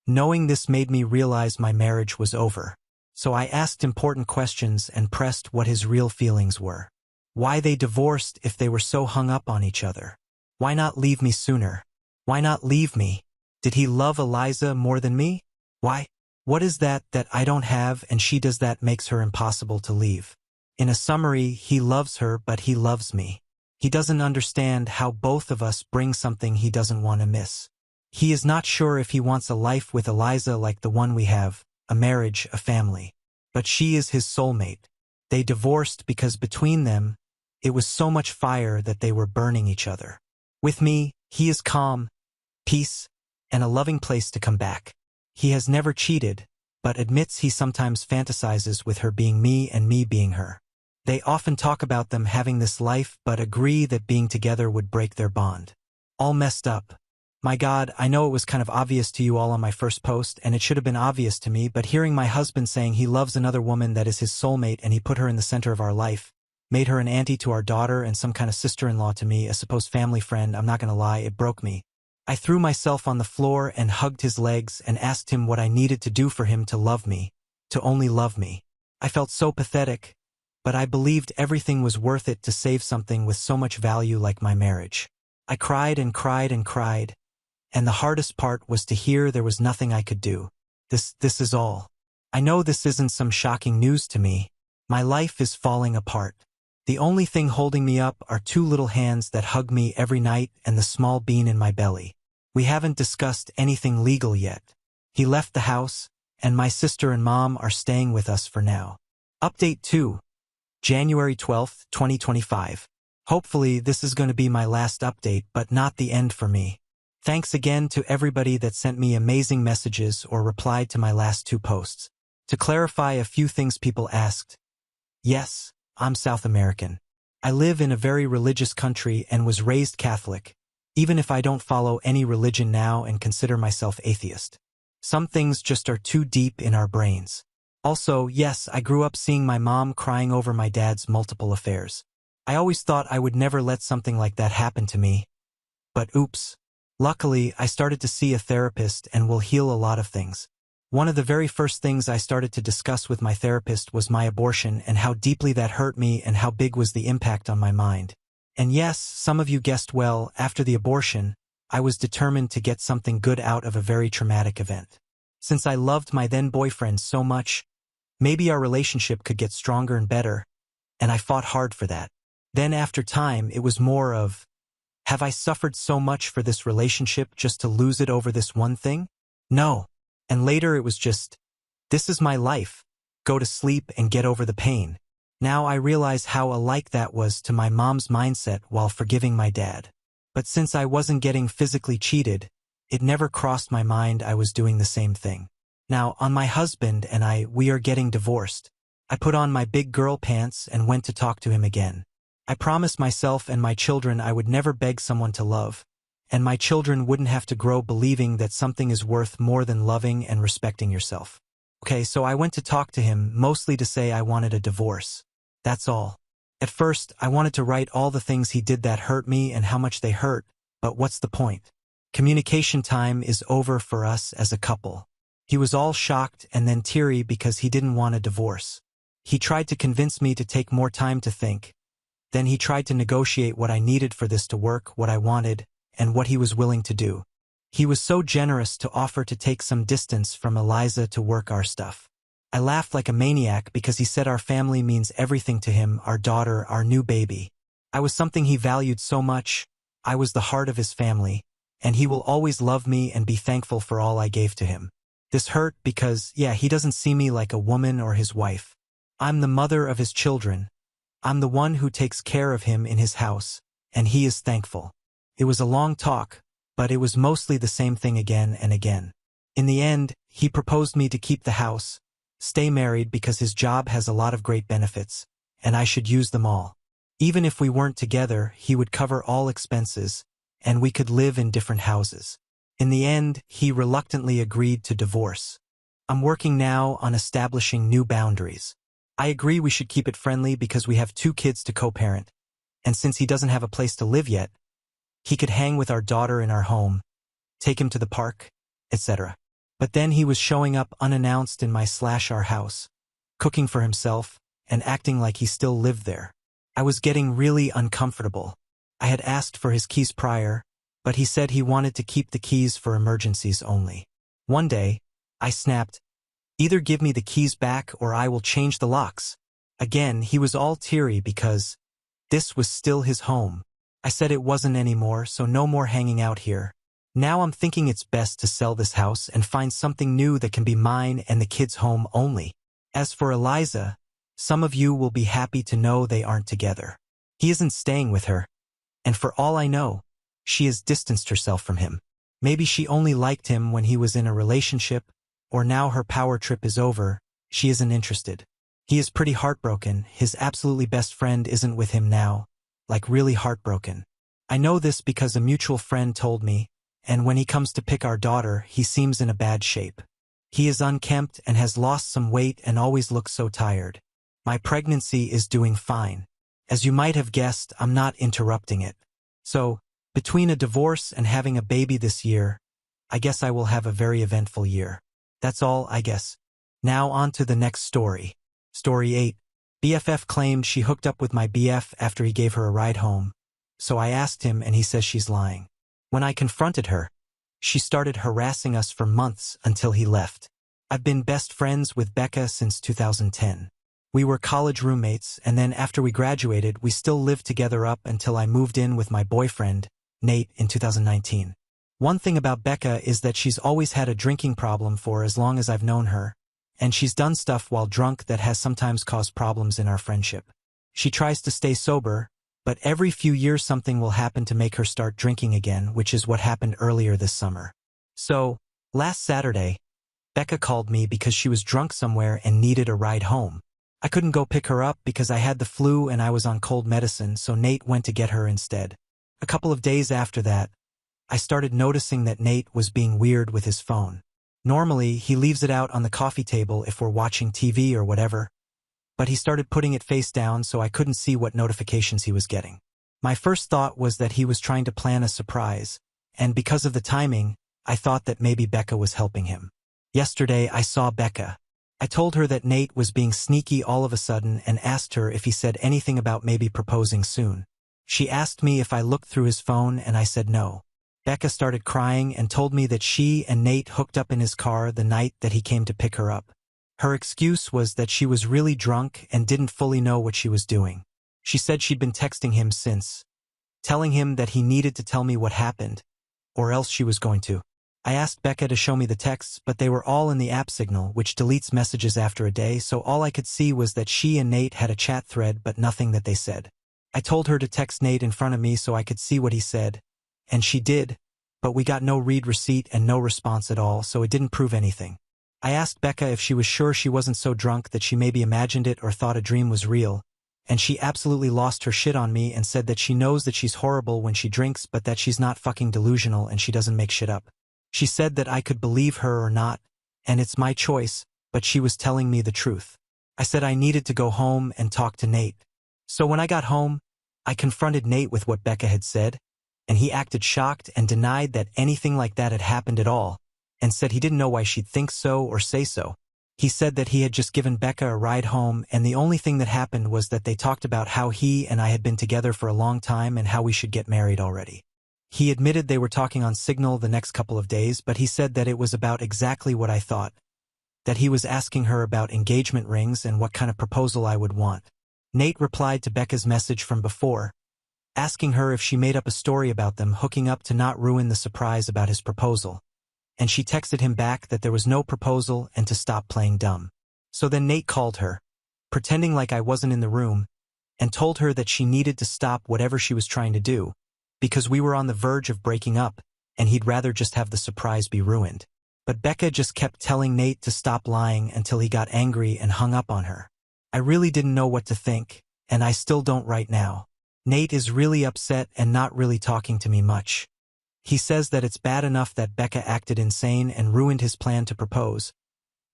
knowing this made me realize my marriage was over. So I asked important questions and pressed what his real feelings were. Why they divorced if they were so hung up on each other? Why not leave me sooner? Why not leave me? Did he love Eliza more than me? Why? What is that I don't have and she does that makes her impossible to leave? In a summary, he loves her but he loves me. He doesn't understand how both of us bring something he doesn't want to miss. He is not sure if he wants a life with Eliza like the one we have, a marriage, a family. But she is his soulmate. They divorced because between them, it was so much fire that they were burning each other. With me, he is calm, peace, and a loving place to come back. He has never cheated, but admits he sometimes fantasizes with her being me and me being her. They often talk about them having this life but agree that being together would break their bond. All messed up. My God, I know it was kind of obvious to you all on my first post, and it should have been obvious to me, but hearing my husband saying he loves another woman that is his soulmate and he put her in the center of our life, made her an auntie to our daughter and some kind of sister-in-law to me, a supposed family friend, I'm not gonna lie, it broke me. I threw myself on the floor and hugged his legs and asked him what I needed to do for him to love me, to only love me. I felt so pathetic, but I believed everything was worth it to save something with so much value like my marriage. I cried and cried and cried, and the hardest part was to hear there was nothing I could do. This is all. I know this isn't some shocking news to me. My life is falling apart. The only thing holding me up are two little hands that hug me every night and the small bean in my belly. We haven't discussed anything legal yet. He left the house, and my sister and mom are staying with us for now. Update 2. January 12th, 2025. Hopefully this is going to be my last update, but not the end for me. Thanks again to everybody that sent me amazing messages or replied to my last 2 posts. To clarify a few things people asked. Yes, I'm South American. I live in a very religious country and was raised Catholic, even if I don't follow any religion now and consider myself atheist. Some things just are too deep in our brains. Also, yes, I grew up seeing my mom crying over my dad's multiple affairs. I always thought I would never let something like that happen to me. But oops. Luckily, I started to see a therapist and will heal a lot of things. One of the very first things I started to discuss with my therapist was my abortion and how deeply that hurt me and how big was the impact on my mind. And yes, some of you guessed well, after the abortion, I was determined to get something good out of a very traumatic event. Since I loved my then boyfriend so much, maybe our relationship could get stronger and better, and I fought hard for that. Then after time, it was more of, have I suffered so much for this relationship just to lose it over this one thing? No. And later it was just, this is my life. Go to sleep and get over the pain. Now I realize how alike that was to my mom's mindset while forgiving my dad. But since I wasn't getting physically cheated, it never crossed my mind I was doing the same thing. Now, on my husband and we are getting divorced. I put on my big girl pants and went to talk to him again. I promised myself and my children I would never beg someone to love, and my children wouldn't have to grow believing that something is worth more than loving and respecting yourself. Okay, so I went to talk to him, mostly to say I wanted a divorce. That's all. At first, I wanted to write all the things he did that hurt me and how much they hurt, but what's the point? Communication time is over for us as a couple. He was all shocked and then teary because he didn't want a divorce. He tried to convince me to take more time to think. Then he tried to negotiate what I needed for this to work, what I wanted, and what he was willing to do. He was so generous to offer to take some distance from Eliza to work our stuff. I laughed like a maniac because he said our family means everything to him, our daughter, our new baby. I was something he valued so much. I was the heart of his family, and he will always love me and be thankful for all I gave to him. This hurt because, yeah, he doesn't see me like a woman or his wife. I'm the mother of his children. I'm the one who takes care of him in his house, and he is thankful. It was a long talk, but it was mostly the same thing again and again. In the end, he proposed me to keep the house, stay married because his job has a lot of great benefits, and I should use them all. Even if we weren't together, he would cover all expenses, and we could live in different houses. In the end, he reluctantly agreed to divorce. I'm working now on establishing new boundaries. I agree we should keep it friendly because we have 2 kids to co-parent, and since he doesn't have a place to live yet, he could hang with our daughter in our home, take him to the park, etc. But then he was showing up unannounced in my/our house, cooking for himself, and acting like he still lived there. I was getting really uncomfortable. I had asked for his keys prior, but he said he wanted to keep the keys for emergencies only. One day, I snapped, "Either give me the keys back or I will change the locks." Again, he was all teary because this was still his home. I said it wasn't anymore, so no more hanging out here. Now I'm thinking it's best to sell this house and find something new that can be mine and the kids' home only. As for Eliza, some of you will be happy to know they aren't together. He isn't staying with her, and for all I know, she has distanced herself from him. Maybe she only liked him when he was in a relationship, or now her power trip is over, she isn't interested. He is pretty heartbroken, his absolutely best friend isn't with him now, like really heartbroken. I know this because a mutual friend told me, and when he comes to pick our daughter, he seems in a bad shape. He is unkempt and has lost some weight and always looks so tired. My pregnancy is doing fine. As you might have guessed, I'm not interrupting it. So, between a divorce and having a baby this year, I guess I will have a very eventful year. That's all, I guess. Now on to the next story. Story 8. BFF claimed she hooked up with my BF after he gave her a ride home. So I asked him and he says she's lying. When I confronted her, she started harassing us for months until he left. I've been best friends with Becca since 2010. We were college roommates, and then after we graduated, we still lived together up until I moved in with my boyfriend, Nate, in 2019. One thing about Becca is that she's always had a drinking problem for as long as I've known her, and she's done stuff while drunk that has sometimes caused problems in our friendship. She tries to stay sober, but every few years something will happen to make her start drinking again, which is what happened earlier this summer. So, last Saturday, Becca called me because she was drunk somewhere and needed a ride home. I couldn't go pick her up because I had the flu and I was on cold medicine, so Nate went to get her instead. A couple of days after that, I started noticing that Nate was being weird with his phone. Normally, he leaves it out on the coffee table if we're watching TV or whatever, but he started putting it face down so I couldn't see what notifications he was getting. My first thought was that he was trying to plan a surprise, and because of the timing, I thought that maybe Becca was helping him. Yesterday, I saw Becca. I told her that Nate was being sneaky all of a sudden and asked her if he said anything about maybe proposing soon. She asked me if I looked through his phone and I said no. Becca started crying and told me that she and Nate hooked up in his car the night that he came to pick her up. Her excuse was that she was really drunk and didn't fully know what she was doing. She said she'd been texting him since, telling him that he needed to tell me what happened, or else she was going to. I asked Becca to show me the texts, but they were all in the app Signal, which deletes messages after a day, so all I could see was that she and Nate had a chat thread but nothing that they said. I told her to text Nate in front of me so I could see what he said, and she did, but we got no read receipt and no response at all, so it didn't prove anything. I asked Becca if she was sure she wasn't so drunk that she maybe imagined it or thought a dream was real, and she absolutely lost her shit on me and said that she knows that she's horrible when she drinks but that she's not fucking delusional and she doesn't make shit up. She said that I could believe her or not, and it's my choice, but she was telling me the truth. I said I needed to go home and talk to Nate. So when I got home, I confronted Nate with what Becca had said, and he acted shocked and denied that anything like that had happened at all, and said he didn't know why she'd think so or say so. He said that he had just given Becca a ride home, and the only thing that happened was that they talked about how he and I had been together for a long time and how we should get married already. He admitted they were talking on Signal the next couple of days, but he said that it was about exactly what I thought, that he was asking her about engagement rings and what kind of proposal I would want. Nate replied to Becca's message from before, asking her if she made up a story about them hooking up to not ruin the surprise about his proposal. And she texted him back that there was no proposal and to stop playing dumb. So then Nate called her, pretending like I wasn't in the room, and told her that she needed to stop whatever she was trying to do, because we were on the verge of breaking up, and he'd rather just have the surprise be ruined. But Becca just kept telling Nate to stop lying until he got angry and hung up on her. I really didn't know what to think, and I still don't right now. Nate is really upset and not really talking to me much. He says that it's bad enough that Becca acted insane and ruined his plan to propose,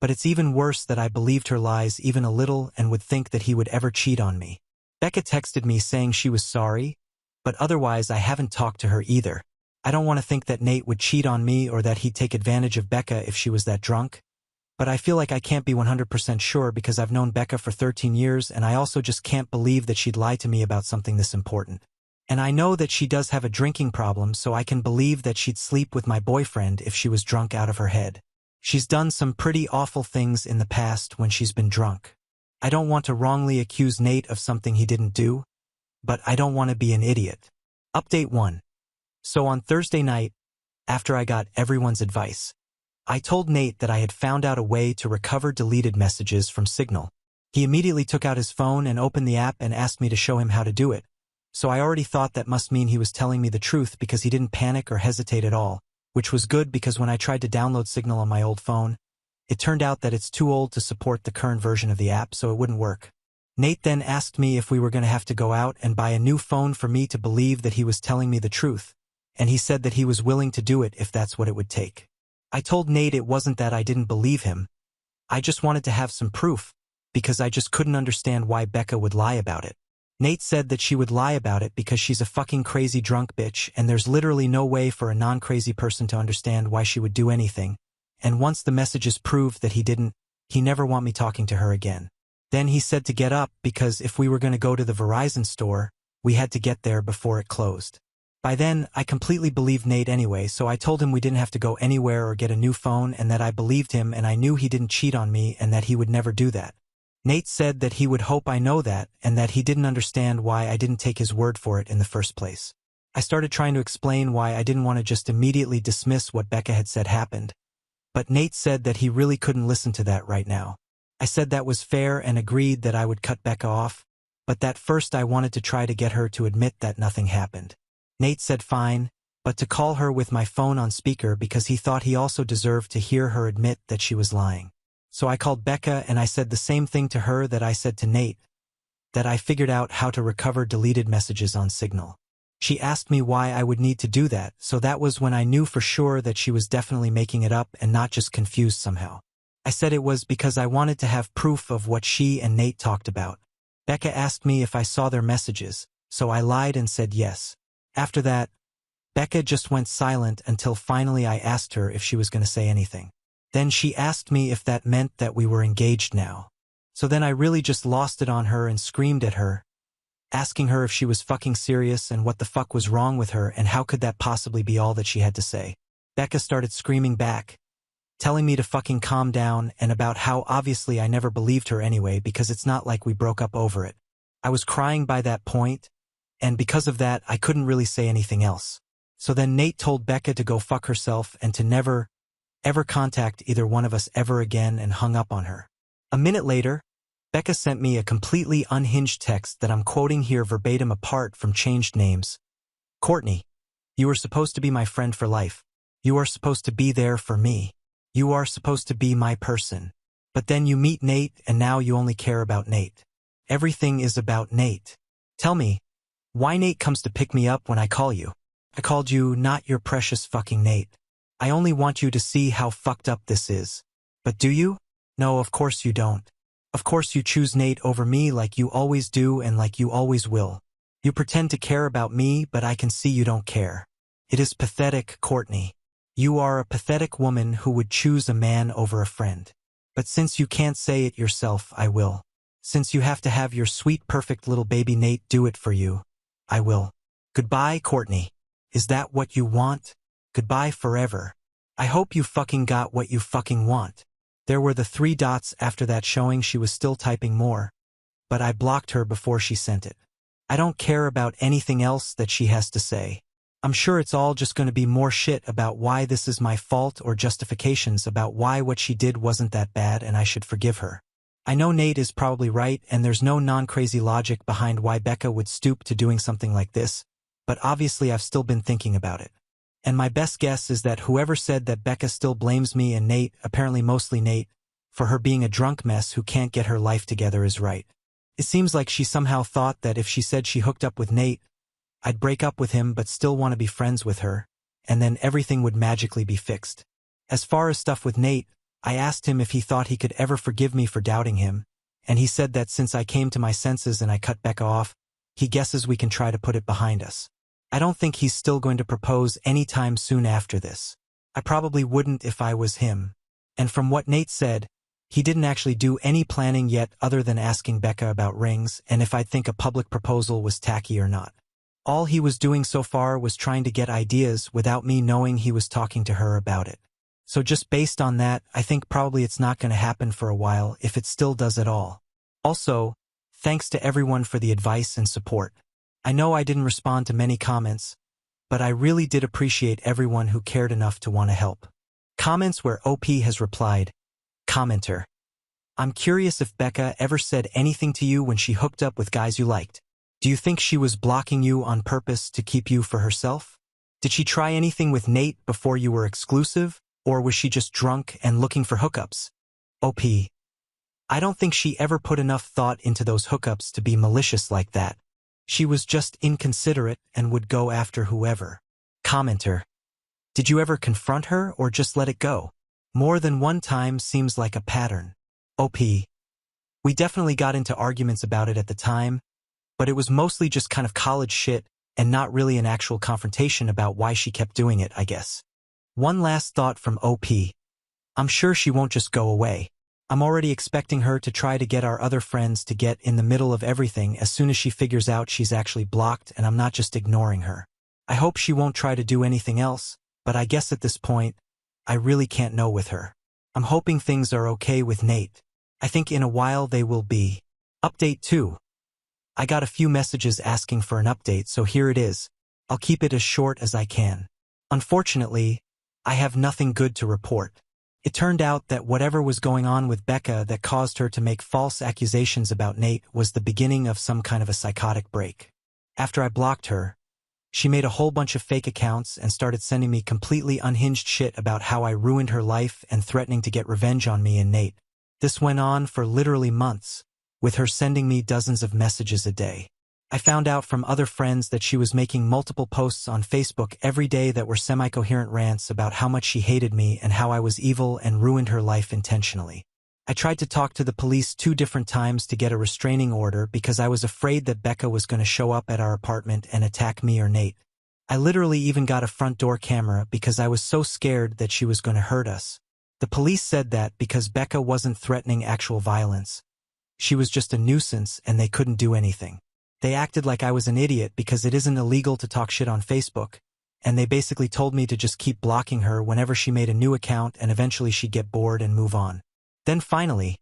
but it's even worse that I believed her lies even a little and would think that he would ever cheat on me. Becca texted me saying she was sorry, but otherwise I haven't talked to her either. I don't want to think that Nate would cheat on me or that he'd take advantage of Becca if she was that drunk, but I feel like I can't be 100% sure because I've known Becca for 13 years and I also just can't believe that she'd lie to me about something this important. And I know that she does have a drinking problem, so I can believe that she'd sleep with my boyfriend if she was drunk out of her head. She's done some pretty awful things in the past when she's been drunk. I don't want to wrongly accuse Nate of something he didn't do, but I don't want to be an idiot. Update 1. So on Thursday night, after I got everyone's advice, I told Nate that I had found out a way to recover deleted messages from Signal. He immediately took out his phone and opened the app and asked me to show him how to do it. So I already thought that must mean he was telling me the truth because he didn't panic or hesitate at all, which was good because when I tried to download Signal on my old phone, it turned out that it's too old to support the current version of the app, so it wouldn't work. Nate then asked me if we were going to have to go out and buy a new phone for me to believe that he was telling me the truth, and he said that he was willing to do it if that's what it would take. I told Nate it wasn't that I didn't believe him. I just wanted to have some proof, because I just couldn't understand why Becca would lie about it. Nate said that she would lie about it because she's a fucking crazy drunk bitch and there's literally no way for a non-crazy person to understand why she would do anything, and once the messages proved that he didn't, he never want me talking to her again. Then he said to get up because if we were going to go to the Verizon store, we had to get there before it closed. By then, I completely believed Nate anyway, so I told him we didn't have to go anywhere or get a new phone and that I believed him and I knew he didn't cheat on me and that he would never do that. Nate said that he would hope I know that and that he didn't understand why I didn't take his word for it in the first place. I started trying to explain why I didn't want to just immediately dismiss what Becca had said happened, but Nate said that he really couldn't listen to that right now. I said that was fair and agreed that I would cut Becca off, but that first I wanted to try to get her to admit that nothing happened. Nate said fine, but to call her with my phone on speaker because he thought he also deserved to hear her admit that she was lying. So I called Becca and I said the same thing to her that I said to Nate, that I figured out how to recover deleted messages on Signal. She asked me why I would need to do that, so that was when I knew for sure that she was definitely making it up and not just confused somehow. I said it was because I wanted to have proof of what she and Nate talked about. Becca asked me if I saw their messages, so I lied and said yes. After that, Becca just went silent until finally I asked her if she was going to say anything. Then she asked me if that meant that we were engaged now. So then I really just lost it on her and screamed at her, asking her if she was fucking serious and what the fuck was wrong with her and how could that possibly be all that she had to say. Becca started screaming back, telling me to fucking calm down and about how obviously I never believed her anyway because it's not like we broke up over it. I was crying by that point, and because of that I couldn't really say anything else. So then Nate told Becca to go fuck herself and to never, ever contact either one of us ever again and hung up on her. A minute later, Becca sent me a completely unhinged text that I'm quoting here verbatim apart from changed names. Courtney, you were supposed to be my friend for life. You are supposed to be there for me. You are supposed to be my person. But then you meet Nate and now you only care about Nate. Everything is about Nate. Tell me, why Nate comes to pick me up when I call you? I called you not your precious fucking Nate. I only want you to see how fucked up this is. But do you? No, of course you don't. Of course you choose Nate over me like you always do and like you always will. You pretend to care about me, but I can see you don't care. It is pathetic, Courtney. You are a pathetic woman who would choose a man over a friend. But since you can't say it yourself, I will. Since you have to have your sweet perfect little baby Nate do it for you, I will. Goodbye, Courtney. Is that what you want? Goodbye forever. I hope you fucking got what you fucking want. There were the 3 dots after that showing she was still typing more, but I blocked her before she sent it. I don't care about anything else that she has to say. I'm sure it's all just going to be more shit about why this is my fault or justifications about why what she did wasn't that bad and I should forgive her. I know Nate is probably right and there's no non-crazy logic behind why Becca would stoop to doing something like this, but obviously I've still been thinking about it. And my best guess is that whoever said that Becca still blames me and Nate, apparently mostly Nate, for her being a drunk mess who can't get her life together is right. It seems like she somehow thought that if she said she hooked up with Nate, I'd break up with him but still want to be friends with her, and then everything would magically be fixed. As far as stuff with Nate, I asked him if he thought he could ever forgive me for doubting him, and he said that since I came to my senses and I cut Becca off, he guesses we can try to put it behind us. I don't think he's still going to propose anytime soon after this. I probably wouldn't if I was him. And from what Nate said, he didn't actually do any planning yet other than asking Becca about rings and if I'd think a public proposal was tacky or not. All he was doing so far was trying to get ideas without me knowing he was talking to her about it. So just based on that, I think probably it's not going to happen for a while if it still does at all. Also, thanks to everyone for the advice and support. I know I didn't respond to many comments, but I really did appreciate everyone who cared enough to want to help. Comments where OP has replied, Commenter. I'm curious if Becca ever said anything to you when she hooked up with guys you liked. Do you think she was blocking you on purpose to keep you for herself? Did she try anything with Nate before you were exclusive, or was she just drunk and looking for hookups? OP. I don't think she ever put enough thought into those hookups to be malicious like that. She was just inconsiderate and would go after whoever. Commenter. Did you ever confront her or just let it go? More than one time seems like a pattern. OP. We definitely got into arguments about it at the time, but it was mostly just kind of college shit and not really an actual confrontation about why she kept doing it, I guess. One last thought from OP. I'm sure she won't just go away. I'm already expecting her to try to get our other friends to get in the middle of everything as soon as she figures out she's actually blocked and I'm not just ignoring her. I hope she won't try to do anything else, but I guess at this point, I really can't know with her. I'm hoping things are okay with Nate. I think in a while they will be. Update 2. I got a few messages asking for an update, so here it is. I'll keep it as short as I can. Unfortunately, I have nothing good to report. It turned out that whatever was going on with Becca that caused her to make false accusations about Nate was the beginning of some kind of a psychotic break. After I blocked her, she made a whole bunch of fake accounts and started sending me completely unhinged shit about how I ruined her life and threatening to get revenge on me and Nate. This went on for literally months, with her sending me dozens of messages a day. I found out from other friends that she was making multiple posts on Facebook every day that were semi-coherent rants about how much she hated me and how I was evil and ruined her life intentionally. I tried to talk to the police 2 different times to get a restraining order because I was afraid that Becca was going to show up at our apartment and attack me or Nate. I literally even got a front door camera because I was so scared that she was going to hurt us. The police said that because Becca wasn't threatening actual violence. She was just a nuisance and they couldn't do anything. They acted like I was an idiot because it isn't illegal to talk shit on Facebook, and they basically told me to just keep blocking her whenever she made a new account and eventually she'd get bored and move on. Then finally,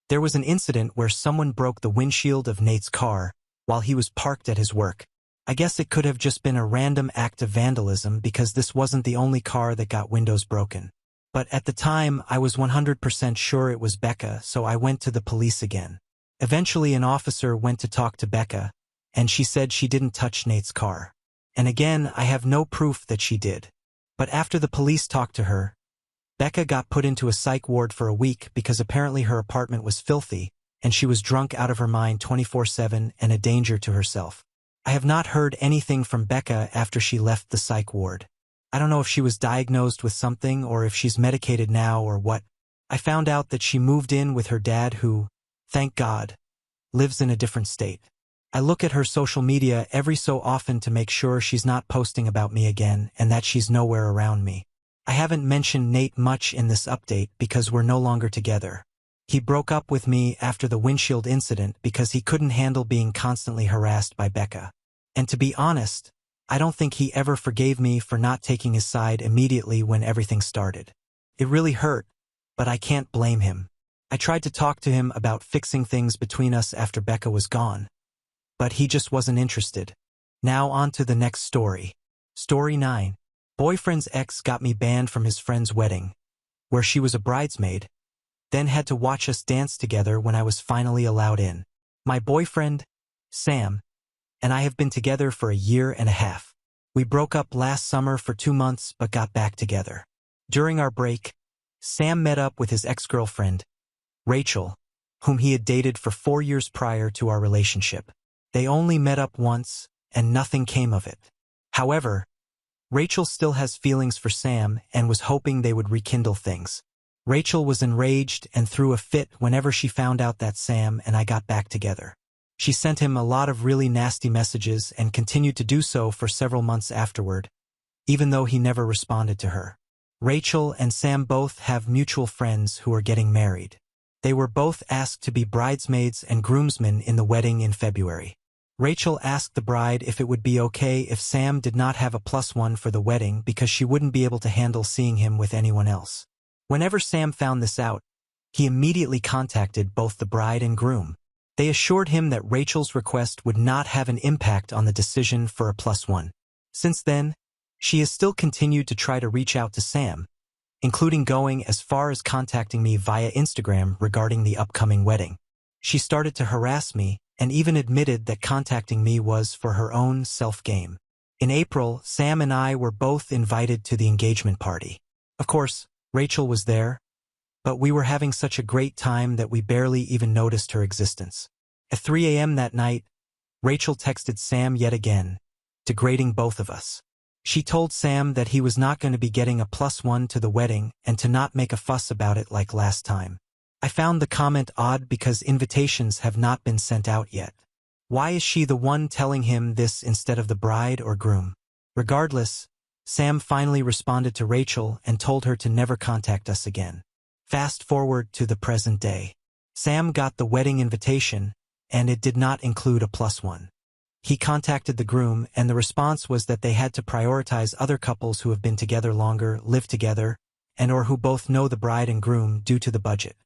there was an incident where someone broke the windshield of Nate's car while he was parked at his work. I guess it could have just been a random act of vandalism because this wasn't the only car that got windows broken. But at the time, I was 100% sure it was Becca, so I went to the police again. Eventually, an officer went to talk to Becca, and she said she didn't touch Nate's car. And again, I have no proof that she did. But after the police talked to her, Becca got put into a psych ward for a week because apparently her apartment was filthy, and she was drunk out of her mind 24/7 and a danger to herself. I have not heard anything from Becca after she left the psych ward. I don't know if she was diagnosed with something or if she's medicated now or what. I found out that she moved in with her dad who, thank God, lives in a different state. I look at her social media every so often to make sure she's not posting about me again and that she's nowhere around me. I haven't mentioned Nate much in this update because we're no longer together. He broke up with me after the windshield incident because he couldn't handle being constantly harassed by Becca. And to be honest, I don't think he ever forgave me for not taking his side immediately when everything started. It really hurt, but I can't blame him. I tried to talk to him about fixing things between us after Becca was gone, but he just wasn't interested. Now on to the next story. Story 9. Boyfriend's ex got me banned from his friend's wedding, where she was a bridesmaid, then had to watch us dance together when I was finally allowed in. My boyfriend, Sam, and I have been together for a year and a half. We broke up last summer for 2 months but got back together. During our break, Sam met up with his ex-girlfriend, Rachel, whom he had dated for 4 years prior to our relationship. They only met up once, and nothing came of it. However, Rachel still has feelings for Sam and was hoping they would rekindle things. Rachel was enraged and threw a fit whenever she found out that Sam and I got back together. She sent him a lot of really nasty messages and continued to do so for several months afterward, even though he never responded to her. Rachel and Sam both have mutual friends who are getting married. They were both asked to be bridesmaids and groomsmen in the wedding in February. Rachel asked the bride if it would be okay if Sam did not have a +1 for the wedding because she wouldn't be able to handle seeing him with anyone else. Whenever Sam found this out, he immediately contacted both the bride and groom. They assured him that Rachel's request would not have an impact on the decision for a +1. Since then, she has still continued to try to reach out to Sam, including going as far as contacting me via Instagram regarding the upcoming wedding. She started to harass me and even admitted that contacting me was for her own self-gain. In April, Sam and I were both invited to the engagement party. Of course, Rachel was there, but we were having such a great time that we barely even noticed her existence. At 3 a.m. that night, Rachel texted Sam yet again, degrading both of us. She told Sam that he was not going to be getting a +1 to the wedding and to not make a fuss about it like last time. I found the comment odd because invitations have not been sent out yet. Why is she the one telling him this instead of the bride or groom? Regardless, Sam finally responded to Rachel and told her to never contact us again. Fast forward to the present day. Sam got the wedding invitation, and it did not include a +1. He contacted the groom, and the response was that they had to prioritize other couples who have been together longer, live together, and or who both know the bride and groom due to the budget.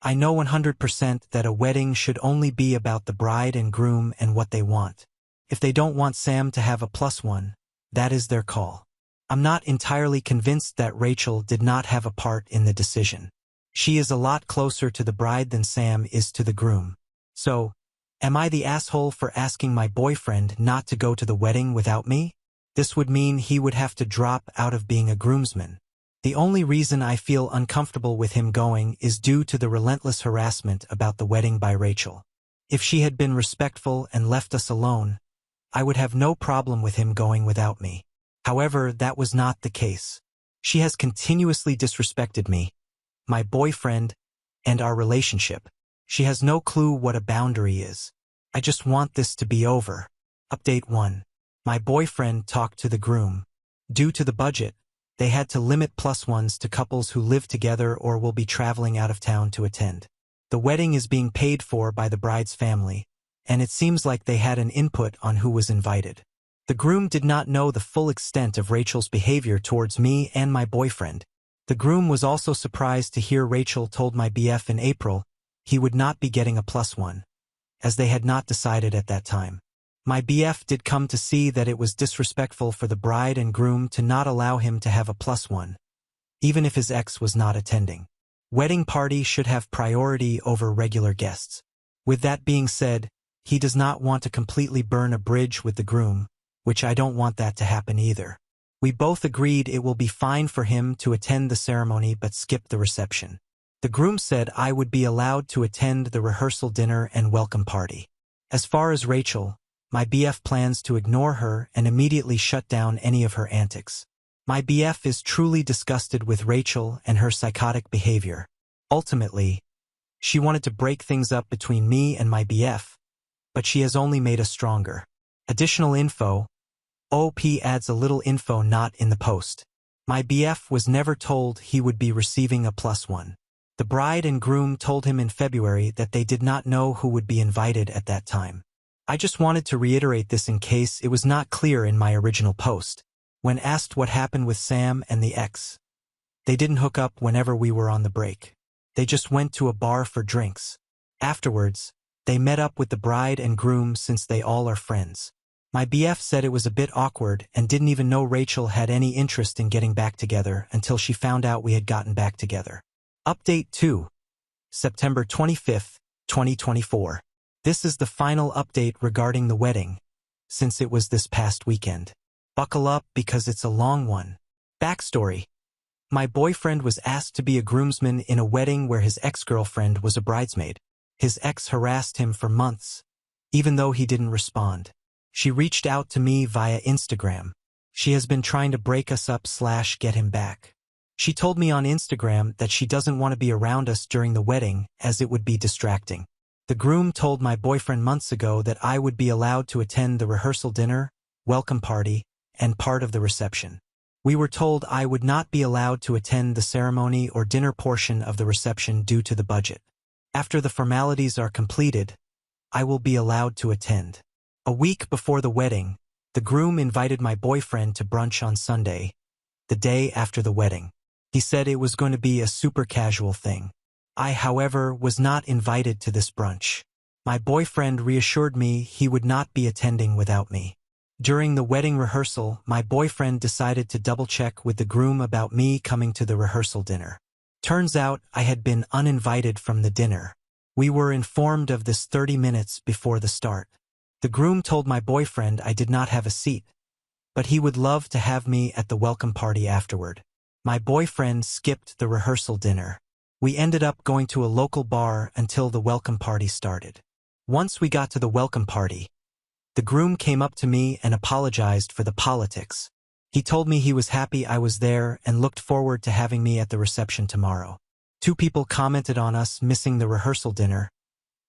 I know 100% that a wedding should only be about the bride and groom and what they want. If they don't want Sam to have a +1, that is their call. I'm not entirely convinced that Rachel did not have a part in the decision. She is a lot closer to the bride than Sam is to the groom. So, am I the asshole for asking my boyfriend not to go to the wedding without me? This would mean he would have to drop out of being a groomsman. The only reason I feel uncomfortable with him going is due to the relentless harassment about the wedding by Rachel. If she had been respectful and left us alone, I would have no problem with him going without me. However, that was not the case. She has continuously disrespected me, my boyfriend, and our relationship. She has no clue what a boundary is. I just want this to be over. Update 1. My boyfriend talked to the groom. Due to the budget, they had to limit +1s to couples who live together or will be traveling out of town to attend. The wedding is being paid for by the bride's family, and it seems like they had an input on who was invited. The groom did not know the full extent of Rachel's behavior towards me and my boyfriend. The groom was also surprised to hear Rachel told my BF in April he would not be getting a +1, as they had not decided at that time. My BF did come to see that it was disrespectful for the bride and groom to not allow him to have a +1, even if his ex was not attending. Wedding party should have priority over regular guests. With that being said, he does not want to completely burn a bridge with the groom, which I don't want that to happen either. We both agreed it will be fine for him to attend the ceremony but skip the reception. The groom said I would be allowed to attend the rehearsal dinner and welcome party. As far as Rachel, my BF plans to ignore her and immediately shut down any of her antics. My BF is truly disgusted with Rachel and her psychotic behavior. Ultimately, she wanted to break things up between me and my BF, but she has only made us stronger. Additional info. OP adds a little info not in the post. My BF was never told he would be receiving a +1. The bride and groom told him in February that they did not know who would be invited at that time. I just wanted to reiterate this in case it was not clear in my original post. When asked what happened with Sam and the ex, they didn't hook up whenever we were on the break. They just went to a bar for drinks. Afterwards, they met up with the bride and groom since they all are friends. My BF said it was a bit awkward and didn't even know Rachel had any interest in getting back together until she found out we had gotten back together. Update 2. September 25th, 2024. This is the final update regarding the wedding, since it was this past weekend. Buckle up because it's a long one. Backstory. My boyfriend was asked to be a groomsman in a wedding where his ex-girlfriend was a bridesmaid. His ex harassed him for months, even though he didn't respond. She reached out to me via Instagram. She has been trying to break us up / get him back. She told me on Instagram that she doesn't want to be around us during the wedding as it would be distracting. The groom told my boyfriend months ago that I would be allowed to attend the rehearsal dinner, welcome party, and part of the reception. We were told I would not be allowed to attend the ceremony or dinner portion of the reception due to the budget. After the formalities are completed, I will be allowed to attend. A week before the wedding, the groom invited my boyfriend to brunch on Sunday, the day after the wedding. He said it was going to be a super casual thing. I, however, was not invited to this brunch. My boyfriend reassured me he would not be attending without me. During the wedding rehearsal, my boyfriend decided to double-check with the groom about me coming to the rehearsal dinner. Turns out I had been uninvited from the dinner. We were informed of this 30 minutes before the start. The groom told my boyfriend I did not have a seat, but he would love to have me at the welcome party afterward. My boyfriend skipped the rehearsal dinner. We ended up going to a local bar until the welcome party started. Once we got to the welcome party, the groom came up to me and apologized for the politics. He told me he was happy I was there and looked forward to having me at the reception tomorrow. 2 people commented on us missing the rehearsal dinner,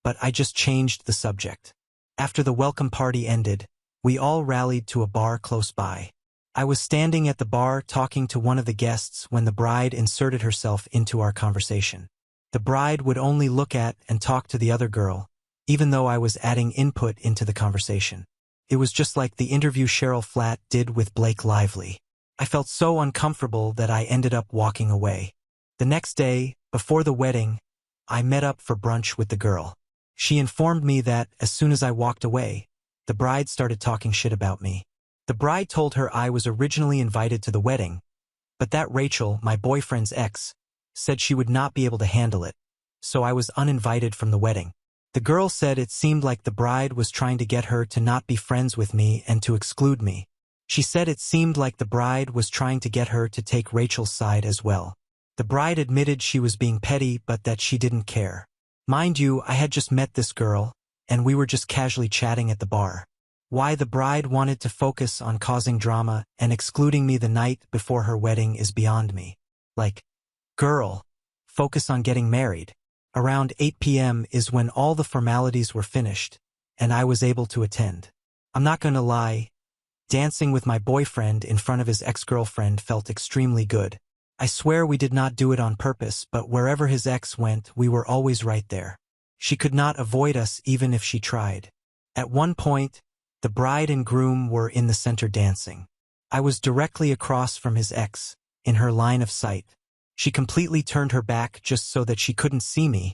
but I just changed the subject. After the welcome party ended, we all rallied to a bar close by. I was standing at the bar talking to one of the guests when the bride inserted herself into our conversation. The bride would only look at and talk to the other girl, even though I was adding input into the conversation. It was just like the interview Cheryl Flatt did with Blake Lively. I felt so uncomfortable that I ended up walking away. The next day, before the wedding, I met up for brunch with the girl. She informed me that, as soon as I walked away, the bride started talking shit about me. The bride told her I was originally invited to the wedding, but that Rachel, my boyfriend's ex, said she would not be able to handle it, so I was uninvited from the wedding. The girl said it seemed like the bride was trying to get her to not be friends with me and to exclude me. She said it seemed like the bride was trying to get her to take Rachel's side as well. The bride admitted she was being petty but that she didn't care. Mind you, I had just met this girl, and we were just casually chatting at the bar. Why the bride wanted to focus on causing drama and excluding me the night before her wedding is beyond me. Like, girl, focus on getting married. Around 8 p.m. is when all the formalities were finished, and I was able to attend. I'm not gonna lie, dancing with my boyfriend in front of his ex-girlfriend felt extremely good. I swear we did not do it on purpose, but wherever his ex went, we were always right there. She could not avoid us even if she tried. At one point, the bride and groom were in the center dancing. I was directly across from his ex, in her line of sight. She completely turned her back just so that she couldn't see me,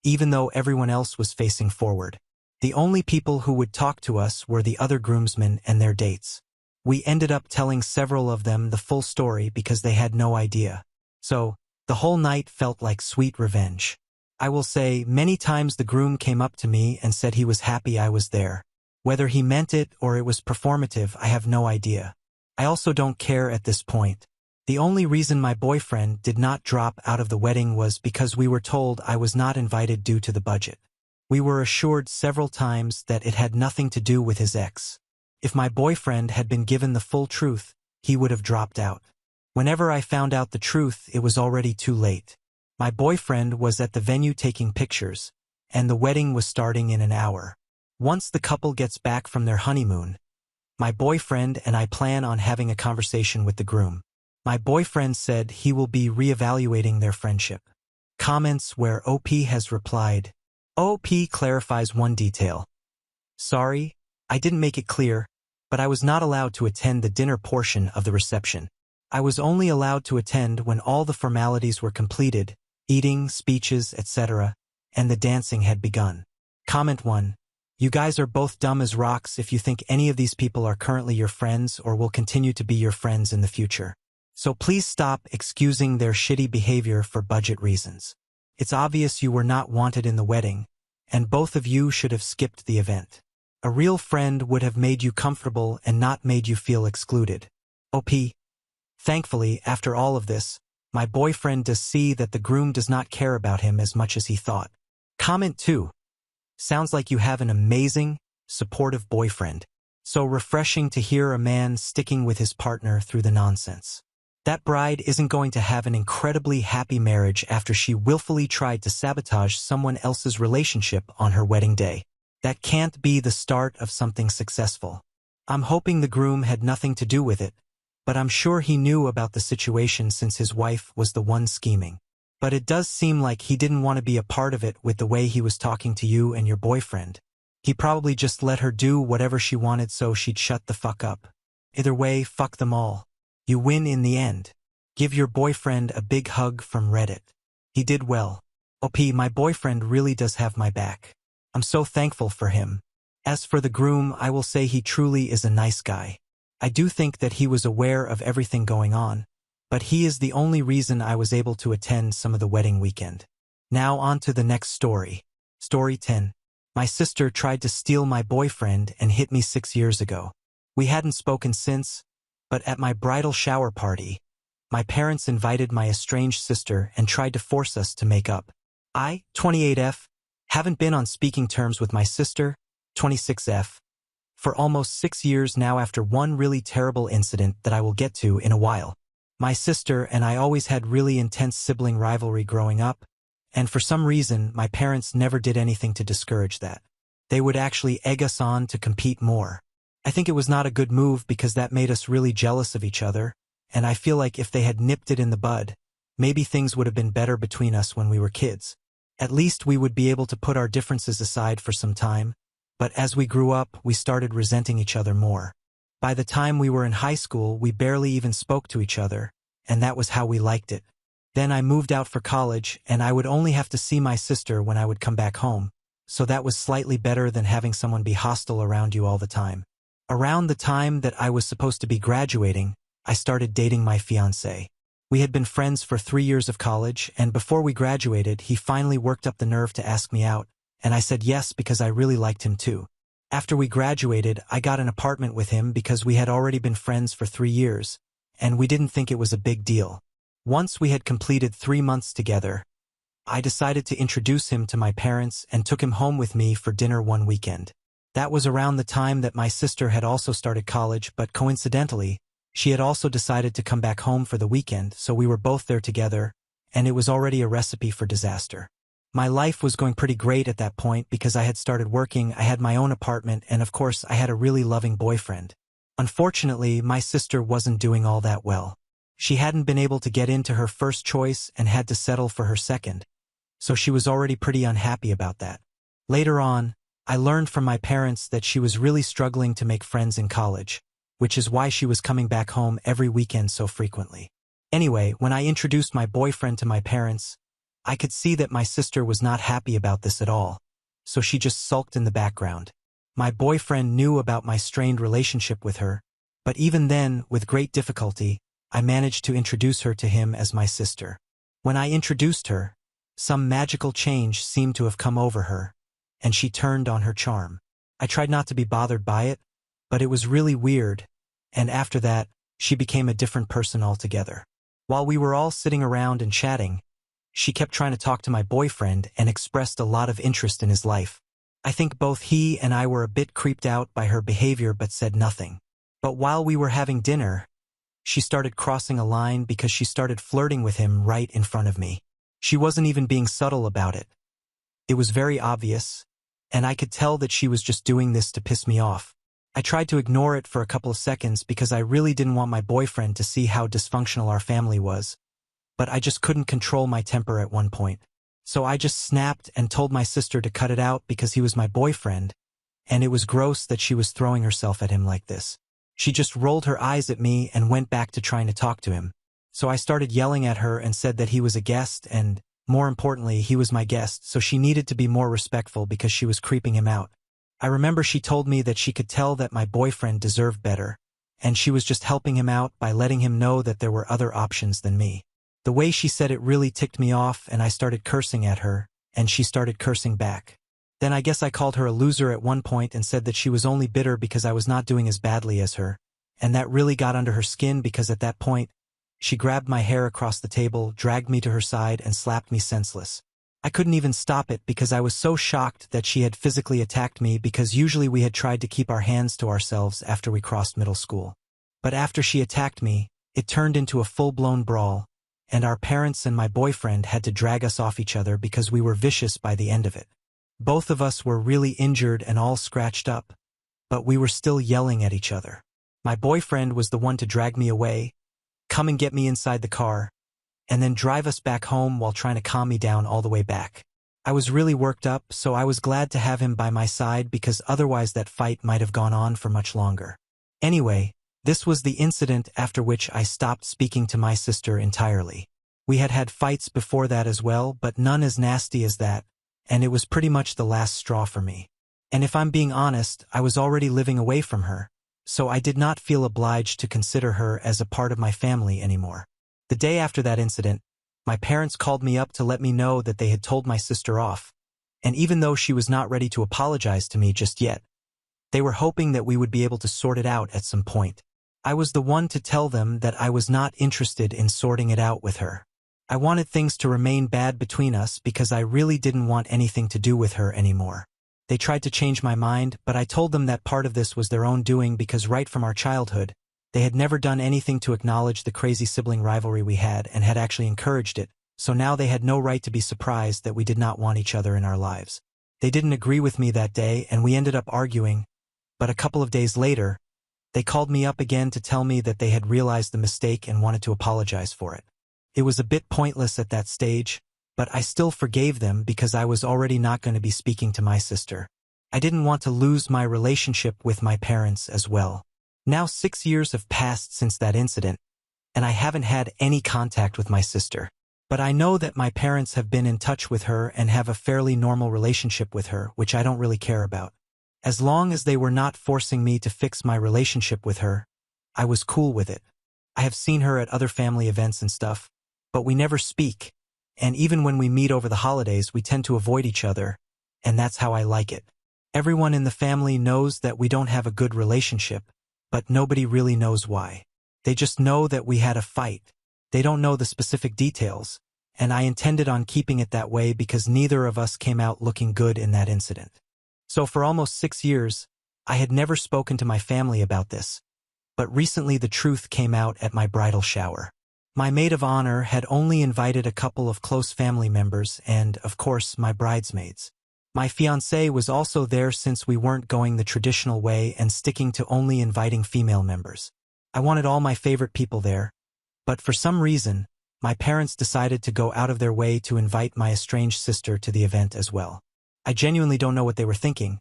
even though everyone else was facing forward. The only people who would talk to us were the other groomsmen and their dates. We ended up telling several of them the full story because they had no idea. So, the whole night felt like sweet revenge. I will say, many times the groom came up to me and said he was happy I was there. Whether he meant it or it was performative, I have no idea. I also don't care at this point. The only reason my boyfriend did not drop out of the wedding was because we were told I was not invited due to the budget. We were assured several times that it had nothing to do with his ex. If my boyfriend had been given the full truth, he would have dropped out. Whenever I found out the truth, it was already too late. My boyfriend was at the venue taking pictures, and the wedding was starting in an hour. Once the couple gets back from their honeymoon, my boyfriend and I plan on having a conversation with the groom. My boyfriend said he will be reevaluating their friendship. Comments where OP has replied. OP clarifies one detail. Sorry, I didn't make it clear, but I was not allowed to attend the dinner portion of the reception. I was only allowed to attend when all the formalities were completed, eating, speeches, etc., and the dancing had begun. Comment 1. You guys are both dumb as rocks if you think any of these people are currently your friends or will continue to be your friends in the future. So please stop excusing their shitty behavior for budget reasons. It's obvious you were not wanted in the wedding, and both of you should have skipped the event. A real friend would have made you comfortable and not made you feel excluded. OP. Thankfully, after all of this, my boyfriend does see that the groom does not care about him as much as he thought. Comment 2. Sounds like you have an amazing, supportive boyfriend. So refreshing to hear a man sticking with his partner through the nonsense. That bride isn't going to have an incredibly happy marriage after she willfully tried to sabotage someone else's relationship on her wedding day. That can't be the start of something successful. I'm hoping the groom had nothing to do with it, but I'm sure he knew about the situation since his wife was the one scheming. But it does seem like he didn't want to be a part of it with the way he was talking to you and your boyfriend. He probably just let her do whatever she wanted so she'd shut the fuck up. Either way, fuck them all. You win in the end. Give your boyfriend a big hug from Reddit. He did well. OP, my boyfriend really does have my back. I'm so thankful for him. As for the groom, I will say he truly is a nice guy. I do think that he was aware of everything going on, but he is the only reason I was able to attend some of the wedding weekend. Now on to the next story. Story 10. My sister tried to steal my boyfriend and hit me 6 years ago. We hadn't spoken since, but at my bridal shower party, my parents invited my estranged sister and tried to force us to make up. I, 28F, haven't been on speaking terms with my sister, 26F, for almost 6 years now after one really terrible incident that I will get to in a while. My sister and I always had really intense sibling rivalry growing up, and for some reason my parents never did anything to discourage that. They would actually egg us on to compete more. I think it was not a good move because that made us really jealous of each other, and I feel like if they had nipped it in the bud, maybe things would have been better between us when we were kids. At least we would be able to put our differences aside for some time, but as we grew up, we started resenting each other more. By the time we were in high school, we barely even spoke to each other, and that was how we liked it. Then I moved out for college, and I would only have to see my sister when I would come back home, so that was slightly better than having someone be hostile around you all the time. Around the time that I was supposed to be graduating, I started dating my fiancé. We had been friends for 3 years of college, and before we graduated, he finally worked up the nerve to ask me out, and I said yes because I really liked him too. After we graduated, I got an apartment with him because we had already been friends for 3 years, and we didn't think it was a big deal. Once we had completed 3 months together, I decided to introduce him to my parents and took him home with me for dinner one weekend. That was around the time that my sister had also started college, but coincidentally, she had also decided to come back home for the weekend, so we were both there together, and it was already a recipe for disaster. My life was going pretty great at that point because I had started working, I had my own apartment, and of course I had a really loving boyfriend. Unfortunately, my sister wasn't doing all that well. She hadn't been able to get into her first choice and had to settle for her second, so she was already pretty unhappy about that. Later on, I learned from my parents that she was really struggling to make friends in college, which is why she was coming back home every weekend so frequently. Anyway, when I introduced my boyfriend to my parents, I could see that my sister was not happy about this at all, so she just sulked in the background. My boyfriend knew about my strained relationship with her, but even then, with great difficulty, I managed to introduce her to him as my sister. When I introduced her, some magical change seemed to have come over her, and she turned on her charm. I tried not to be bothered by it, but it was really weird, and after that, she became a different person altogether. While we were all sitting around and chatting, she kept trying to talk to my boyfriend and expressed a lot of interest in his life. I think both he and I were a bit creeped out by her behavior but said nothing. But while we were having dinner, she started crossing a line because she started flirting with him right in front of me. She wasn't even being subtle about it. It was very obvious, and I could tell that she was just doing this to piss me off. I tried to ignore it for a couple of seconds because I really didn't want my boyfriend to see how dysfunctional our family was, but I just couldn't control my temper at one point. So I just snapped and told my sister to cut it out because he was my boyfriend, and it was gross that she was throwing herself at him like this. She just rolled her eyes at me and went back to trying to talk to him. So I started yelling at her and said that he was a guest and, more importantly, he was my guest, so she needed to be more respectful because she was creeping him out. I remember she told me that she could tell that my boyfriend deserved better, and she was just helping him out by letting him know that there were other options than me. The way she said it really ticked me off, and I started cursing at her, and she started cursing back. Then I guess I called her a loser at one point and said that she was only bitter because I was not doing as badly as her, and that really got under her skin because at that point, she grabbed my hair across the table, dragged me to her side, and slapped me senseless. I couldn't even stop it because I was so shocked that she had physically attacked me because usually we had tried to keep our hands to ourselves after we crossed middle school. But after she attacked me, it turned into a full-blown brawl, and our parents and my boyfriend had to drag us off each other because we were vicious by the end of it. Both of us were really injured and all scratched up, but we were still yelling at each other. My boyfriend was the one to drag me away, come and get me inside the car, and then drive us back home while trying to calm me down all the way back. I was really worked up, so I was glad to have him by my side because otherwise that fight might have gone on for much longer. Anyway, this was the incident after which I stopped speaking to my sister entirely. We had had fights before that as well, but none as nasty as that, and it was pretty much the last straw for me. And if I'm being honest, I was already living away from her, so I did not feel obliged to consider her as a part of my family anymore. The day after that incident, my parents called me up to let me know that they had told my sister off, and even though she was not ready to apologize to me just yet, they were hoping that we would be able to sort it out at some point. I was the one to tell them that I was not interested in sorting it out with her. I wanted things to remain bad between us because I really didn't want anything to do with her anymore. They tried to change my mind, but I told them that part of this was their own doing because right from our childhood, they had never done anything to acknowledge the crazy sibling rivalry we had and had actually encouraged it, so now they had no right to be surprised that we did not want each other in our lives. They didn't agree with me that day and we ended up arguing, but a couple of days later, they called me up again to tell me that they had realized the mistake and wanted to apologize for it. It was a bit pointless at that stage, but I still forgave them because I was already not going to be speaking to my sister. I didn't want to lose my relationship with my parents as well. Now 6 years have passed since that incident, and I haven't had any contact with my sister. But I know that my parents have been in touch with her and have a fairly normal relationship with her, which I don't really care about. As long as they were not forcing me to fix my relationship with her, I was cool with it. I have seen her at other family events and stuff, but we never speak, and even when we meet over the holidays we tend to avoid each other, and that's how I like it. Everyone in the family knows that we don't have a good relationship, but nobody really knows why. They just know that we had a fight. They don't know the specific details, and I intended on keeping it that way because neither of us came out looking good in that incident. So for almost 6 years, I had never spoken to my family about this, but recently the truth came out at my bridal shower. My maid of honor had only invited a couple of close family members and, of course, my bridesmaids. My fiancé was also there since we weren't going the traditional way and sticking to only inviting female members. I wanted all my favorite people there, but for some reason, my parents decided to go out of their way to invite my estranged sister to the event as well. I genuinely don't know what they were thinking,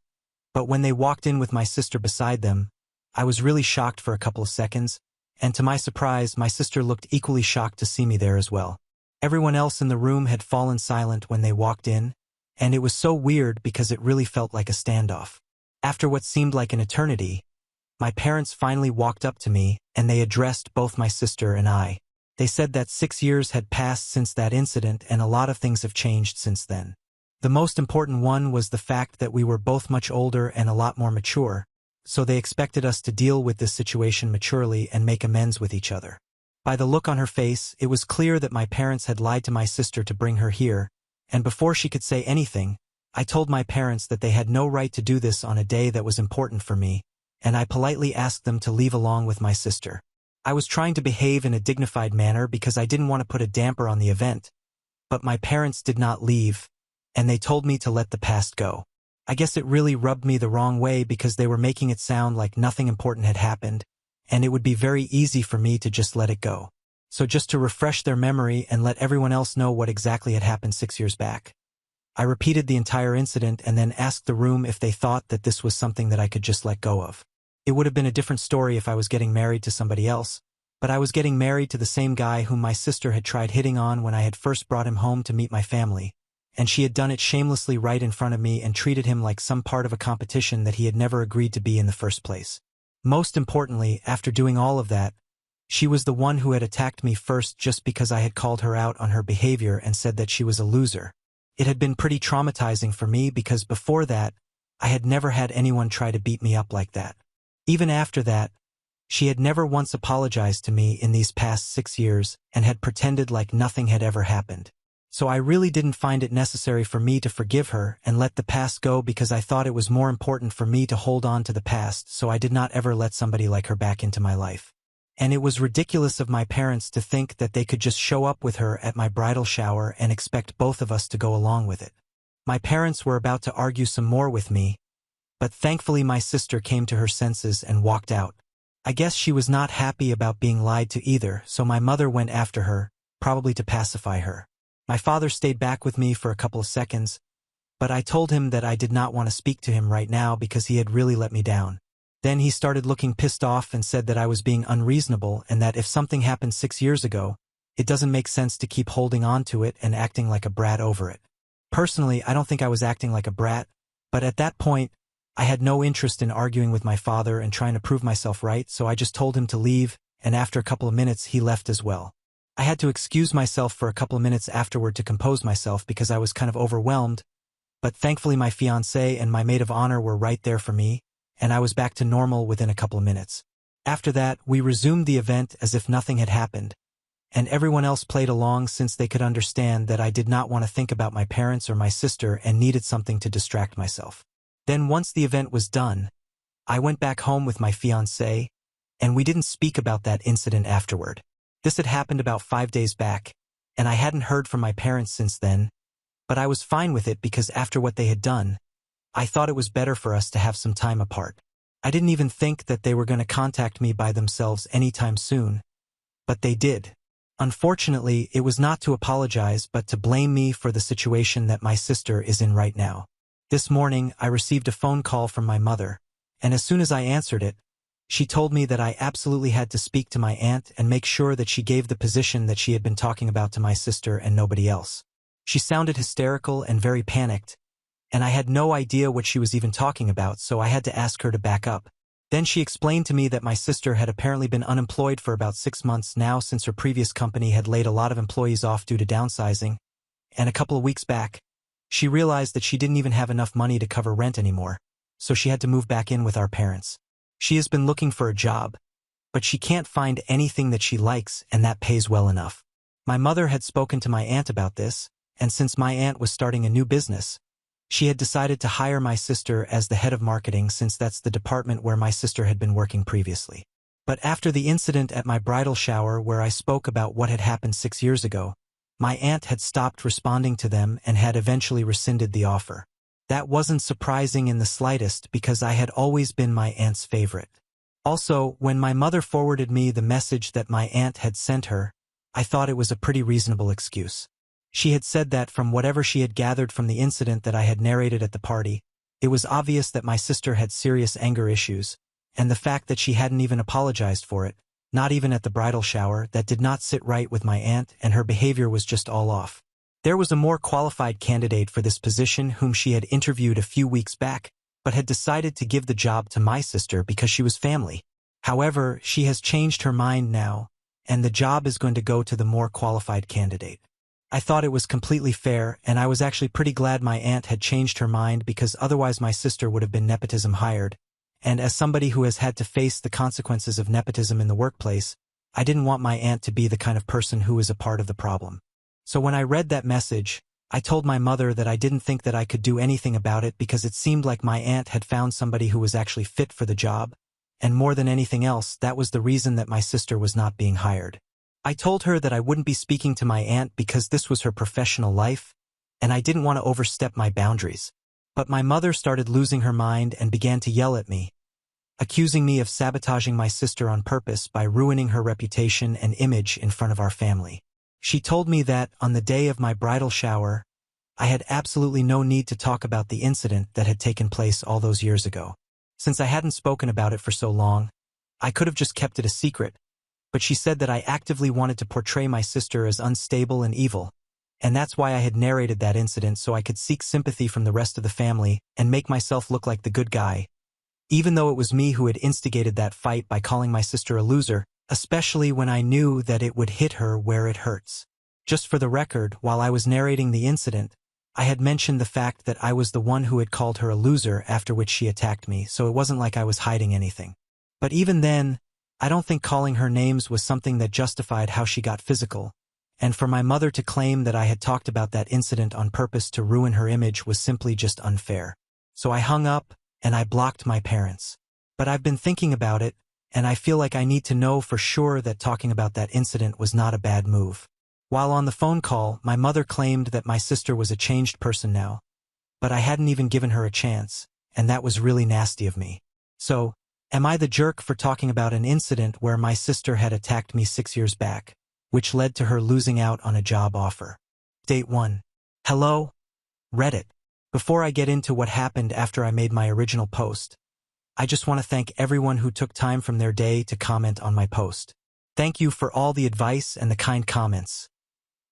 but when they walked in with my sister beside them, I was really shocked for a couple of seconds, and to my surprise, my sister looked equally shocked to see me there as well. Everyone else in the room had fallen silent when they walked in, and it was so weird because it really felt like a standoff. After what seemed like an eternity, my parents finally walked up to me, and they addressed both my sister and I. They said that 6 years had passed since that incident and a lot of things have changed since then. The most important one was the fact that we were both much older and a lot more mature, so they expected us to deal with this situation maturely and make amends with each other. By the look on her face, it was clear that my parents had lied to my sister to bring her here, and before she could say anything, I told my parents that they had no right to do this on a day that was important for me, and I politely asked them to leave along with my sister. I was trying to behave in a dignified manner because I didn't want to put a damper on the event, But my parents did not leave, and they told me to let the past go. I guess it really rubbed me the wrong way because they were making it sound like nothing important had happened, and it would be very easy for me to just let it go. So just to refresh their memory and let everyone else know what exactly had happened 6 years back, I repeated the entire incident and then asked the room if they thought that this was something that I could just let go of. It would have been a different story if I was getting married to somebody else, but I was getting married to the same guy whom my sister had tried hitting on when I had first brought him home to meet my family, and she had done it shamelessly right in front of me and treated him like some part of a competition that he had never agreed to be in the first place. Most importantly, after doing all of that, she was the one who had attacked me first just because I had called her out on her behavior and said that she was a loser. It had been pretty traumatizing for me because before that, I had never had anyone try to beat me up like that. Even after that, she had never once apologized to me in these past 6 years and had pretended like nothing had ever happened. So I really didn't find it necessary for me to forgive her and let the past go because I thought it was more important for me to hold on to the past, so I did not ever let somebody like her back into my life. And it was ridiculous of my parents to think that they could just show up with her at my bridal shower and expect both of us to go along with it. My parents were about to argue some more with me, but thankfully my sister came to her senses and walked out. I guess she was not happy about being lied to either, so my mother went after her, probably to pacify her. My father stayed back with me for a couple of seconds, but I told him that I did not want to speak to him right now because he had really let me down. Then he started looking pissed off and said that I was being unreasonable and that if something happened 6 years ago, it doesn't make sense to keep holding on to it and acting like a brat over it. Personally, I don't think I was acting like a brat, but at that point, I had no interest in arguing with my father and trying to prove myself right, so I just told him to leave, and after a couple of minutes he left as well. I had to excuse myself for a couple of minutes afterward to compose myself because I was kind of overwhelmed, but thankfully my fiancé and my maid of honor were right there for me, and I was back to normal within a couple of minutes. After that, we resumed the event as if nothing had happened, and everyone else played along since they could understand that I did not want to think about my parents or my sister and needed something to distract myself. Then once the event was done, I went back home with my fiancé, and we didn't speak about that incident afterward. This had happened about 5 days back, and I hadn't heard from my parents since then, but I was fine with it because after what they had done, I thought it was better for us to have some time apart. I didn't even think that they were going to contact me by themselves anytime soon, but they did. Unfortunately, it was not to apologize but to blame me for the situation that my sister is in right now. This morning, I received a phone call from my mother, and as soon as I answered it, she told me that I absolutely had to speak to my aunt and make sure that she gave the position that she had been talking about to my sister and nobody else. She sounded hysterical and very panicked, and I had no idea what she was even talking about, so I had to ask her to back up. Then she explained to me that my sister had apparently been unemployed for about 6 months now since her previous company had laid a lot of employees off due to downsizing, and a couple of weeks back, she realized that she didn't even have enough money to cover rent anymore, so she had to move back in with our parents. She has been looking for a job, but she can't find anything that she likes and that pays well enough. My mother had spoken to my aunt about this, and since my aunt was starting a new business, she had decided to hire my sister as the head of marketing since that's the department where my sister had been working previously. But after the incident at my bridal shower where I spoke about what had happened 6 years ago, my aunt had stopped responding to them and had eventually rescinded the offer. That wasn't surprising in the slightest because I had always been my aunt's favorite. Also, when my mother forwarded me the message that my aunt had sent her, I thought it was a pretty reasonable excuse. She had said that from whatever she had gathered from the incident that I had narrated at the party, it was obvious that my sister had serious anger issues, and the fact that she hadn't even apologized for it, not even at the bridal shower, that did not sit right with my aunt and her behavior was just all off. There was a more qualified candidate for this position whom she had interviewed a few weeks back, but had decided to give the job to my sister because she was family. However, she has changed her mind now, and the job is going to go to the more qualified candidate. I thought it was completely fair, and I was actually pretty glad my aunt had changed her mind because otherwise my sister would have been nepotism hired, and as somebody who has had to face the consequences of nepotism in the workplace, I didn't want my aunt to be the kind of person who is a part of the problem. So when I read that message, I told my mother that I didn't think that I could do anything about it because it seemed like my aunt had found somebody who was actually fit for the job, and more than anything else, that was the reason that my sister was not being hired. I told her that I wouldn't be speaking to my aunt because this was her professional life, and I didn't want to overstep my boundaries. But my mother started losing her mind and began to yell at me, accusing me of sabotaging my sister on purpose by ruining her reputation and image in front of our family. She told me that, on the day of my bridal shower, I had absolutely no need to talk about the incident that had taken place all those years ago. Since I hadn't spoken about it for so long, I could have just kept it a secret, but she said that I actively wanted to portray my sister as unstable and evil, and that's why I had narrated that incident so I could seek sympathy from the rest of the family and make myself look like the good guy, even though it was me who had instigated that fight by calling my sister a loser, especially when I knew that it would hit her where it hurts. Just for the record, while I was narrating the incident, I had mentioned the fact that I was the one who had called her a loser, after which she attacked me, so it wasn't like I was hiding anything. But even then, I don't think calling her names was something that justified how she got physical, and for my mother to claim that I had talked about that incident on purpose to ruin her image was simply just unfair. So I hung up, and I blocked my parents. But I've been thinking about it, and I feel like I need to know for sure that talking about that incident was not a bad move. While on the phone call, my mother claimed that my sister was a changed person now, but I hadn't even given her a chance, and that was really nasty of me. So, am I the jerk for talking about an incident where my sister had attacked me 6 years back, which led to her losing out on a job offer? Date 1. Hello, Reddit. Before I get into what happened after I made my original post, I just want to thank everyone who took time from their day to comment on my post. Thank you for all the advice and the kind comments.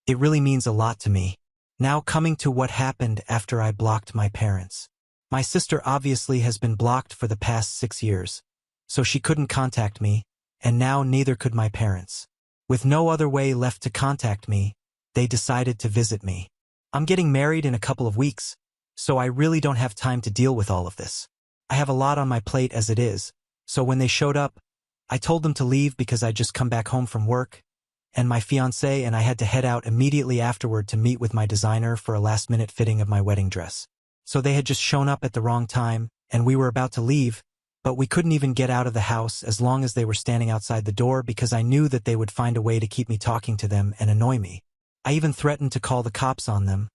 It really means a lot to me. Now coming to what happened after I blocked my parents. My sister obviously has been blocked for the past 6 years, so she couldn't contact me, and now neither could my parents. With no other way left to contact me, they decided to visit me. I'm getting married in a couple of weeks, so I really don't have time to deal with all of this. I have a lot on my plate as it is, so when they showed up, I told them to leave because I'd just come back home from work, and my fiancé and I had to head out immediately afterward to meet with my designer for a last-minute fitting of my wedding dress. So they had just shown up at the wrong time, and we were about to leave, but we couldn't even get out of the house as long as they were standing outside the door because I knew that they would find a way to keep me talking to them and annoy me. I even threatened to call the cops on them,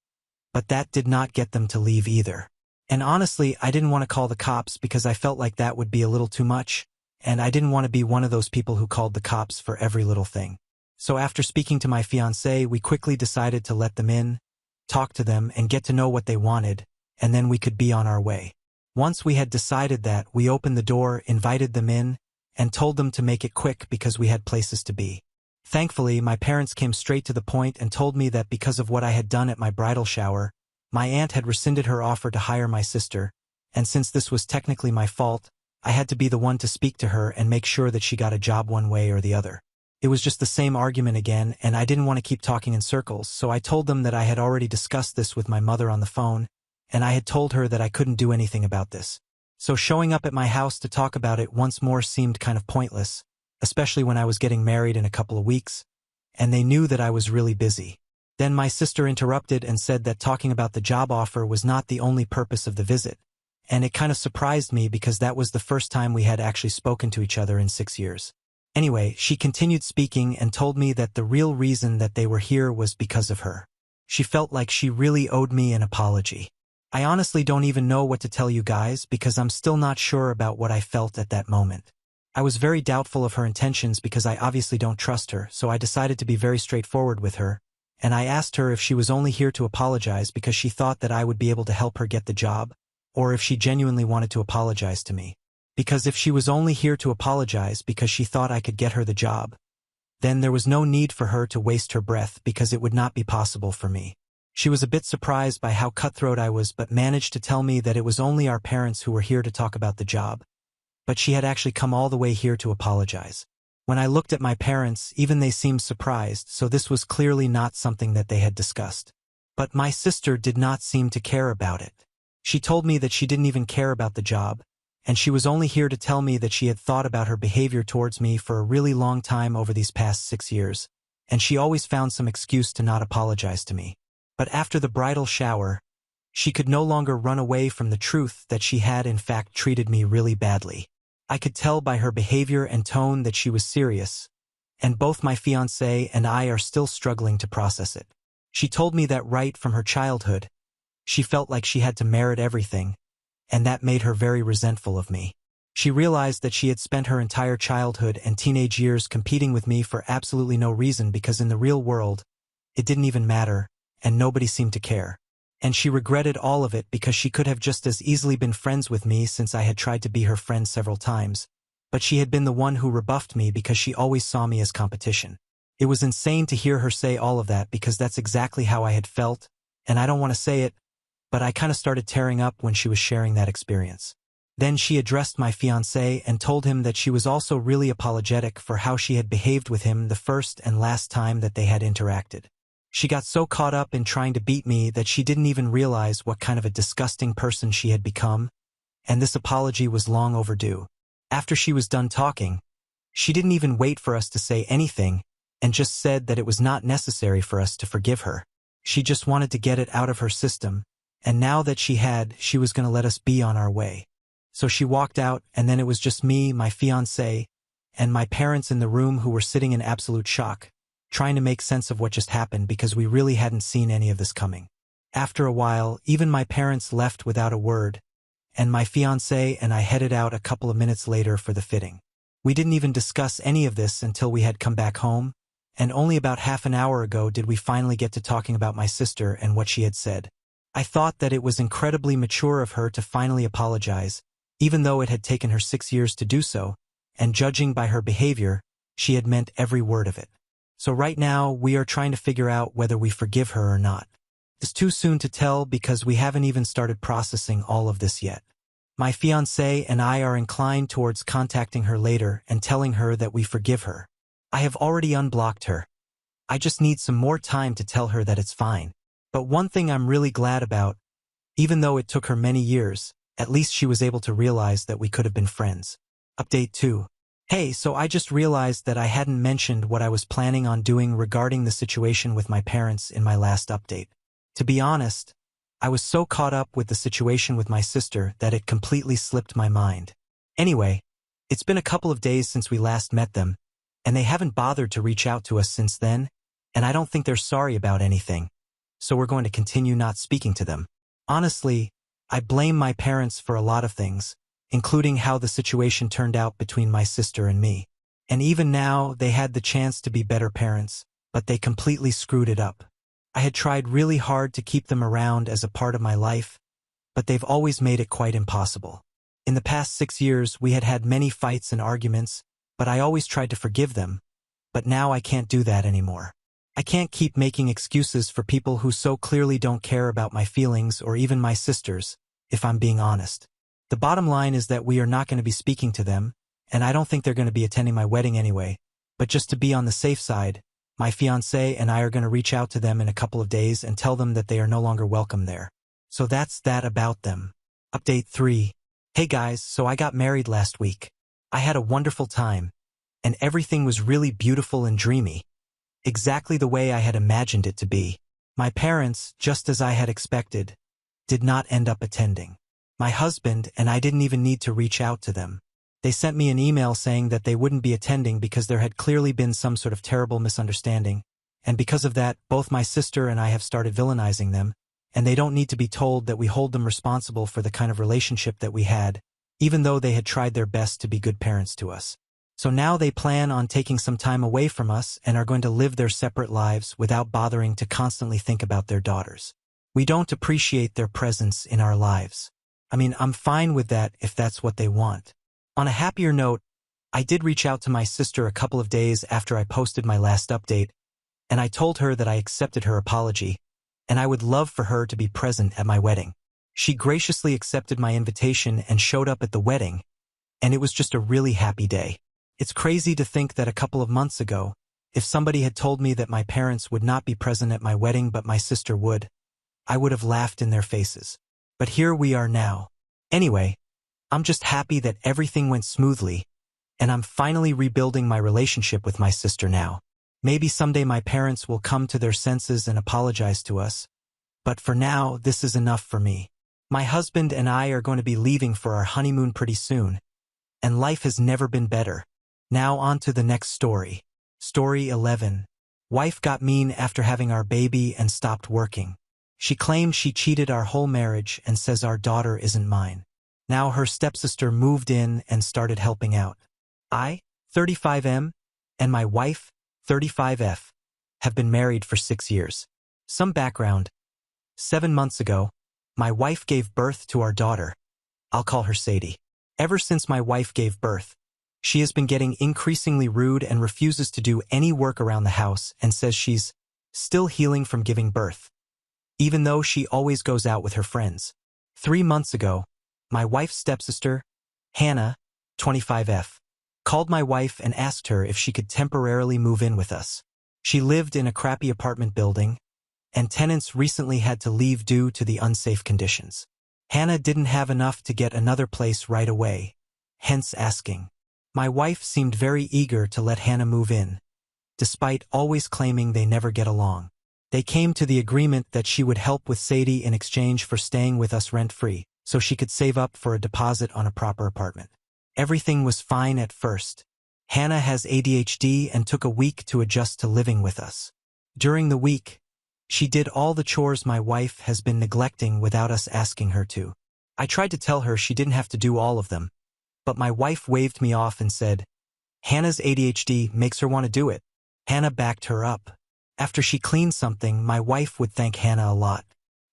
but that did not get them to leave either. And honestly, I didn't want to call the cops because I felt like that would be a little too much, and I didn't want to be one of those people who called the cops for every little thing. So after speaking to my fiancé, we quickly decided to let them in, talk to them, and get to know what they wanted, and then we could be on our way. Once we had decided that, we opened the door, invited them in, and told them to make it quick because we had places to be. Thankfully, my parents came straight to the point and told me that because of what I had done at my bridal shower, my aunt had rescinded her offer to hire my sister, and since this was technically my fault, I had to be the one to speak to her and make sure that she got a job one way or the other. It was just the same argument again, and I didn't want to keep talking in circles, so I told them that I had already discussed this with my mother on the phone, and I had told her that I couldn't do anything about this. So showing up at my house to talk about it once more seemed kind of pointless, especially when I was getting married in a couple of weeks, and they knew that I was really busy. Then my sister interrupted and said that talking about the job offer was not the only purpose of the visit, and it kind of surprised me because that was the first time we had actually spoken to each other in 6 years. Anyway, she continued speaking and told me that the real reason that they were here was because of her. She felt like she really owed me an apology. I honestly don't even know what to tell you guys because I'm still not sure about what I felt at that moment. I was very doubtful of her intentions because I obviously don't trust her, so I decided to be very straightforward with her, and I asked her if she was only here to apologize because she thought that I would be able to help her get the job, or if she genuinely wanted to apologize to me. Because if she was only here to apologize because she thought I could get her the job, then there was no need for her to waste her breath because it would not be possible for me. She was a bit surprised by how cutthroat I was but managed to tell me that it was only our parents who were here to talk about the job, but she had actually come all the way here to apologize. When I looked at my parents, even they seemed surprised, so this was clearly not something that they had discussed. But my sister did not seem to care about it. She told me that she didn't even care about the job, and she was only here to tell me that she had thought about her behavior towards me for a really long time over these past 6 years, and she always found some excuse to not apologize to me. But after the bridal shower, she could no longer run away from the truth that she had in fact treated me really badly. I could tell by her behavior and tone that she was serious, and both my fiancé and I are still struggling to process it. She told me that right from her childhood, she felt like she had to merit everything, and that made her very resentful of me. She realized that she had spent her entire childhood and teenage years competing with me for absolutely no reason because in the real world, it didn't even matter, and nobody seemed to care. And she regretted all of it because she could have just as easily been friends with me since I had tried to be her friend several times. But she had been the one who rebuffed me because she always saw me as competition. It was insane to hear her say all of that because that's exactly how I had felt, and I don't want to say it, but I kind of started tearing up when she was sharing that experience. Then she addressed my fiancé and told him that she was also really apologetic for how she had behaved with him the first and last time that they had interacted. She got so caught up in trying to beat me that she didn't even realize what kind of a disgusting person she had become, and this apology was long overdue. After she was done talking, she didn't even wait for us to say anything and just said that it was not necessary for us to forgive her. She just wanted to get it out of her system, and now that she was going to let us be on our way. So she walked out, and then it was just me, my fiancé, and my parents in the room who were sitting in absolute shock, trying to make sense of what just happened because we really hadn't seen any of this coming. After a while, even my parents left without a word, and my fiancé and I headed out a couple of minutes later for the fitting. We didn't even discuss any of this until we had come back home, and only about half an hour ago did we finally get to talking about my sister and what she had said. I thought that it was incredibly mature of her to finally apologize, even though it had taken her 6 years to do so, and judging by her behavior, she had meant every word of it. So right now, we are trying to figure out whether we forgive her or not. It's too soon to tell because we haven't even started processing all of this yet. My fiancé and I are inclined towards contacting her later and telling her that we forgive her. I have already unblocked her. I just need some more time to tell her that it's fine. But one thing I'm really glad about, even though it took her many years, at least she was able to realize that we could have been friends. Update 2. Hey, so I just realized that I hadn't mentioned what I was planning on doing regarding the situation with my parents in my last update. To be honest, I was so caught up with the situation with my sister that it completely slipped my mind. Anyway, it's been a couple of days since we last met them, and they haven't bothered to reach out to us since then, and I don't think they're sorry about anything, so we're going to continue not speaking to them. Honestly, I blame my parents for a lot of things, including how the situation turned out between my sister and me. And even now, they had the chance to be better parents, but they completely screwed it up. I had tried really hard to keep them around as a part of my life, but they've always made it quite impossible. In the past 6 years, we had had many fights and arguments, but I always tried to forgive them. But now I can't do that anymore. I can't keep making excuses for people who so clearly don't care about my feelings or even my sister's, if I'm being honest. The bottom line is that we are not going to be speaking to them, and I don't think they're going to be attending my wedding anyway, but just to be on the safe side, my fiancé and I are going to reach out to them in a couple of days and tell them that they are no longer welcome there. So that's that about them. Update 3. Hey guys, so I got married last week. I had a wonderful time, and everything was really beautiful and dreamy. Exactly the way I had imagined it to be. My parents, just as I had expected, did not end up attending. My husband and I didn't even need to reach out to them. They sent me an email saying that they wouldn't be attending because there had clearly been some sort of terrible misunderstanding, and because of that, both my sister and I have started villainizing them, and they don't need to be told that we hold them responsible for the kind of relationship that we had, even though they had tried their best to be good parents to us. So now they plan on taking some time away from us and are going to live their separate lives without bothering to constantly think about their daughters. We don't appreciate their presence in our lives. I mean, I'm fine with that if that's what they want. On a happier note, I did reach out to my sister a couple of days after I posted my last update, and I told her that I accepted her apology, and I would love for her to be present at my wedding. She graciously accepted my invitation and showed up at the wedding, and it was just a really happy day. It's crazy to think that a couple of months ago, if somebody had told me that my parents would not be present at my wedding but my sister would, I would have laughed in their faces. But here we are now. Anyway, I'm just happy that everything went smoothly, and I'm finally rebuilding my relationship with my sister now. Maybe someday my parents will come to their senses and apologize to us, but for now, this is enough for me. My husband and I are going to be leaving for our honeymoon pretty soon, and life has never been better. Now on to the next story. Story 11. Wife got mean after having our baby and stopped working. She claimed she cheated our whole marriage and says our daughter isn't mine. Now her stepsister moved in and started helping out. I, 35M, and my wife, 35F, have been married for 6 years. Some background. 7 months ago, my wife gave birth to our daughter. I'll call her Sadie. Ever since my wife gave birth, she has been getting increasingly rude and refuses to do any work around the house and says she's still healing from giving birth, even though she always goes out with her friends. 3 months ago, my wife's stepsister, Hannah, 25F, called my wife and asked her if she could temporarily move in with us. She lived in a crappy apartment building, and tenants recently had to leave due to the unsafe conditions. Hannah didn't have enough to get another place right away, hence asking. My wife seemed very eager to let Hannah move in, despite always claiming they never get along. They came to the agreement that she would help with Sadie in exchange for staying with us rent-free, so she could save up for a deposit on a proper apartment. Everything was fine at first. Hannah has ADHD and took a week to adjust to living with us. During the week, she did all the chores my wife has been neglecting without us asking her to. I tried to tell her she didn't have to do all of them, but my wife waved me off and said, Hannah's ADHD makes her want to do it. Hannah backed her up. After she cleaned something, my wife would thank Hannah a lot.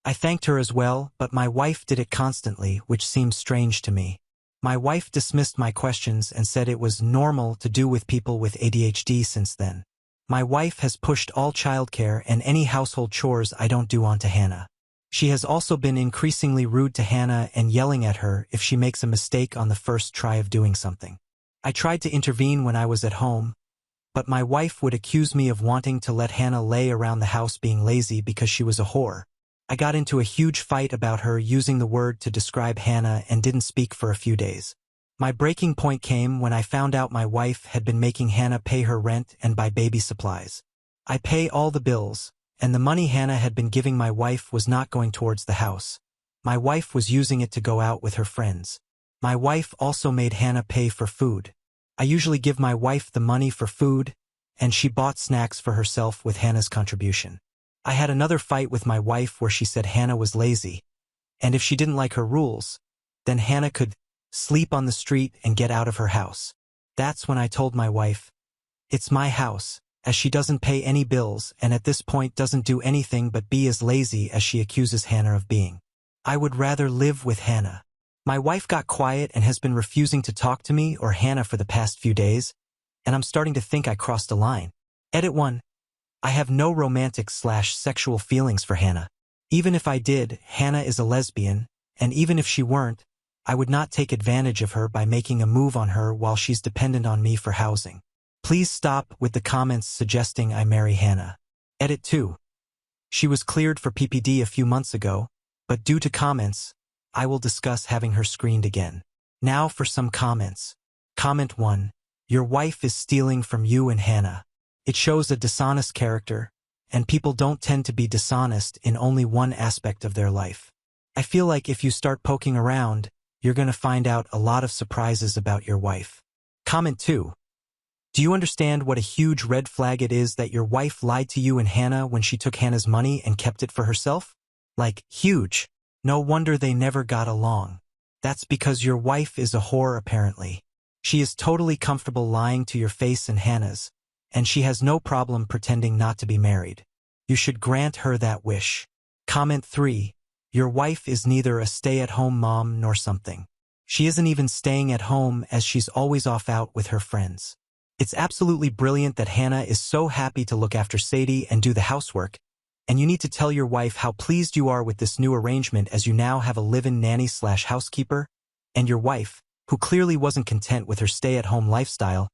I thanked her as well, but my wife did it constantly, which seemed strange to me. My wife dismissed my questions and said it was normal to do with people with ADHD since then. My wife has pushed all childcare and any household chores I don't do onto Hannah. She has also been increasingly rude to Hannah and yelling at her if she makes a mistake on the first try of doing something. I tried to intervene when I was at home, but my wife would accuse me of wanting to let Hannah lay around the house being lazy because she was a whore. I got into a huge fight about her using the word to describe Hannah and didn't speak for a few days. My breaking point came when I found out my wife had been making Hannah pay her rent and buy baby supplies. I pay all the bills, and the money Hannah had been giving my wife was not going towards the house. My wife was using it to go out with her friends. My wife also made Hannah pay for food. I usually give my wife the money for food, and she bought snacks for herself with Hannah's contribution. I had another fight with my wife where she said Hannah was lazy, and if she didn't like her rules, then Hannah could sleep on the street and get out of her house. That's when I told my wife, it's my house, as she doesn't pay any bills and at this point doesn't do anything but be as lazy as she accuses Hannah of being. I would rather live with Hannah. My wife got quiet and has been refusing to talk to me or Hannah for the past few days, and I'm starting to think I crossed a line. Edit 1. I have no romantic/sexual feelings for Hannah. Even if I did, Hannah is a lesbian, and even if she weren't, I would not take advantage of her by making a move on her while she's dependent on me for housing. Please stop with the comments suggesting I marry Hannah. Edit 2. She was cleared for PPD a few months ago, but due to comments, I will discuss having her screened again. Now for some comments. Comment 1. Your wife is stealing from you and Hannah. It shows a dishonest character, and people don't tend to be dishonest in only one aspect of their life. I feel like if you start poking around, you're going to find out a lot of surprises about your wife. Comment 2. Do you understand what a huge red flag it is that your wife lied to you and Hannah when she took Hannah's money and kept it for herself? Like, huge. No wonder they never got along. That's because your wife is a whore apparently. She is totally comfortable lying to your face and Hannah's, and she has no problem pretending not to be married. You should grant her that wish. Comment 3. Your wife is neither a stay-at-home mom nor something. She isn't even staying at home as she's always off out with her friends. It's absolutely brilliant that Hannah is so happy to look after Sadie and do the housework, and you need to tell your wife how pleased you are with this new arrangement as you now have a live-in nanny/housekeeper, and your wife, who clearly wasn't content with her stay-at-home lifestyle,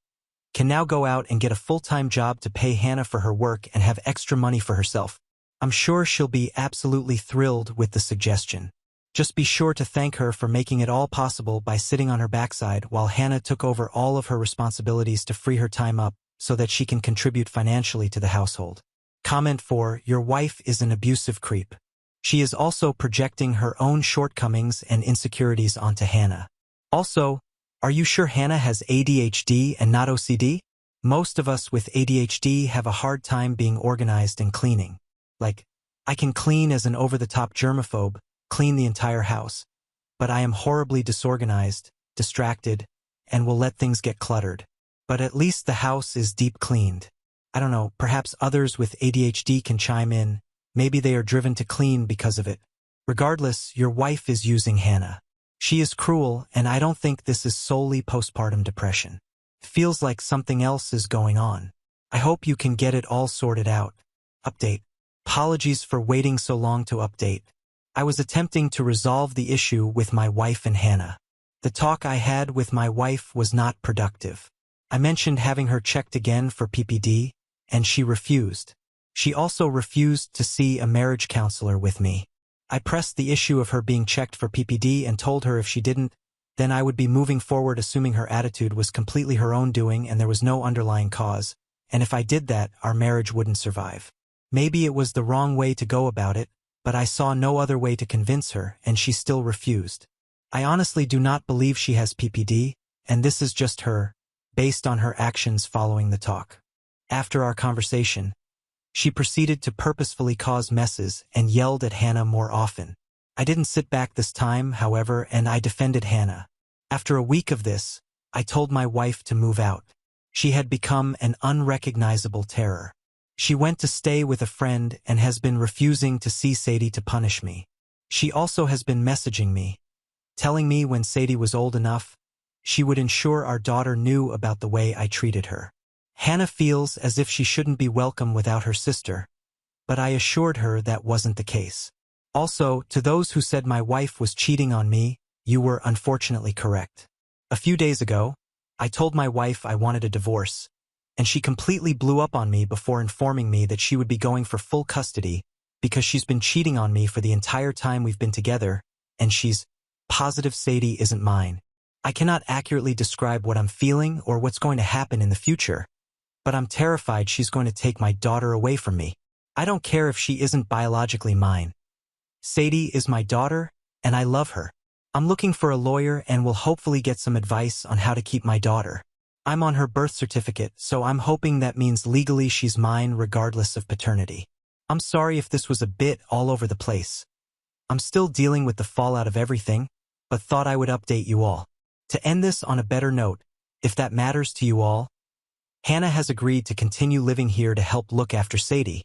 can now go out and get a full-time job to pay Hannah for her work and have extra money for herself. I'm sure she'll be absolutely thrilled with the suggestion. Just be sure to thank her for making it all possible by sitting on her backside while Hannah took over all of her responsibilities to free her time up so that she can contribute financially to the household. Comment 4. Your wife is an abusive creep. She is also projecting her own shortcomings and insecurities onto Hannah. Also, are you sure Hannah has ADHD and not OCD? Most of us with ADHD have a hard time being organized and cleaning. Like, I can clean as an over-the-top germaphobe, clean the entire house, but I am horribly disorganized, distracted, and will let things get cluttered. But at least the house is deep cleaned. I don't know, perhaps others with ADHD can chime in. Maybe they are driven to clean because of it. Regardless, your wife is using Hannah. She is cruel, and I don't think this is solely postpartum depression. It feels like something else is going on. I hope you can get it all sorted out. Update. Apologies for waiting so long to update. I was attempting to resolve the issue with my wife and Hannah. The talk I had with my wife was not productive. I mentioned having her checked again for PPD, and she refused. She also refused to see a marriage counselor with me. I pressed the issue of her being checked for PPD and told her if she didn't, then I would be moving forward assuming her attitude was completely her own doing and there was no underlying cause, and if I did that, our marriage wouldn't survive. Maybe it was the wrong way to go about it, but I saw no other way to convince her, and she still refused. I honestly do not believe she has PPD, and this is just her, based on her actions following the talk. After our conversation, she proceeded to purposefully cause messes and yelled at Hannah more often. I didn't sit back this time, however, and I defended Hannah. After a week of this, I told my wife to move out. She had become an unrecognizable terror. She went to stay with a friend and has been refusing to see Sadie to punish me. She also has been messaging me, telling me when Sadie was old enough, she would ensure our daughter knew about the way I treated her. Hannah feels as if she shouldn't be welcome without her sister, but I assured her that wasn't the case. Also, to those who said my wife was cheating on me, you were unfortunately correct. A few days ago, I told my wife I wanted a divorce, and she completely blew up on me before informing me that she would be going for full custody because she's been cheating on me for the entire time we've been together, and she's positive Sadie isn't mine. I cannot accurately describe what I'm feeling or what's going to happen in the future, but I'm terrified she's going to take my daughter away from me. I don't care if she isn't biologically mine. Sadie is my daughter, and I love her. I'm looking for a lawyer and will hopefully get some advice on how to keep my daughter. I'm on her birth certificate, so I'm hoping that means legally she's mine regardless of paternity. I'm sorry if this was a bit all over the place. I'm still dealing with the fallout of everything, but thought I would update you all. To end this on a better note, if that matters to you all, Hannah has agreed to continue living here to help look after Sadie,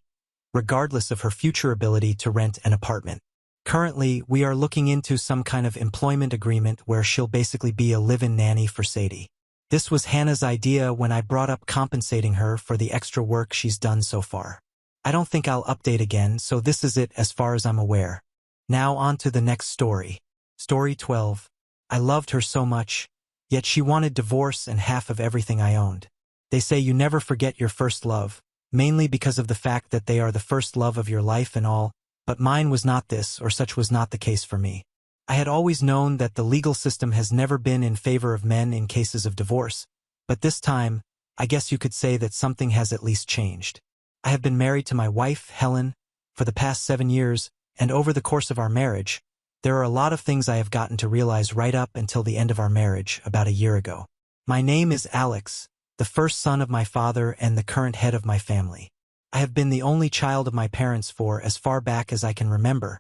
regardless of her future ability to rent an apartment. Currently, we are looking into some kind of employment agreement where she'll basically be a live-in nanny for Sadie. This was Hannah's idea when I brought up compensating her for the extra work she's done so far. I don't think I'll update again, so this is it as far as I'm aware. Now on to the next story. Story 12. I loved her so much, yet she wanted divorce and half of everything I owned. They say you never forget your first love, mainly because of the fact that they are the first love of your life and all, but mine was not this, or such was not the case for me. I had always known that the legal system has never been in favor of men in cases of divorce, but this time, I guess you could say that something has at least changed. I have been married to my wife, Helen, for the past 7 years, and over the course of our marriage, there are a lot of things I have gotten to realize right up until the end of our marriage, about a year ago. My name is Alex, the first son of my father and the current head of my family. I have been the only child of my parents for as far back as I can remember,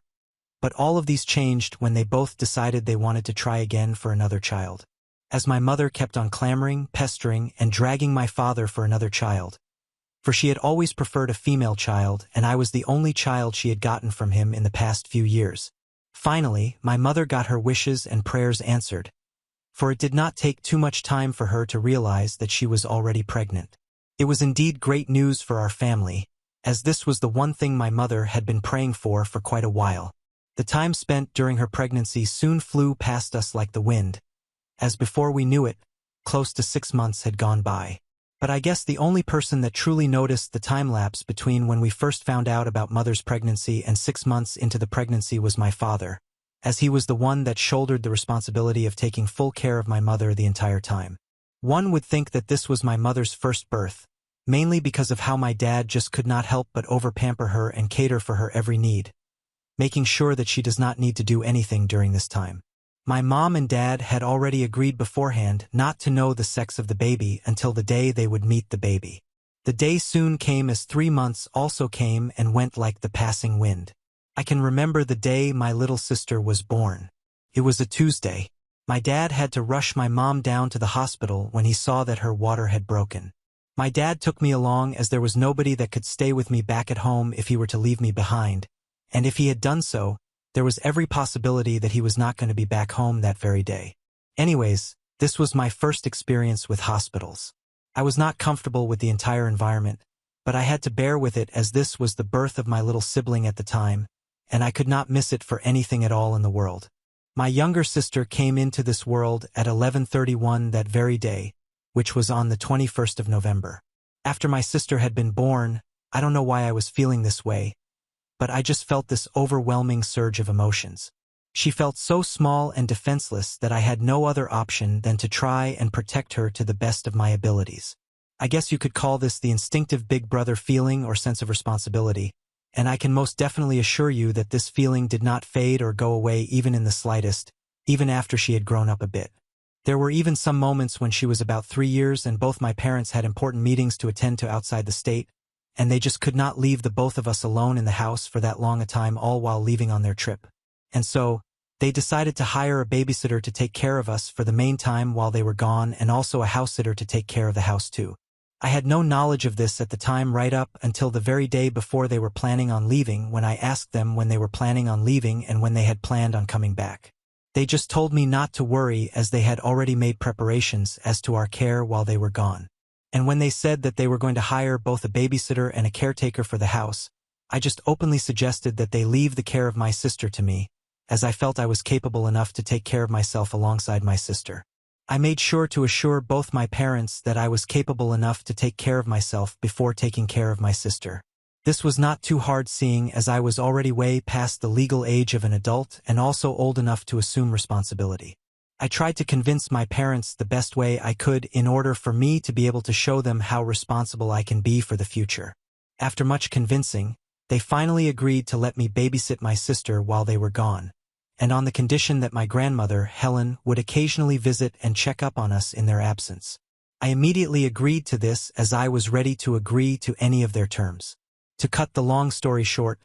but all of these changed when they both decided they wanted to try again for another child. As my mother kept on clamoring, pestering, and dragging my father for another child, for she had always preferred a female child, and I was the only child she had gotten from him in the past few years. Finally, my mother got her wishes and prayers answered, for it did not take too much time for her to realize that she was already pregnant. It was indeed great news for our family, as this was the one thing my mother had been praying for quite a while. The time spent during her pregnancy soon flew past us like the wind, as before we knew it, close to 6 months had gone by. But I guess the only person that truly noticed the time lapse between when we first found out about mother's pregnancy and 6 months into the pregnancy was my father, as he was the one that shouldered the responsibility of taking full care of my mother the entire time. One would think that this was my mother's first birth, mainly because of how my dad just could not help but over-pamper her and cater for her every need, making sure that she does not need to do anything during this time. My mom and dad had already agreed beforehand not to know the sex of the baby until the day they would meet the baby. The day soon came as 3 months also came and went like the passing wind. I can remember the day my little sister was born. It was a Tuesday. My dad had to rush my mom down to the hospital when he saw that her water had broken. My dad took me along as there was nobody that could stay with me back at home if he were to leave me behind, and if he had done so, there was every possibility that he was not going to be back home that very day. Anyways, this was my first experience with hospitals. I was not comfortable with the entire environment, but I had to bear with it as this was the birth of my little sibling at the time, and I could not miss it for anything at all in the world. My younger sister came into this world at 11:31 that very day, which was on the 21st of November. After my sister had been born, I don't know why I was feeling this way, but I just felt this overwhelming surge of emotions. She felt so small and defenseless that I had no other option than to try and protect her to the best of my abilities. I guess you could call this the instinctive big brother feeling or sense of responsibility, and I can most definitely assure you that this feeling did not fade or go away even in the slightest, even after she had grown up a bit. There were even some moments when she was about 3 years and both my parents had important meetings to attend to outside the state, and they just could not leave the both of us alone in the house for that long a time, all while leaving on their trip. And so, they decided to hire a babysitter to take care of us for the main time while they were gone, and also a house sitter to take care of the house too. I had no knowledge of this at the time right up until the very day before they were planning on leaving, when I asked them when they were planning on leaving and when they had planned on coming back. They just told me not to worry as they had already made preparations as to our care while they were gone. And when they said that they were going to hire both a babysitter and a caretaker for the house, I just openly suggested that they leave the care of my sister to me, as I felt I was capable enough to take care of myself alongside my sister. I made sure to assure both my parents that I was capable enough to take care of myself before taking care of my sister. This was not too hard, seeing as I was already way past the legal age of an adult and also old enough to assume responsibility. I tried to convince my parents the best way I could in order for me to be able to show them how responsible I can be for the future. After much convincing, they finally agreed to let me babysit my sister while they were gone, and on the condition that my grandmother, Helen, would occasionally visit and check up on us in their absence. I immediately agreed to this as I was ready to agree to any of their terms. To cut the long story short,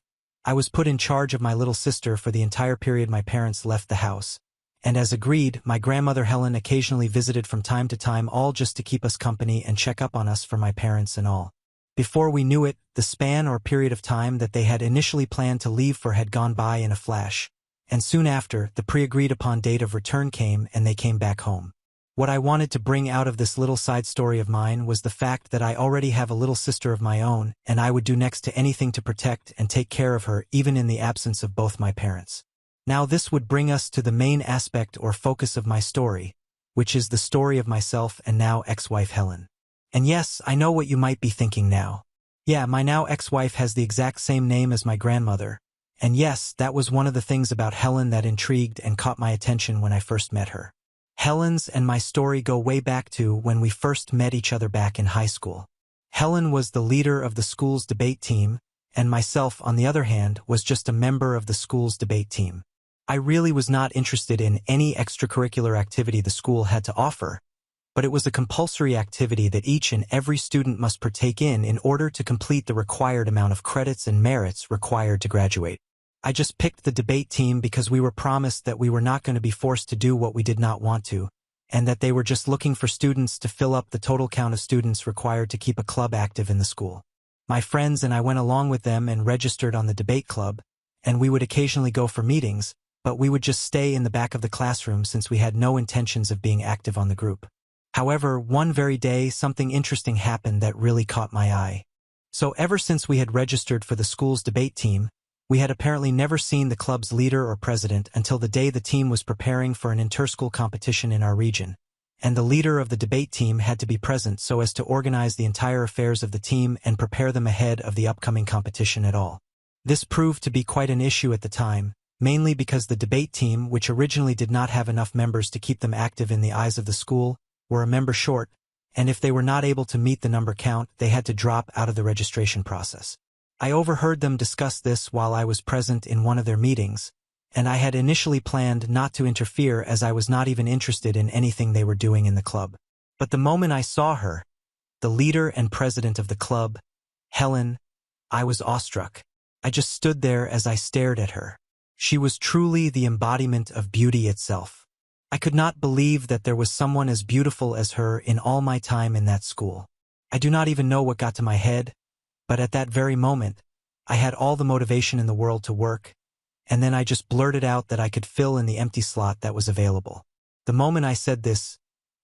I was put in charge of my little sister for the entire period my parents left the house. And as agreed, my grandmother Helen occasionally visited from time to time, all just to keep us company and check up on us for my parents and all. Before we knew it, the span or period of time that they had initially planned to leave for had gone by in a flash, and soon after, the pre-agreed upon date of return came and they came back home. What I wanted to bring out of this little side story of mine was the fact that I already have a little sister of my own, and I would do next to anything to protect and take care of her even in the absence of both my parents. Now this would bring us to the main aspect or focus of my story, which is the story of myself and now ex-wife Helen. And yes, I know what you might be thinking now. Yeah, my now ex-wife has the exact same name as my grandmother. And yes, that was one of the things about Helen that intrigued and caught my attention when I first met her. Helen's and my story go way back to when we first met each other back in high school. Helen was the leader of the school's debate team, and myself, on the other hand, was just a member of the school's debate team. I really was not interested in any extracurricular activity the school had to offer, but it was a compulsory activity that each and every student must partake in order to complete the required amount of credits and merits required to graduate. I just picked the debate team because we were promised that we were not going to be forced to do what we did not want to, and that they were just looking for students to fill up the total count of students required to keep a club active in the school. My friends and I went along with them and registered on the debate club, and we would occasionally go for meetings, but we would just stay in the back of the classroom since we had no intentions of being active on the group. However, one very day something interesting happened that really caught my eye. So ever since we had registered for the school's debate team, we had apparently never seen the club's leader or president until the day the team was preparing for an inter-school competition in our region, and the leader of the debate team had to be present so as to organize the entire affairs of the team and prepare them ahead of the upcoming competition at all. This proved to be quite an issue at the time, mainly because the debate team, which originally did not have enough members to keep them active in the eyes of the school, were a member short, and if they were not able to meet the number count, they had to drop out of the registration process. I overheard them discuss this while I was present in one of their meetings, and I had initially planned not to interfere as I was not even interested in anything they were doing in the club. But the moment I saw her, the leader and president of the club, Helen, I was awestruck. I just stood there as I stared at her. She was truly the embodiment of beauty itself. I could not believe that there was someone as beautiful as her in all my time in that school. I do not even know what got to my head, but at that very moment, I had all the motivation in the world to work, and then I just blurted out that I could fill in the empty slot that was available. The moment I said this,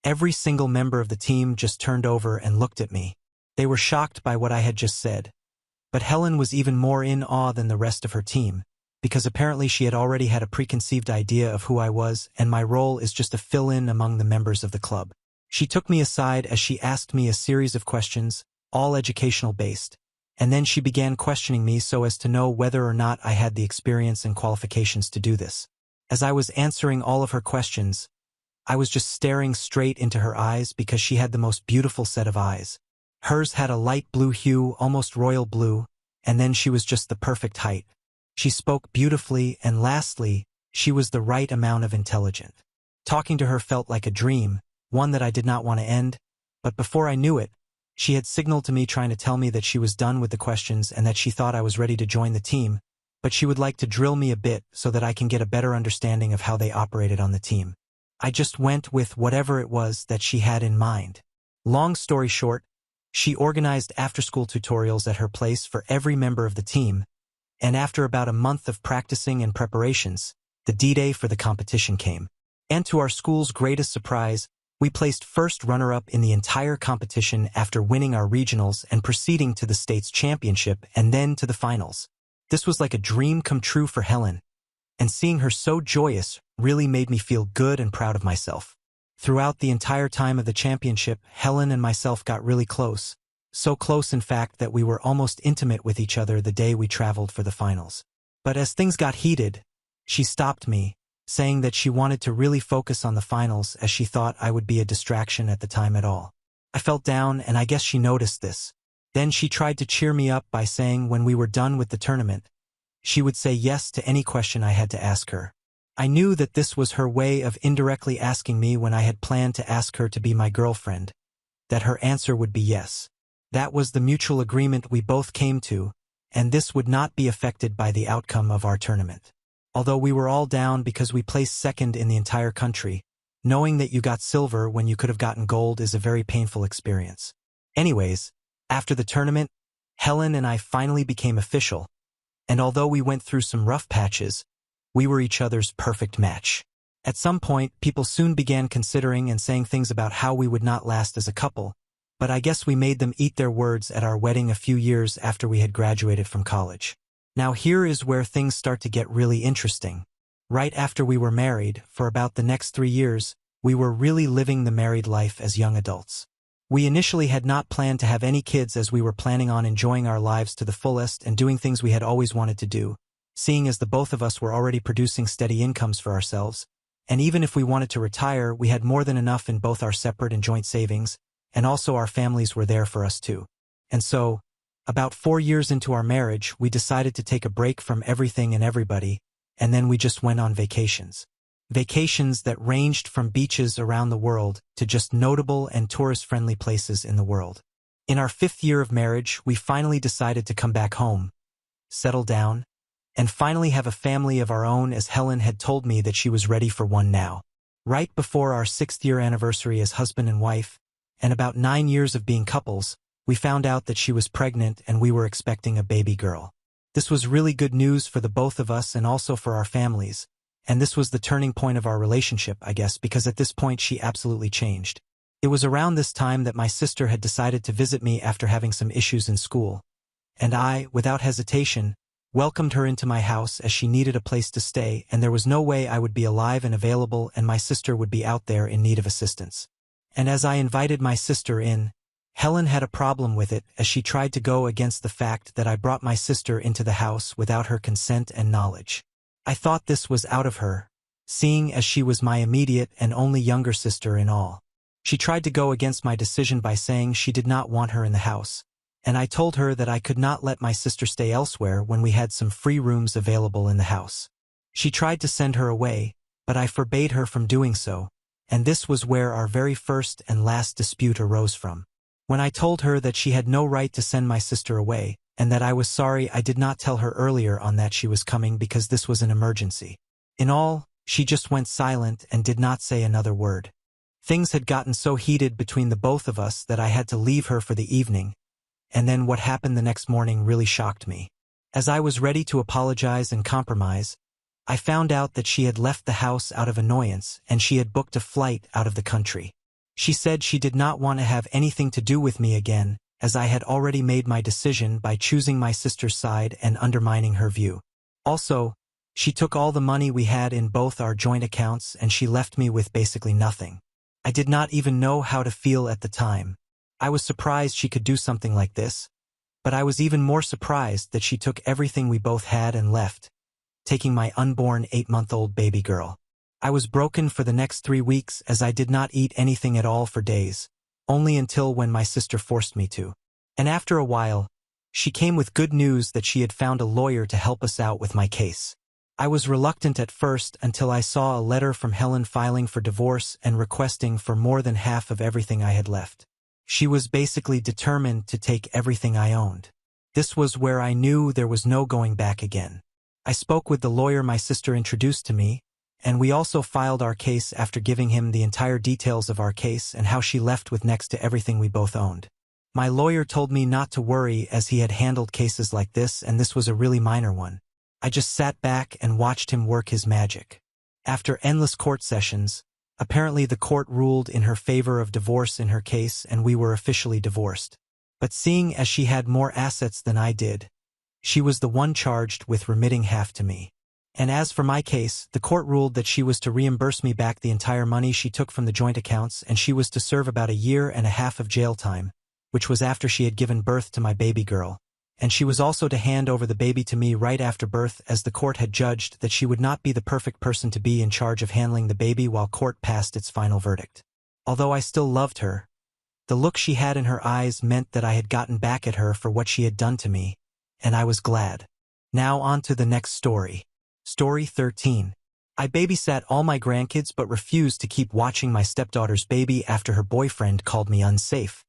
every single member of the team just turned over and looked at me. They were shocked by what I had just said. But Helen was even more in awe than the rest of her team, because apparently she had already had a preconceived idea of who I was, and my role is just to fill in among the members of the club. She took me aside as she asked me a series of questions, all educational-based, and then she began questioning me so as to know whether or not I had the experience and qualifications to do this. As I was answering all of her questions, I was just staring straight into her eyes because she had the most beautiful set of eyes. Hers had a light blue hue, almost royal blue, and then she was just the perfect height. She spoke beautifully, and lastly, she was the right amount of intelligent. Talking to her felt like a dream, one that I did not want to end, but before I knew it, she had signaled to me trying to tell me that she was done with the questions and that she thought I was ready to join the team, but she would like to drill me a bit so that I can get a better understanding of how they operated on the team. I just went with whatever it was that she had in mind. Long story short, she organized after-school tutorials at her place for every member of the team, and after about a month of practicing and preparations, the D-Day for the competition came. And to our school's greatest surprise, we placed first runner-up in the entire competition after winning our regionals and proceeding to the state's championship and then to the finals. This was like a dream come true for Helen, and seeing her so joyous really made me feel good and proud of myself. Throughout the entire time of the championship, Helen and myself got really close. So close, in fact, that we were almost intimate with each other the day we traveled for the finals. But as things got heated, she stopped me, saying that she wanted to really focus on the finals as she thought I would be a distraction at the time at all. I felt down, and I guess she noticed this. Then she tried to cheer me up by saying when we were done with the tournament, she would say yes to any question I had to ask her. I knew that this was her way of indirectly asking me when I had planned to ask her to be my girlfriend, that her answer would be yes. That was the mutual agreement we both came to, and this would not be affected by the outcome of our tournament. Although we were all down because we placed second in the entire country, knowing that you got silver when you could have gotten gold is a very painful experience. Anyways, after the tournament, Helen and I finally became official, and although we went through some rough patches, we were each other's perfect match. At some point, people soon began considering and saying things about how we would not last as a couple, but I guess we made them eat their words at our wedding a few years after we had graduated from college. Now here is where things start to get really interesting. Right after we were married, for about the next 3 years, we were really living the married life as young adults. We initially had not planned to have any kids as we were planning on enjoying our lives to the fullest and doing things we had always wanted to do, seeing as the both of us were already producing steady incomes for ourselves, and even if we wanted to retire, we had more than enough in both our separate and joint savings, and also our families were there for us too. And so, about 4 years into our marriage, we decided to take a break from everything and everybody, and then we just went on vacations. Vacations that ranged from beaches around the world to just notable and tourist-friendly places in the world. In our 5th year of marriage, we finally decided to come back home, settle down, and finally have a family of our own, as Helen had told me that she was ready for one now. Right before our 6th year anniversary as husband and wife, and about 9 years of being couples, we found out that she was pregnant and we were expecting a baby girl. This was really good news for the both of us and also for our families, and this was the turning point of our relationship, I guess, because at this point she absolutely changed. It was around this time that my sister had decided to visit me after having some issues in school, and I, without hesitation, welcomed her into my house as she needed a place to stay, and there was no way I would be alive and available and my sister would be out there in need of assistance. And as I invited my sister in, Helen had a problem with it as she tried to go against the fact that I brought my sister into the house without her consent and knowledge. I thought this was out of her, seeing as she was my immediate and only younger sister in all. She tried to go against my decision by saying she did not want her in the house, and I told her that I could not let my sister stay elsewhere when we had some free rooms available in the house. She tried to send her away, but I forbade her from doing so, and this was where our very first and last dispute arose from. When I told her that she had no right to send my sister away, and that I was sorry I did not tell her earlier on that she was coming because this was an emergency. In all, she just went silent and did not say another word. Things had gotten so heated between the both of us that I had to leave her for the evening, and then what happened the next morning really shocked me. As I was ready to apologize and compromise, I found out that she had left the house out of annoyance and she had booked a flight out of the country. She said she did not want to have anything to do with me again, as I had already made my decision by choosing my sister's side and undermining her view. Also, she took all the money we had in both our joint accounts and she left me with basically nothing. I did not even know how to feel at the time. I was surprised she could do something like this, but I was even more surprised that she took everything we both had and left, taking my unborn 8-month-old baby girl. I was broken for the next 3 weeks as I did not eat anything at all for days, only until when my sister forced me to. And after a while, she came with good news that she had found a lawyer to help us out with my case. I was reluctant at first until I saw a letter from Helen filing for divorce and requesting for more than half of everything I had left. She was basically determined to take everything I owned. This was where I knew there was no going back again. I spoke with the lawyer my sister introduced to me, and we also filed our case after giving him the entire details of our case and how she left with next to everything we both owned. My lawyer told me not to worry as he had handled cases like this and this was a really minor one. I just sat back and watched him work his magic. After endless court sessions, apparently the court ruled in her favor of divorce in her case and we were officially divorced. But seeing as she had more assets than I did, she was the one charged with remitting half to me. And as for my case, the court ruled that she was to reimburse me back the entire money she took from the joint accounts and she was to serve about 1.5 years of jail time, which was after she had given birth to my baby girl. And she was also to hand over the baby to me right after birth as the court had judged that she would not be the perfect person to be in charge of handling the baby while court passed its final verdict. Although I still loved her, the look she had in her eyes meant that I had gotten back at her for what she had done to me, and I was glad. Now on to the next story. Story 13. I babysat all my grandkids but refused to keep watching my stepdaughter's baby after her boyfriend called me unsafe,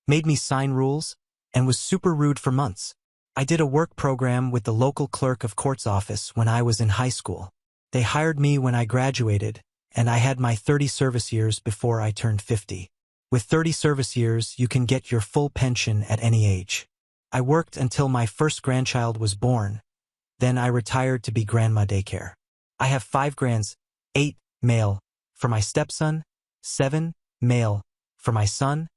made me sign rules, and was super rude for months. I did a work program with the local clerk of court's office when I was in high school. They hired me when I graduated, and I had my 30 service years before I turned 50. With 30 service years, you can get your full pension at any age. I worked until my first grandchild was born. Then I retired to be grandma daycare. I have 5 grands, 8 male for my stepson, 7 male for my son,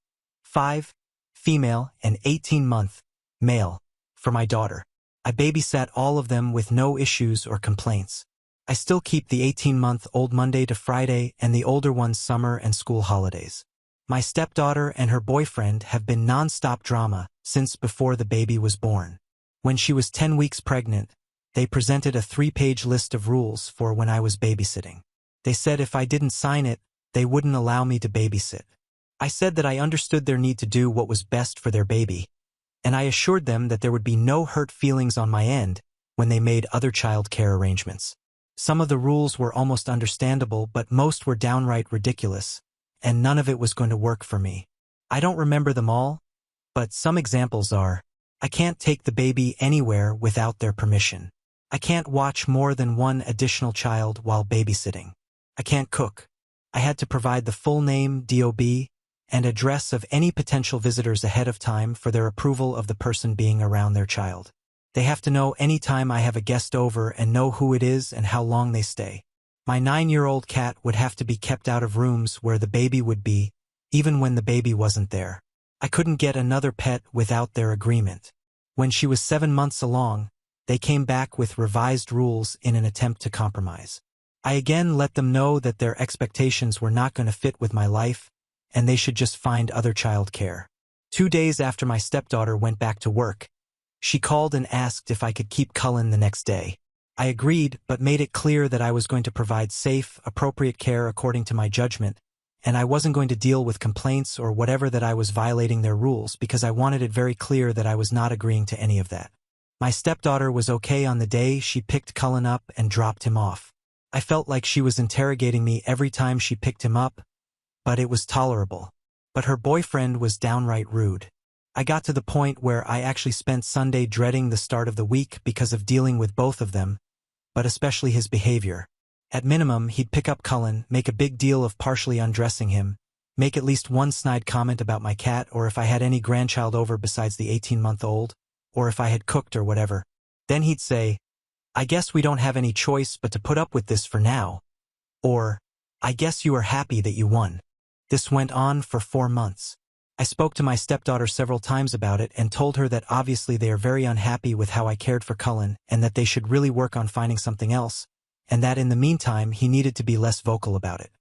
5 female and 18-month male for my daughter. I babysat all of them with no issues or complaints. I still keep the 18-month-old Monday to Friday and the older ones summer and school holidays. My stepdaughter and her boyfriend have been non-stop drama since before the baby was born. When she was 10 weeks pregnant, they presented a 3-page list of rules for when I was babysitting. They said if I didn't sign it, they wouldn't allow me to babysit. I said that I understood their need to do what was best for their baby, and I assured them that there would be no hurt feelings on my end when they made other child care arrangements. Some of the rules were almost understandable, but most were downright ridiculous, and none of it was going to work for me. I don't remember them all, but some examples are: I can't take the baby anywhere without their permission. I can't watch more than one additional child while babysitting. I can't cook. I had to provide the full name, DOB, and address of any potential visitors ahead of time for their approval of the person being around their child. They have to know any time I have a guest over and know who it is and how long they stay. My 9-year-old cat would have to be kept out of rooms where the baby would be, even when the baby wasn't there. I couldn't get another pet without their agreement. When she was 7 months along, they came back with revised rules in an attempt to compromise. I again let them know that their expectations were not going to fit with my life, and they should just find other child care. 2 days after my stepdaughter went back to work, she called and asked if I could keep Cullen the next day. I agreed, but made it clear that I was going to provide safe, appropriate care according to my judgment, and I wasn't going to deal with complaints or whatever that I was violating their rules because I wanted it very clear that I was not agreeing to any of that. My stepdaughter was okay on the day she picked Cullen up and dropped him off. I felt like she was interrogating me every time she picked him up, but it was tolerable. But her boyfriend was downright rude. I got to the point where I actually spent Sunday dreading the start of the week because of dealing with both of them, but especially his behavior. At minimum, he'd pick up Cullen, make a big deal of partially undressing him, make at least one snide comment about my cat or if I had any grandchild over besides the 18-month-old, or if I had cooked or whatever. Then he'd say, "I guess we don't have any choice but to put up with this for now." Or, "I guess you are happy that you won." This went on for 4 months. I spoke to my stepdaughter several times about it and told her that obviously they are very unhappy with how I cared for Cullen and that they should really work on finding something else, and that in the meantime he needed to be less vocal about it.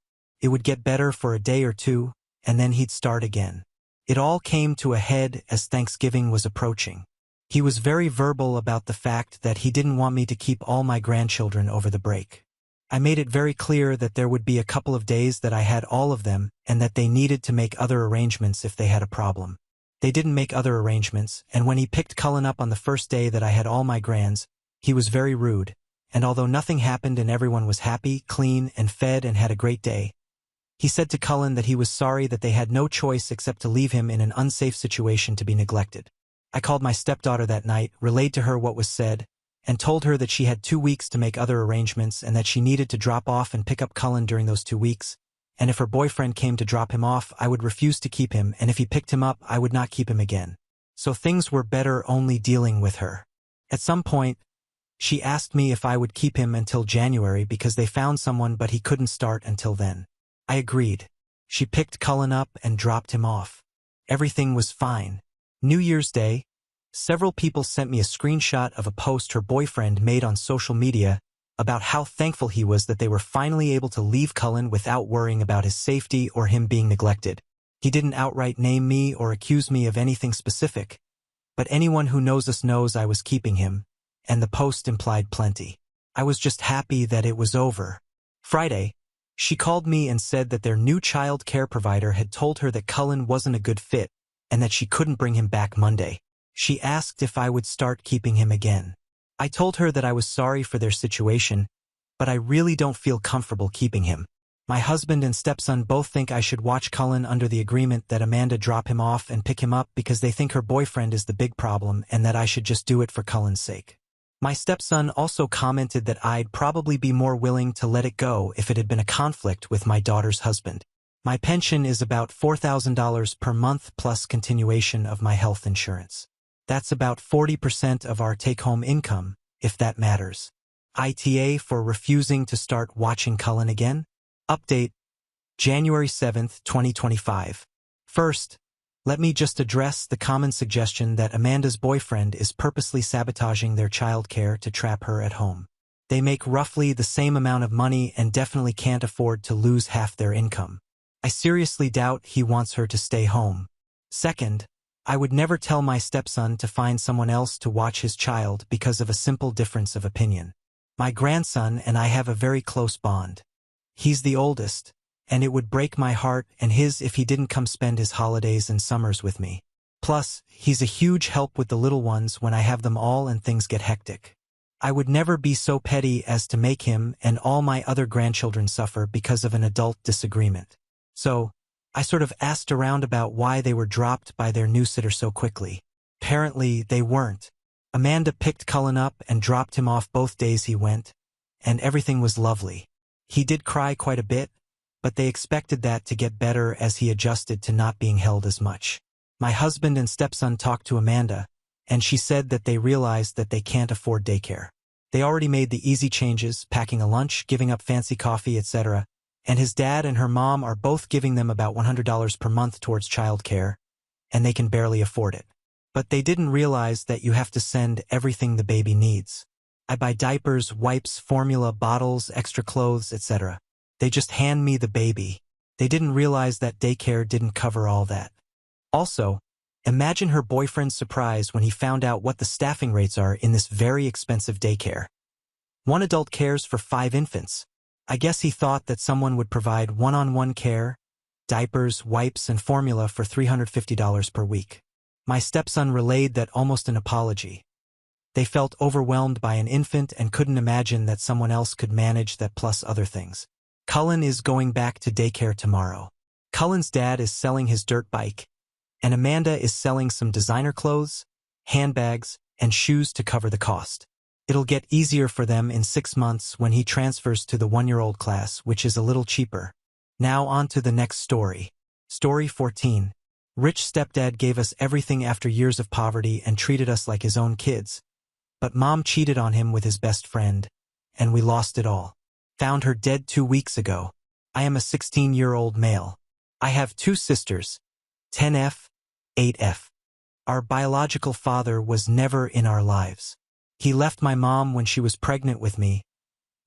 It would get better for a day or two, and then he'd start again. It all came to a head as Thanksgiving was approaching. He was very verbal about the fact that he didn't want me to keep all my grandchildren over the break. I made it very clear that there would be a couple of days that I had all of them and that they needed to make other arrangements if they had a problem. They didn't make other arrangements, and when he picked Cullen up on the first day that I had all my grands, he was very rude, and although nothing happened and everyone was happy, clean, and fed and had a great day, he said to Cullen that he was sorry that they had no choice except to leave him in an unsafe situation to be neglected. I called my stepdaughter that night, relayed to her what was said, and told her that she had 2 weeks to make other arrangements and that she needed to drop off and pick up Cullen during those 2 weeks, and if her boyfriend came to drop him off, I would refuse to keep him, and if he picked him up, I would not keep him again. So things were better only dealing with her. At some point, she asked me if I would keep him until January because they found someone but he couldn't start until then. I agreed. She picked Cullen up and dropped him off. Everything was fine. New Year's Day, several people sent me a screenshot of a post her boyfriend made on social media about how thankful he was that they were finally able to leave Cullen without worrying about his safety or him being neglected. He didn't outright name me or accuse me of anything specific, but anyone who knows us knows I was keeping him, and the post implied plenty. I was just happy that it was over. Friday, she called me and said that their new child care provider had told her that Cullen wasn't a good fit and that she couldn't bring him back Monday. She asked if I would start keeping him again. I told her that I was sorry for their situation, but I really don't feel comfortable keeping him. My husband and stepson both think I should watch Cullen under the agreement that Amanda drop him off and pick him up because they think her boyfriend is the big problem and that I should just do it for Cullen's sake. My stepson also commented that I'd probably be more willing to let it go if it had been a conflict with my daughter's husband. My pension is about $4,000 per month plus continuation of my health insurance. That's about 40% of our take-home income, if that matters. ITA for refusing to start watching Cullen again? Update, January 7th, 2025. First, let me just address the common suggestion that Amanda's boyfriend is purposely sabotaging their childcare to trap her at home. They make roughly the same amount of money and definitely can't afford to lose half their income. I seriously doubt he wants her to stay home. Second, I would never tell my stepson to find someone else to watch his child because of a simple difference of opinion. My grandson and I have a very close bond. He's the oldest, and it would break my heart and his if he didn't come spend his holidays and summers with me. Plus, he's a huge help with the little ones when I have them all and things get hectic. I would never be so petty as to make him and all my other grandchildren suffer because of an adult disagreement. So, I sort of asked around about why they were dropped by their new sitter so quickly. Apparently, they weren't. Amanda picked Cullen up and dropped him off both days he went, and everything was lovely. He did cry quite a bit, but they expected that to get better as he adjusted to not being held as much. My husband and stepson talked to Amanda, and she said that they realized that they can't afford daycare. They already made the easy changes, packing a lunch, giving up fancy coffee, etc., and his dad and her mom are both giving them about $100 per month towards childcare, and they can barely afford it. But they didn't realize that you have to send everything the baby needs. I buy diapers, wipes, formula, bottles, extra clothes, etc. They just hand me the baby. They didn't realize that daycare didn't cover all that. Also, imagine her boyfriend's surprise when he found out what the staffing rates are in this very expensive daycare. One adult cares for 5 infants. I guess he thought that someone would provide one-on-one care, diapers, wipes, and formula for $350 per week. My stepson relayed that almost an apology. They felt overwhelmed by an infant and couldn't imagine that someone else could manage that plus other things. Cullen is going back to daycare tomorrow. Cullen's dad is selling his dirt bike, and Amanda is selling some designer clothes, handbags, and shoes to cover the cost. It'll get easier for them in 6 months when he transfers to the 1-year-old class, which is a little cheaper. Now on to the next story. Story 14. Rich stepdad gave us everything after years of poverty and treated us like his own kids. But mom cheated on him with his best friend, and we lost it all. Found her dead 2 weeks ago. I am a 16-year-old male. I have 2 sisters, 10F, 8F. Our biological father was never in our lives. He left my mom when she was pregnant with me,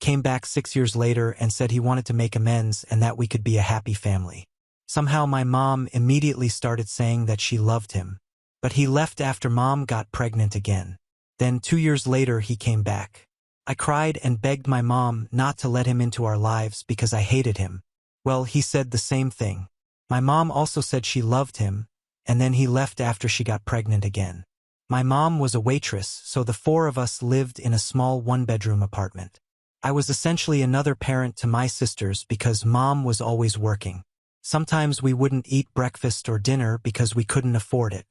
came back 6 years later and said he wanted to make amends and that we could be a happy family. Somehow my mom immediately started saying that she loved him. But he left after mom got pregnant again. Then 2 years later he came back. I cried and begged my mom not to let him into our lives because I hated him. Well, he said the same thing. My mom also said she loved him, and then he left after she got pregnant again. My mom was a waitress, so the 4 of us lived in a small 1-bedroom apartment. I was essentially another parent to my sisters because mom was always working. Sometimes we wouldn't eat breakfast or dinner because we couldn't afford it.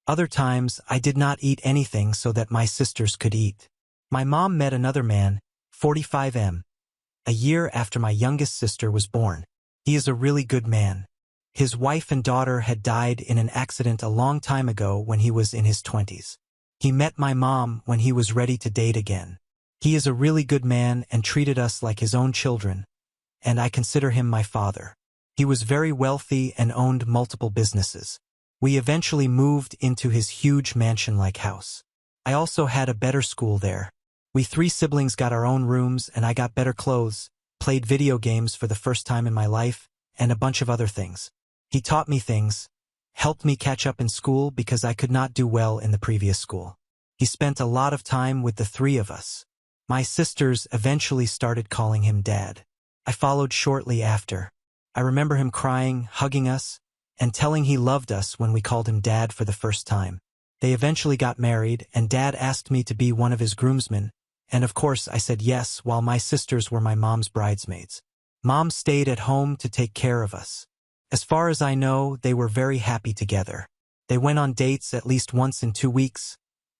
Other times I did not eat anything so that my sisters could eat. My mom met another man, 45M, a year after my youngest sister was born. He is a really good man. His wife and daughter had died in an accident a long time ago when he was in his 20s. He met my mom when he was ready to date again. He is a really good man and treated us like his own children, and I consider him my father. He was very wealthy and owned multiple businesses. We eventually moved into his huge mansion-like house. I also had a better school there. We 3 siblings got our own rooms and I got better clothes, played video games for the first time in my life, and a bunch of other things. He taught me things, helped me catch up in school because I could not do well in the previous school. He spent a lot of time with the 3 of us. My sisters eventually started calling him Dad. I followed shortly after. I remember him crying, hugging us, and telling he loved us when we called him Dad for the first time. They eventually got married, and Dad asked me to be one of his groomsmen, and of course I said yes while my sisters were my mom's bridesmaids. Mom stayed at home to take care of us. As far as I know, they were very happy together. They went on dates at least once in 2 weeks,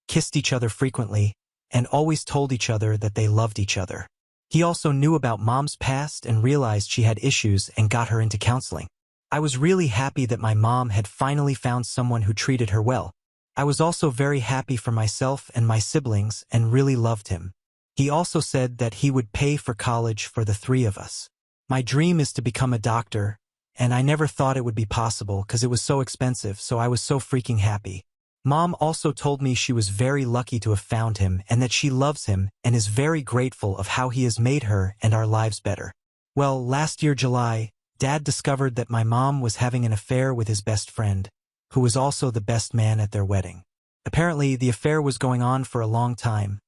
kissed each other frequently, and always told each other that they loved each other. He also knew about mom's past and realized she had issues and got her into counseling. I was really happy that my mom had finally found someone who treated her well. I was also very happy for myself and my siblings and really loved him. He also said that he would pay for college for the 3 of us. My dream is to become a doctor, and I never thought it would be possible because it was so expensive, so I was so freaking happy. Mom also told me she was very lucky to have found him and that she loves him and is very grateful of how he has made her and our lives better. Well, last year July, Dad discovered that my mom was having an affair with his best friend, who was also the best man at their wedding. Apparently, the affair was going on for a long time.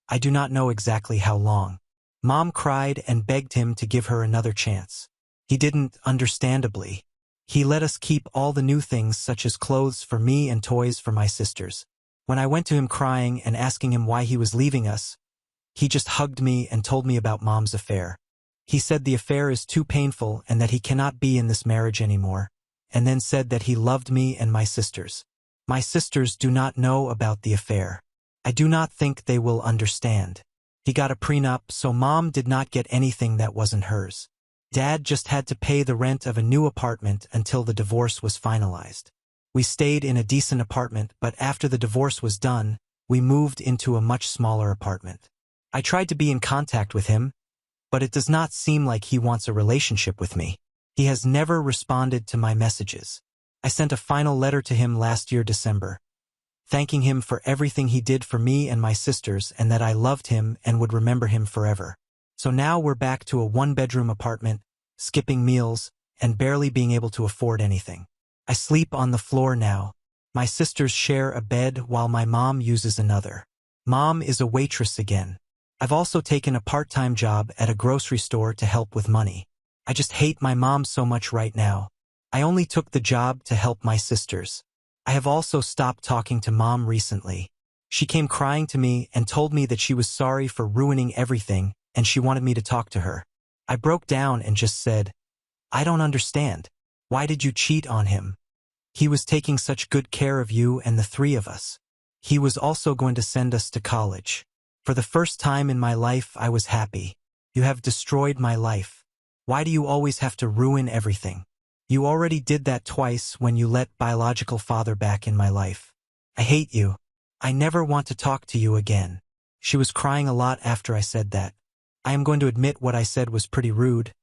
I do not know exactly how long. Mom cried and begged him to give her another chance. He didn't, understandably. He let us keep all the new things such as clothes for me and toys for my sisters. When I went to him crying and asking him why he was leaving us, he just hugged me and told me about Mom's affair. He said the affair is too painful and that he cannot be in this marriage anymore, and then said that he loved me and my sisters. My sisters do not know about the affair. I do not think they will understand. He got a prenup, so Mom did not get anything that wasn't hers. Dad just had to pay the rent of a new apartment until the divorce was finalized. We stayed in a decent apartment, but after the divorce was done, we moved into a much smaller apartment. I tried to be in contact with him, but it does not seem like he wants a relationship with me. He has never responded to my messages. I sent a final letter to him last year December, thanking him for everything he did for me and my sisters and that I loved him and would remember him forever. So now we're back to a 1-bedroom apartment, skipping meals, and barely being able to afford anything. I sleep on the floor now. My sisters share a bed while my mom uses another. Mom is a waitress again. I've also taken a part-time job at a grocery store to help with money. I just hate my mom so much right now. I only took the job to help my sisters. I have also stopped talking to Mom recently. She came crying to me and told me that she was sorry for ruining everything and she wanted me to talk to her. I broke down and just said, I don't understand. Why did you cheat on him? He was taking such good care of you and the three of us. He was also going to send us to college. For the first time in my life, I was happy. You have destroyed my life. Why do you always have to ruin everything? You already did that twice when you let biological father back in my life. I hate you. I never want to talk to you again. She was crying a lot after I said that. I am going to admit what I said was pretty rude,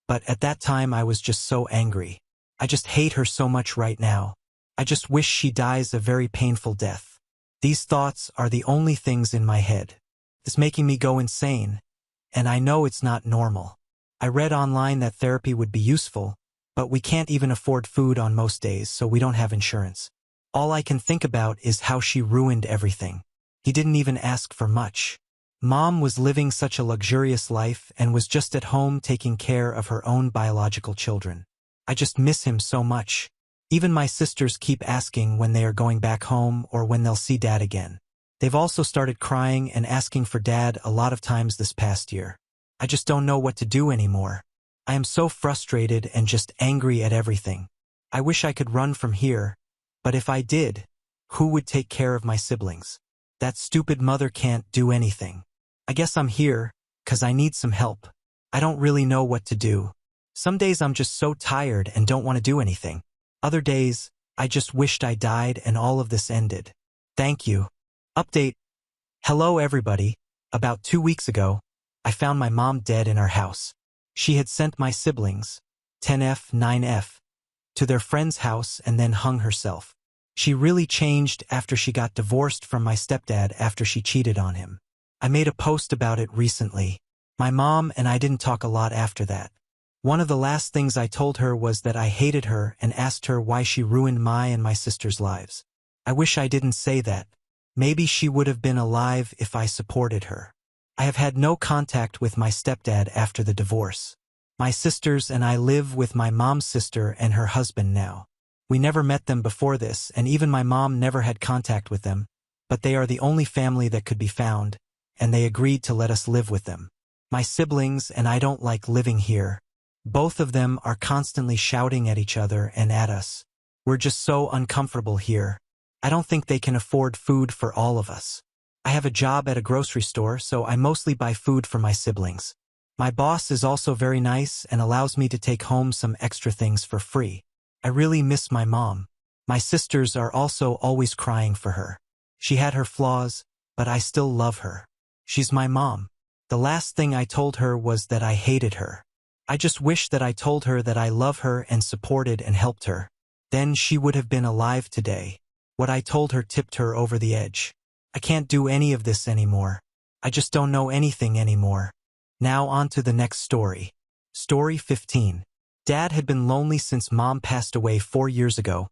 but at that time I was just so angry. I just hate her so much right now. I just wish she dies a very painful death. These thoughts are the only things in my head. It's making me go insane, and I know it's not normal. I read online that therapy would be useful, but we can't even afford food on most days, so we don't have insurance. All I can think about is how she ruined everything. He didn't even ask for much. Mom was living such a luxurious life and was just at home taking care of her own biological children. I just miss him so much. Even my sisters keep asking when they are going back home or when they'll see Dad again. They've also started crying and asking for Dad a lot of times this past year. I just don't know what to do anymore. I am so frustrated and just angry at everything. I wish I could run from here, but if I did, who would take care of my siblings? That stupid mother can't do anything. I guess I'm here, 'cause I need some help. I don't really know what to do. Some days I'm just so tired and don't want to do anything. Other days, I just wished I died and all of this ended. Thank you. Update. Hello everybody. About 2 weeks ago, I found my mom dead in our house. She had sent my siblings, 10F, 9F, to their friend's house and then hung herself. She really changed after she got divorced from my stepdad after she cheated on him. I made a post about it recently. My mom and I didn't talk a lot after that. One of the last things I told her was that I hated her and asked her why she ruined my and my sister's lives. I wish I didn't say that. Maybe she would have been alive if I supported her. I have had no contact with my stepdad after the divorce. My sisters and I live with my mom's sister and her husband now. We never met them before this, and even my mom never had contact with them, but they are the only family that could be found, and they agreed to let us live with them. My siblings and I don't like living here. Both of them are constantly shouting at each other and at us. We're just so uncomfortable here. I don't think they can afford food for all of us. I have a job at a grocery store, so I mostly buy food for my siblings. My boss is also very nice and allows me to take home some extra things for free. I really miss my mom. My sisters are also always crying for her. She had her flaws, but I still love her. She's my mom. The last thing I told her was that I hated her. I just wish that I told her that I love her and supported and helped her. Then she would have been alive today. What I told her tipped her over the edge. I can't do any of this anymore. I just don't know anything anymore. Now on to the next story. Story 15. Dad had been lonely since Mom passed away 4 years ago,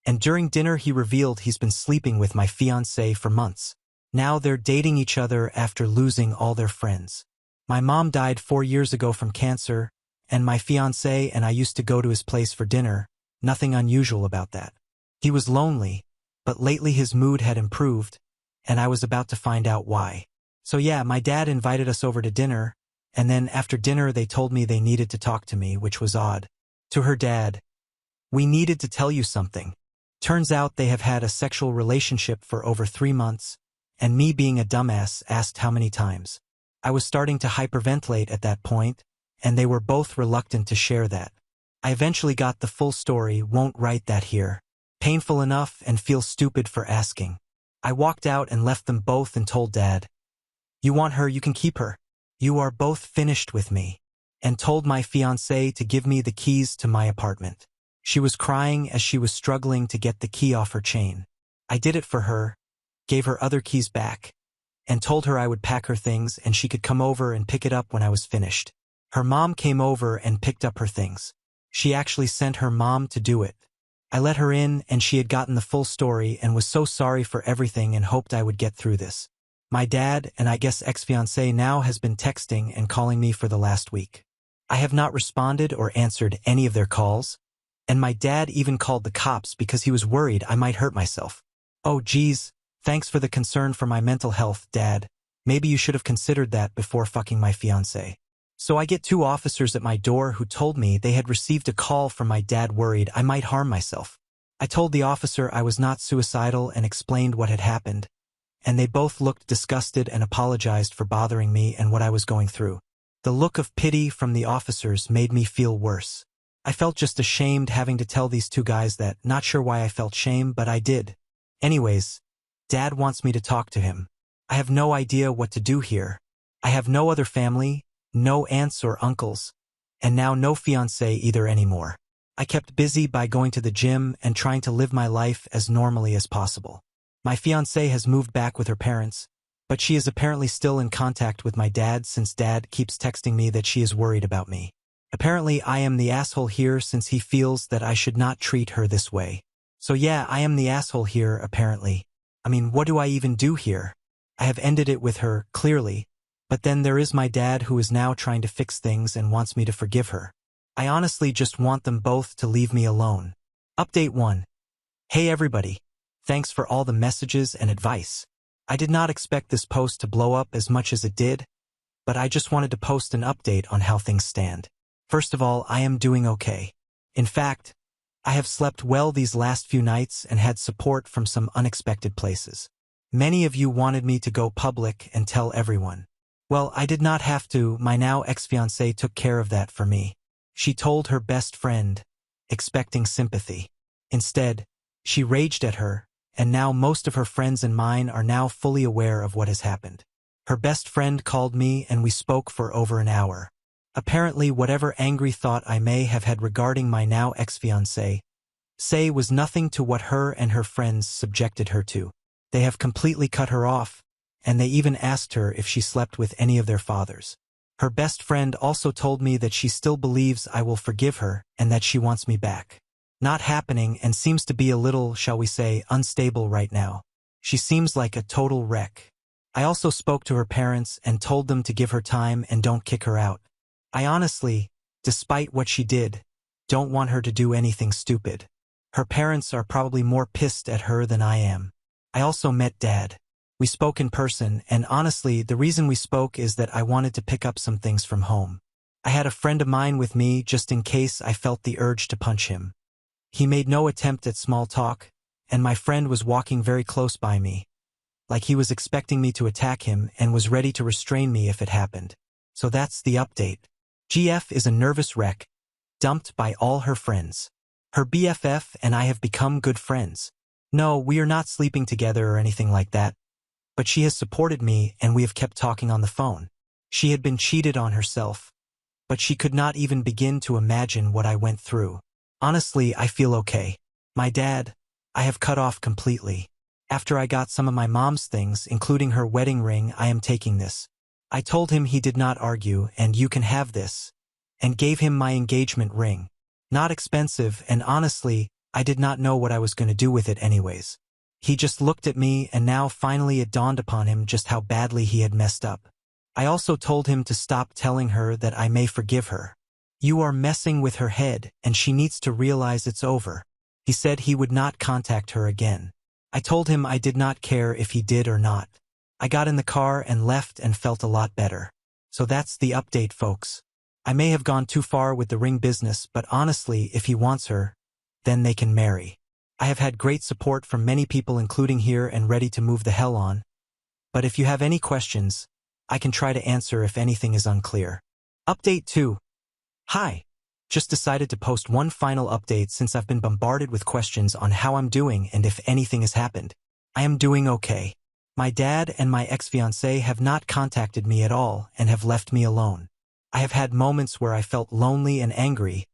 and during dinner he revealed he's been sleeping with my fiancée for months. Now they're dating each other after losing all their friends. My mom died 4 years ago from cancer, and my fiancé and I used to go to his place for dinner. Nothing unusual about that. He was lonely, but lately his mood had improved, and I was about to find out why. So yeah, my dad invited us over to dinner, and then after dinner they told me they needed to talk to me, which was odd. To her dad, "We needed to tell you something." Turns out they have had a sexual relationship for over 3 months, and me being a dumbass asked how many times. I was starting to hyperventilate at that point, and they were both reluctant to share that. I eventually got the full story, won't write that here. Painful enough and feel stupid for asking. I walked out and left them both and told Dad, "You want her, you can keep her. You are both finished with me," and told my fiancée to give me the keys to my apartment. She was crying as she was struggling to get the key off her chain. I did it for her, gave her other keys back, and told her I would pack her things and she could come over and pick it up when I was finished. Her mom came over and picked up her things. She actually sent her mom to do it. I let her in and she had gotten the full story and was so sorry for everything and hoped I would get through this. My dad, and I guess ex-fiancé now, has been texting and calling me for the last week. I have not responded or answered any of their calls, and my dad even called the cops because he was worried I might hurt myself. Oh geez, Thanks for the concern for my mental health, Dad. Maybe you should have considered that before fucking my fiancé. So I get 2 officers at my door who told me they had received a call from my dad worried I might harm myself. I told the officer I was not suicidal and explained what had happened, and they both looked disgusted and apologized for bothering me and what I was going through. The look of pity from the officers made me feel worse. I felt just ashamed having to tell these 2 guys that, not sure why I felt shame, but I did. Anyways, Dad wants me to talk to him. I have no idea what to do here. I have no other family, no aunts or uncles, and now no fiancé either anymore. I kept busy by going to the gym and trying to live my life as normally as possible. My fiancé has moved back with her parents, but she is apparently still in contact with my dad since Dad keeps texting me that she is worried about me. Apparently I am the asshole here since he feels that I should not treat her this way. So yeah, I am the asshole here apparently. I mean, what do I even do here? I have ended it with her, clearly, but then there is my dad who is now trying to fix things and wants me to forgive her. I honestly just want them both to leave me alone. Update 1. Hey everybody. Thanks for all the messages and advice. I did not expect this post to blow up as much as it did, but I just wanted to post an update on how things stand. First of all, I am doing okay. In fact, I have slept well these last few nights and had support from some unexpected places. Many of you wanted me to go public and tell everyone. Well, I did not have to. My now ex-fiancé took care of that for me. She told her best friend, expecting sympathy. Instead, she raged at her, and now most of her friends and mine are now fully aware of what has happened. Her best friend called me and we spoke for over an hour. Apparently whatever angry thought I may have had regarding my now ex-fiancé was nothing to what her and her friends subjected her to. They have completely cut her off, and they even asked her if she slept with any of their fathers. Her best friend also told me that she still believes I will forgive her and that she wants me back. Not happening and seems to be a little, shall we say, unstable right now. She seems like a total wreck. I also spoke to her parents and told them to give her time and don't kick her out. I honestly, despite what she did, don't want her to do anything stupid. Her parents are probably more pissed at her than I am. I also met Dad. We spoke in person, and honestly, the reason we spoke is that I wanted to pick up some things from home. I had a friend of mine with me just in case I felt the urge to punch him. He made no attempt at small talk, and my friend was walking very close by me, like he was expecting me to attack him and was ready to restrain me if it happened. So that's the update. GF is a nervous wreck, dumped by all her friends. Her BFF and I have become good friends. No, we are not sleeping together or anything like that, but she has supported me and we have kept talking on the phone. She had been cheated on herself, but she could not even begin to imagine what I went through. Honestly, I feel okay. My dad, I have cut off completely. After I got some of my mom's things, including her wedding ring, I am taking this. I told him he did not argue and you can have this, and gave him my engagement ring. Not expensive, and honestly, I did not know what I was going to do with it anyways. He just looked at me and now finally it dawned upon him just how badly he had messed up. I also told him to stop telling her that I may forgive her. You are messing with her head and she needs to realize it's over. He said he would not contact her again. I told him I did not care if he did or not. I got in the car and left and felt a lot better. So that's the update, folks. I may have gone too far with the ring business, but honestly, if he wants her, then they can marry. I have had great support from many people including here and ready to move the hell on. But if you have any questions, I can try to answer if anything is unclear. Update 2. Hi. Just decided to post one final update since I've been bombarded with questions on how I'm doing and if anything has happened. I am doing okay. My dad and my ex-fiancé have not contacted me at all and have left me alone. I have had moments where I felt lonely and angry,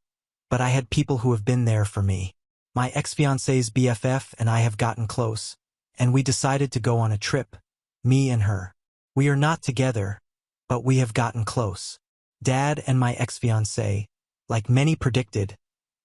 but I had people who have been there for me. My ex-fiancé's BFF and I have gotten close, and we decided to go on a trip, me and her. We are not together, but we have gotten close. Dad and my ex-fiancé, like many predicted,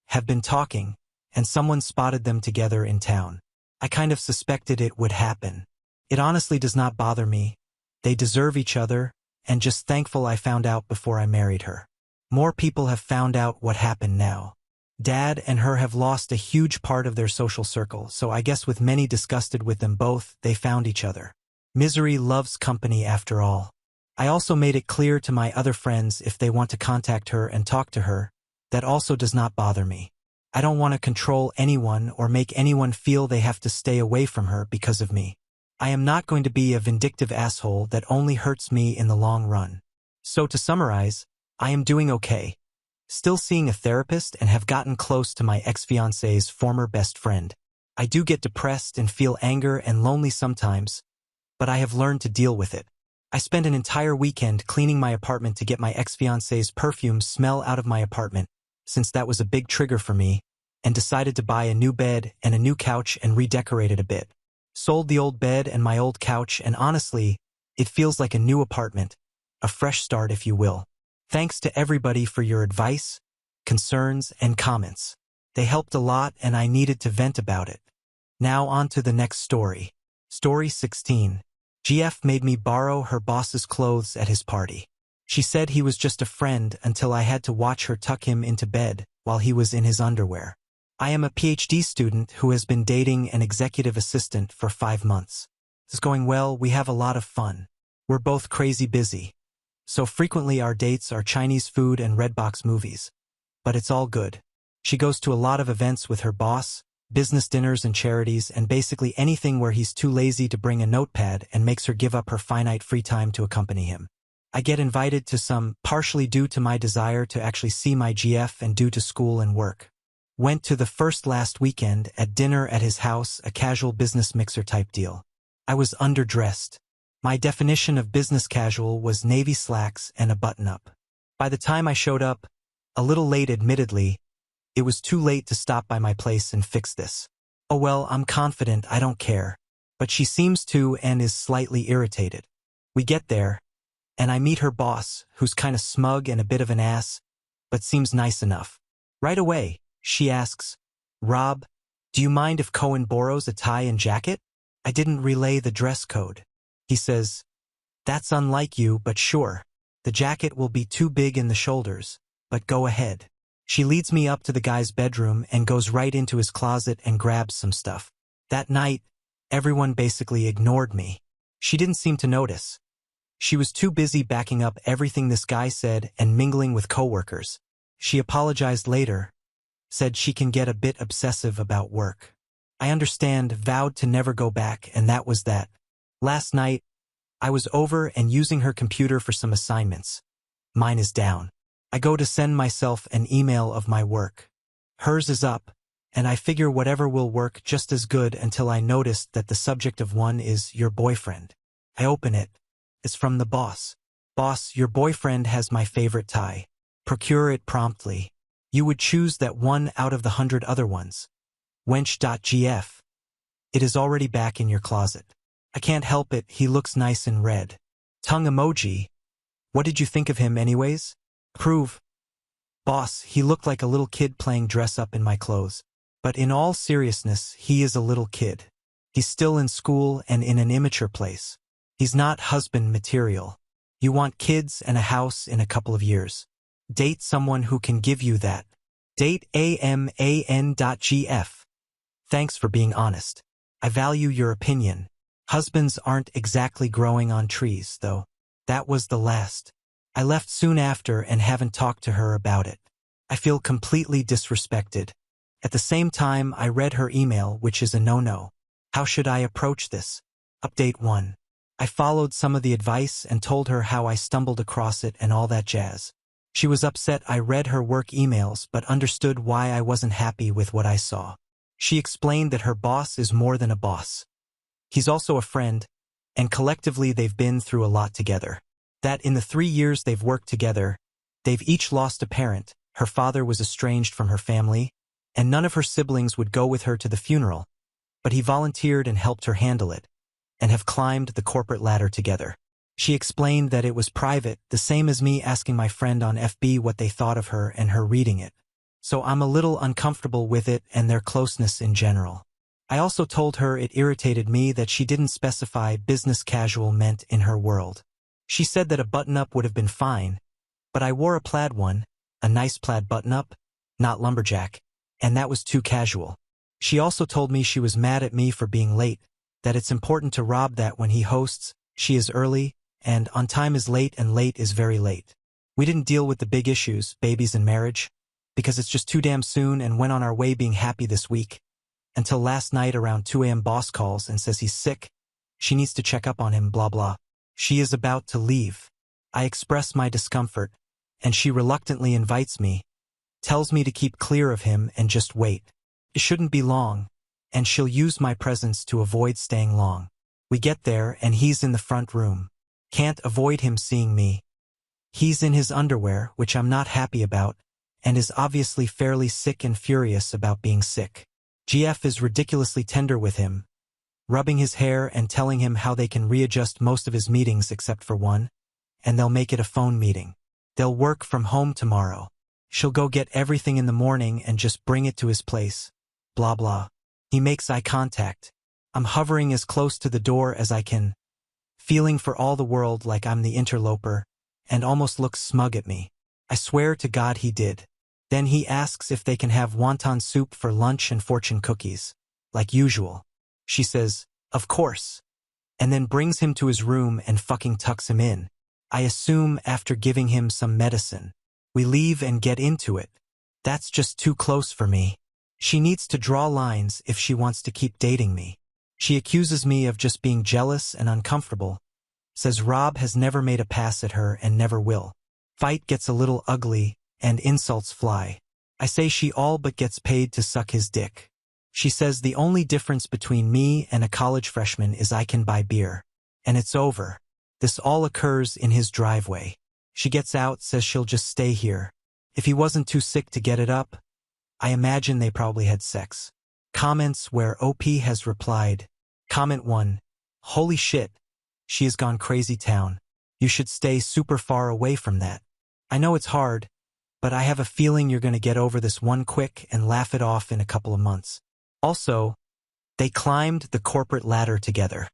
have been talking, and someone spotted them together in town. I kind of suspected it would happen. It honestly does not bother me. They deserve each other, and just thankful I found out before I married her. More people have found out what happened now. Dad and her have lost a huge part of their social circle, so I guess with many disgusted with them both, they found each other. Misery loves company after all. I also made it clear to my other friends if they want to contact her and talk to her, that also does not bother me. I don't want to control anyone or make anyone feel they have to stay away from her because of me. I am not going to be a vindictive asshole that only hurts me in the long run. So to summarize, I am doing okay. Still seeing a therapist and have gotten close to my ex-fiance's former best friend. I do get depressed and feel anger and lonely sometimes, but I have learned to deal with it. I spent an entire weekend cleaning my apartment to get my ex-fiance's perfume smell out of my apartment, since that was a big trigger for me, and decided to buy a new bed and a new couch and redecorate it a bit. Sold the old bed and my old couch, and honestly, it feels like a new apartment, a fresh start if you will. Thanks to everybody for your advice, concerns, and comments. They helped a lot and I needed to vent about it. Now on to the next story. Story 16. GF made me borrow her boss's clothes at his party. She said he was just a friend until I had to watch her tuck him into bed while he was in his underwear. I am a PhD student who has been dating an executive assistant for 5 months. It's going well, we have a lot of fun. We're both crazy busy. So frequently our dates are Chinese food and Redbox movies. But it's all good. She goes to a lot of events with her boss, business dinners and charities, and basically anything where he's too lazy to bring a notepad and makes her give up her finite free time to accompany him. I get invited to some, partially due to my desire to actually see my GF and due to school and work. Went to the first last weekend at dinner at his house, a casual business mixer type deal. I was underdressed. My definition of business casual was navy slacks and a button-up. By the time I showed up, a little late admittedly, it was too late to stop by my place and fix this. Oh well, I'm confident, I don't care. But she seems to and is slightly irritated. We get there, and I meet her boss, who's kinda smug and a bit of an ass, but seems nice enough. Right away, she asks, "Rob, do you mind if Cohen borrows a tie and jacket?" I didn't relay the dress code. He says, "That's unlike you, but sure. The jacket will be too big in the shoulders, but go ahead." She leads me up to the guy's bedroom and goes right into his closet and grabs some stuff. That night, everyone basically ignored me. She didn't seem to notice. She was too busy backing up everything this guy said and mingling with coworkers. She apologized later, said she can get a bit obsessive about work. I understand, vowed to never go back, and that was that. Last night, I was over and using her computer for some assignments. Mine is down. I go to send myself an email of my work. Hers is up, and I figure whatever will work just as good until I noticed that the subject of one is your boyfriend. I open it. It's from the boss. "Boss, your boyfriend has my favorite tie. Procure it promptly. You would choose that one out of the 100 other ones. Wench.gf. It is already back in your closet. I can't help it, he looks nice in red. Tongue emoji. What did you think of him anyways? Prove. Boss, he looked like a little kid playing dress up in my clothes. But in all seriousness, he is a little kid. He's still in school and in an immature place. He's not husband material. You want kids and a house in a couple of years. Date someone who can give you that. Date AMAN.gf. Thanks for being honest. I value your opinion. Husbands aren't exactly growing on trees, though. That was the last. I left soon after and haven't talked to her about it. I feel completely disrespected. At the same time, I read her email, which is a no-no. How should I approach this? Update 1. I followed some of the advice and told her how I stumbled across it and all that jazz. She was upset I read her work emails but understood why I wasn't happy with what I saw. She explained that her boss is more than a boss. He's also a friend, and collectively they've been through a lot together. That in the 3 years they've worked together, they've each lost a parent, her father was estranged from her family, and none of her siblings would go with her to the funeral, but he volunteered and helped her handle it, and have climbed the corporate ladder together. She explained that it was private, the same as me asking my friend on FB what they thought of her and her reading it. So I'm a little uncomfortable with it and their closeness in general. I also told her it irritated me that she didn't specify business casual meant in her world. She said that a button-up would have been fine, but I wore a plaid one, a nice plaid button-up, not lumberjack. and that was too casual. She also told me she was mad at me for being late, that it's important to Rob that when he hosts, she is early, and on time is late and late is very late. We didn't deal with the big issues, babies and marriage, because it's just too damn soon and went on our way being happy this week. Until last night around 2 a.m. boss calls and says he's sick. She needs to check up on him, blah blah. She is about to leave. I express my discomfort, and she reluctantly invites me, tells me to keep clear of him and just wait. It shouldn't be long, and she'll use my presence to avoid staying long. We get there and he's in the front room. Can't avoid him seeing me. He's in his underwear, which I'm not happy about, and is obviously fairly sick and furious about being sick. GF is ridiculously tender with him, rubbing his hair and telling him how they can readjust most of his meetings except for one, and they'll make it a phone meeting. They'll work from home tomorrow. She'll go get everything in the morning and just bring it to his place. Blah blah. He makes eye contact. I'm hovering as close to the door as I can, feeling for all the world like I'm the interloper, and almost looks smug at me. I swear to God he did. Then he asks if they can have wonton soup for lunch and fortune cookies, like usual. She says, of course, and then brings him to his room and fucking tucks him in. I assume after giving him some medicine. We leave and get into it. That's just too close for me. She needs to draw lines if she wants to keep dating me. She accuses me of just being jealous and uncomfortable, says Rob has never made a pass at her and never will. Fight gets a little ugly, and insults fly. I say she all but gets paid to suck his dick. She says the only difference between me and a college freshman is I can buy beer. And it's over. This all occurs in his driveway. She gets out, says she'll just stay here. If he wasn't too sick to get it up, I imagine they probably had sex. Comments where OP has replied. Comment 1. Holy shit. She has gone crazy town. You should stay super far away from that. I know it's hard, but I have a feeling you're going to get over this one quick and laugh it off in a couple of months. Also, they climbed the corporate ladder together.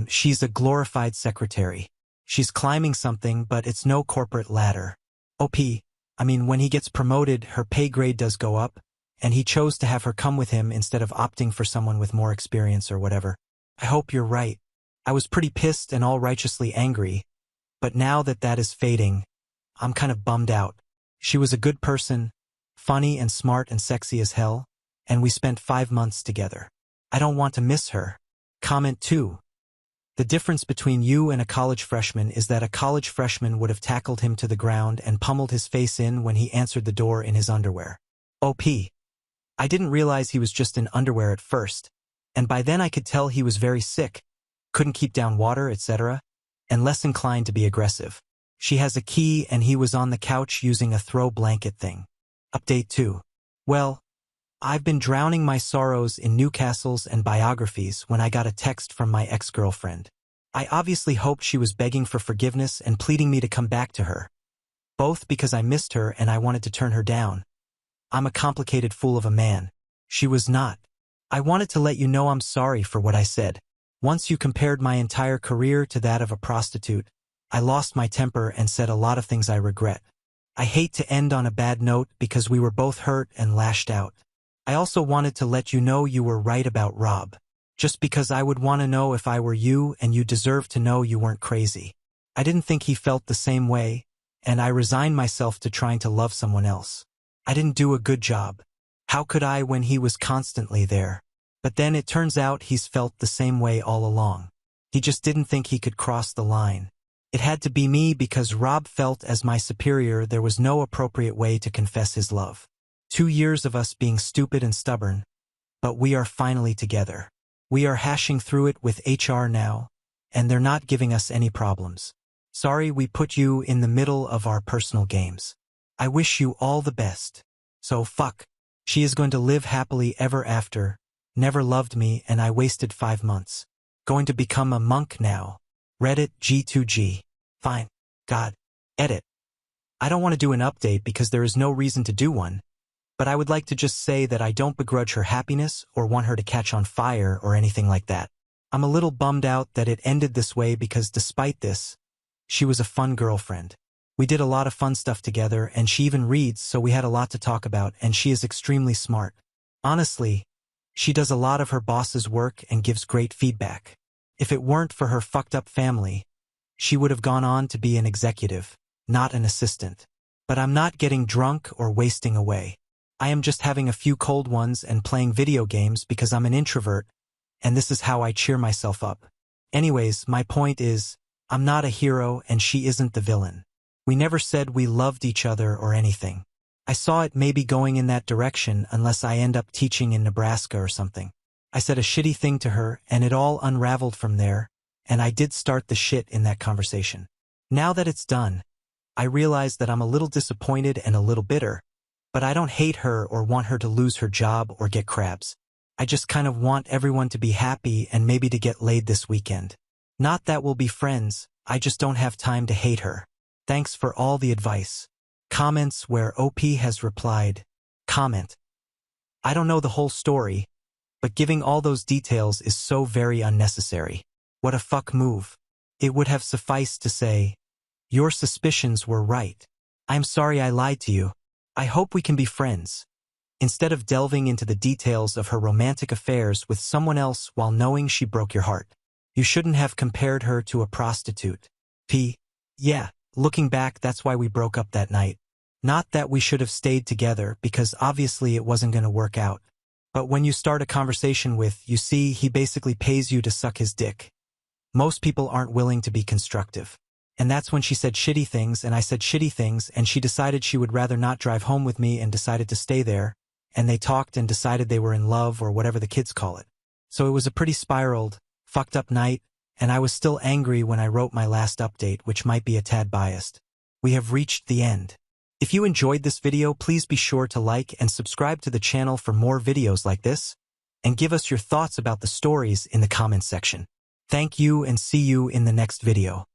She's a glorified secretary. She's climbing something, but it's no corporate ladder. When he gets promoted, her pay grade does go up, and he chose to have her come with him instead of opting for someone with more experience or whatever. I hope you're right. I was pretty pissed and all righteously angry, but now that that is fading, I'm kind of bummed out. She was a good person, funny and smart and sexy as hell, and we spent 5 months together. I don't want to miss her. Comment 2. The difference between you and a college freshman is that a college freshman would have tackled him to the ground and pummeled his face in when he answered the door in his underwear. OP. I didn't realize he was just in underwear at first, and by then I could tell he was very sick, couldn't keep down water, etc., and less inclined to be aggressive. She has a key and he was on the couch using a throw blanket thing. Update 2. Well, I've been drowning my sorrows in Newcastles and biographies when I got a text from my ex-girlfriend. I obviously hoped she was begging for forgiveness and pleading me to come back to her, both because I missed her and I wanted to turn her down. I'm a complicated fool of a man. She was not. I wanted to let you know I'm sorry for what I said. Once you compared my entire career to that of a prostitute, I lost my temper and said a lot of things I regret. I hate to end on a bad note because we were both hurt and lashed out. I also wanted to let you know you were right about Rob, just because I would want to know if I were you and you deserve to know you weren't crazy. I didn't think he felt the same way, and I resigned myself to trying to love someone else. I didn't do a good job. How could I when he was constantly there? But then it turns out he's felt the same way all along. He just didn't think he could cross the line. It had to be me because Rob felt as my superior there was no appropriate way to confess his love. 2 years of us being stupid and stubborn, but we are finally together. We are hashing through it with HR now, and they're not giving us any problems. Sorry we put you in the middle of our personal games. I wish you all the best. So fuck. She is going to live happily ever after, never loved me and I wasted 5 months. Going to become a monk now. Reddit G2G. Fine. God. Edit. I don't want to do an update because there is no reason to do one, but I would like to just say that I don't begrudge her happiness or want her to catch on fire or anything like that. I'm a little bummed out that it ended this way because despite this, she was a fun girlfriend. We did a lot of fun stuff together, and she even reads, so we had a lot to talk about, and she is extremely smart. Honestly, she does a lot of her boss's work and gives great feedback. If it weren't for her fucked up family, she would have gone on to be an executive, not an assistant. But I'm not getting drunk or wasting away. I am just having a few cold ones and playing video games because I'm an introvert, and this is how I cheer myself up. Anyways, my point is, I'm not a hero and she isn't the villain. We never said we loved each other or anything. I saw it maybe going in that direction unless I end up teaching in Nebraska or something. I said a shitty thing to her and it all unraveled from there, and I did start the shit in that conversation. Now that it's done, I realize that I'm a little disappointed and a little bitter, but I don't hate her or want her to lose her job or get crabs. I just kind of want everyone to be happy and maybe to get laid this weekend. Not that we'll be friends, I just don't have time to hate her. Thanks for all the advice. Comments where OP has replied, comment. I don't know the whole story, but giving all those details is so very unnecessary. What a fuck move. It would have sufficed to say, your suspicions were right. I'm sorry I lied to you. I hope we can be friends. Instead of delving into the details of her romantic affairs with someone else while knowing she broke your heart. You shouldn't have compared her to a prostitute. Yeah, looking back, that's why we broke up that night. Not that we should have stayed together, because obviously it wasn't going to work out. But when you start a conversation with, you see, he basically pays you to suck his dick. Most people aren't willing to be constructive. And that's when she said shitty things and I said shitty things, and she decided she would rather not drive home with me and decided to stay there. And they talked and decided they were in love, or whatever the kids call it. So it was a pretty spiraled, fucked up night, and I was still angry when I wrote my last update, which might be a tad biased. We have reached the end. If you enjoyed this video, please be sure to like and subscribe to the channel for more videos like this, and give us your thoughts about the stories in the comments section. Thank you and see you in the next video.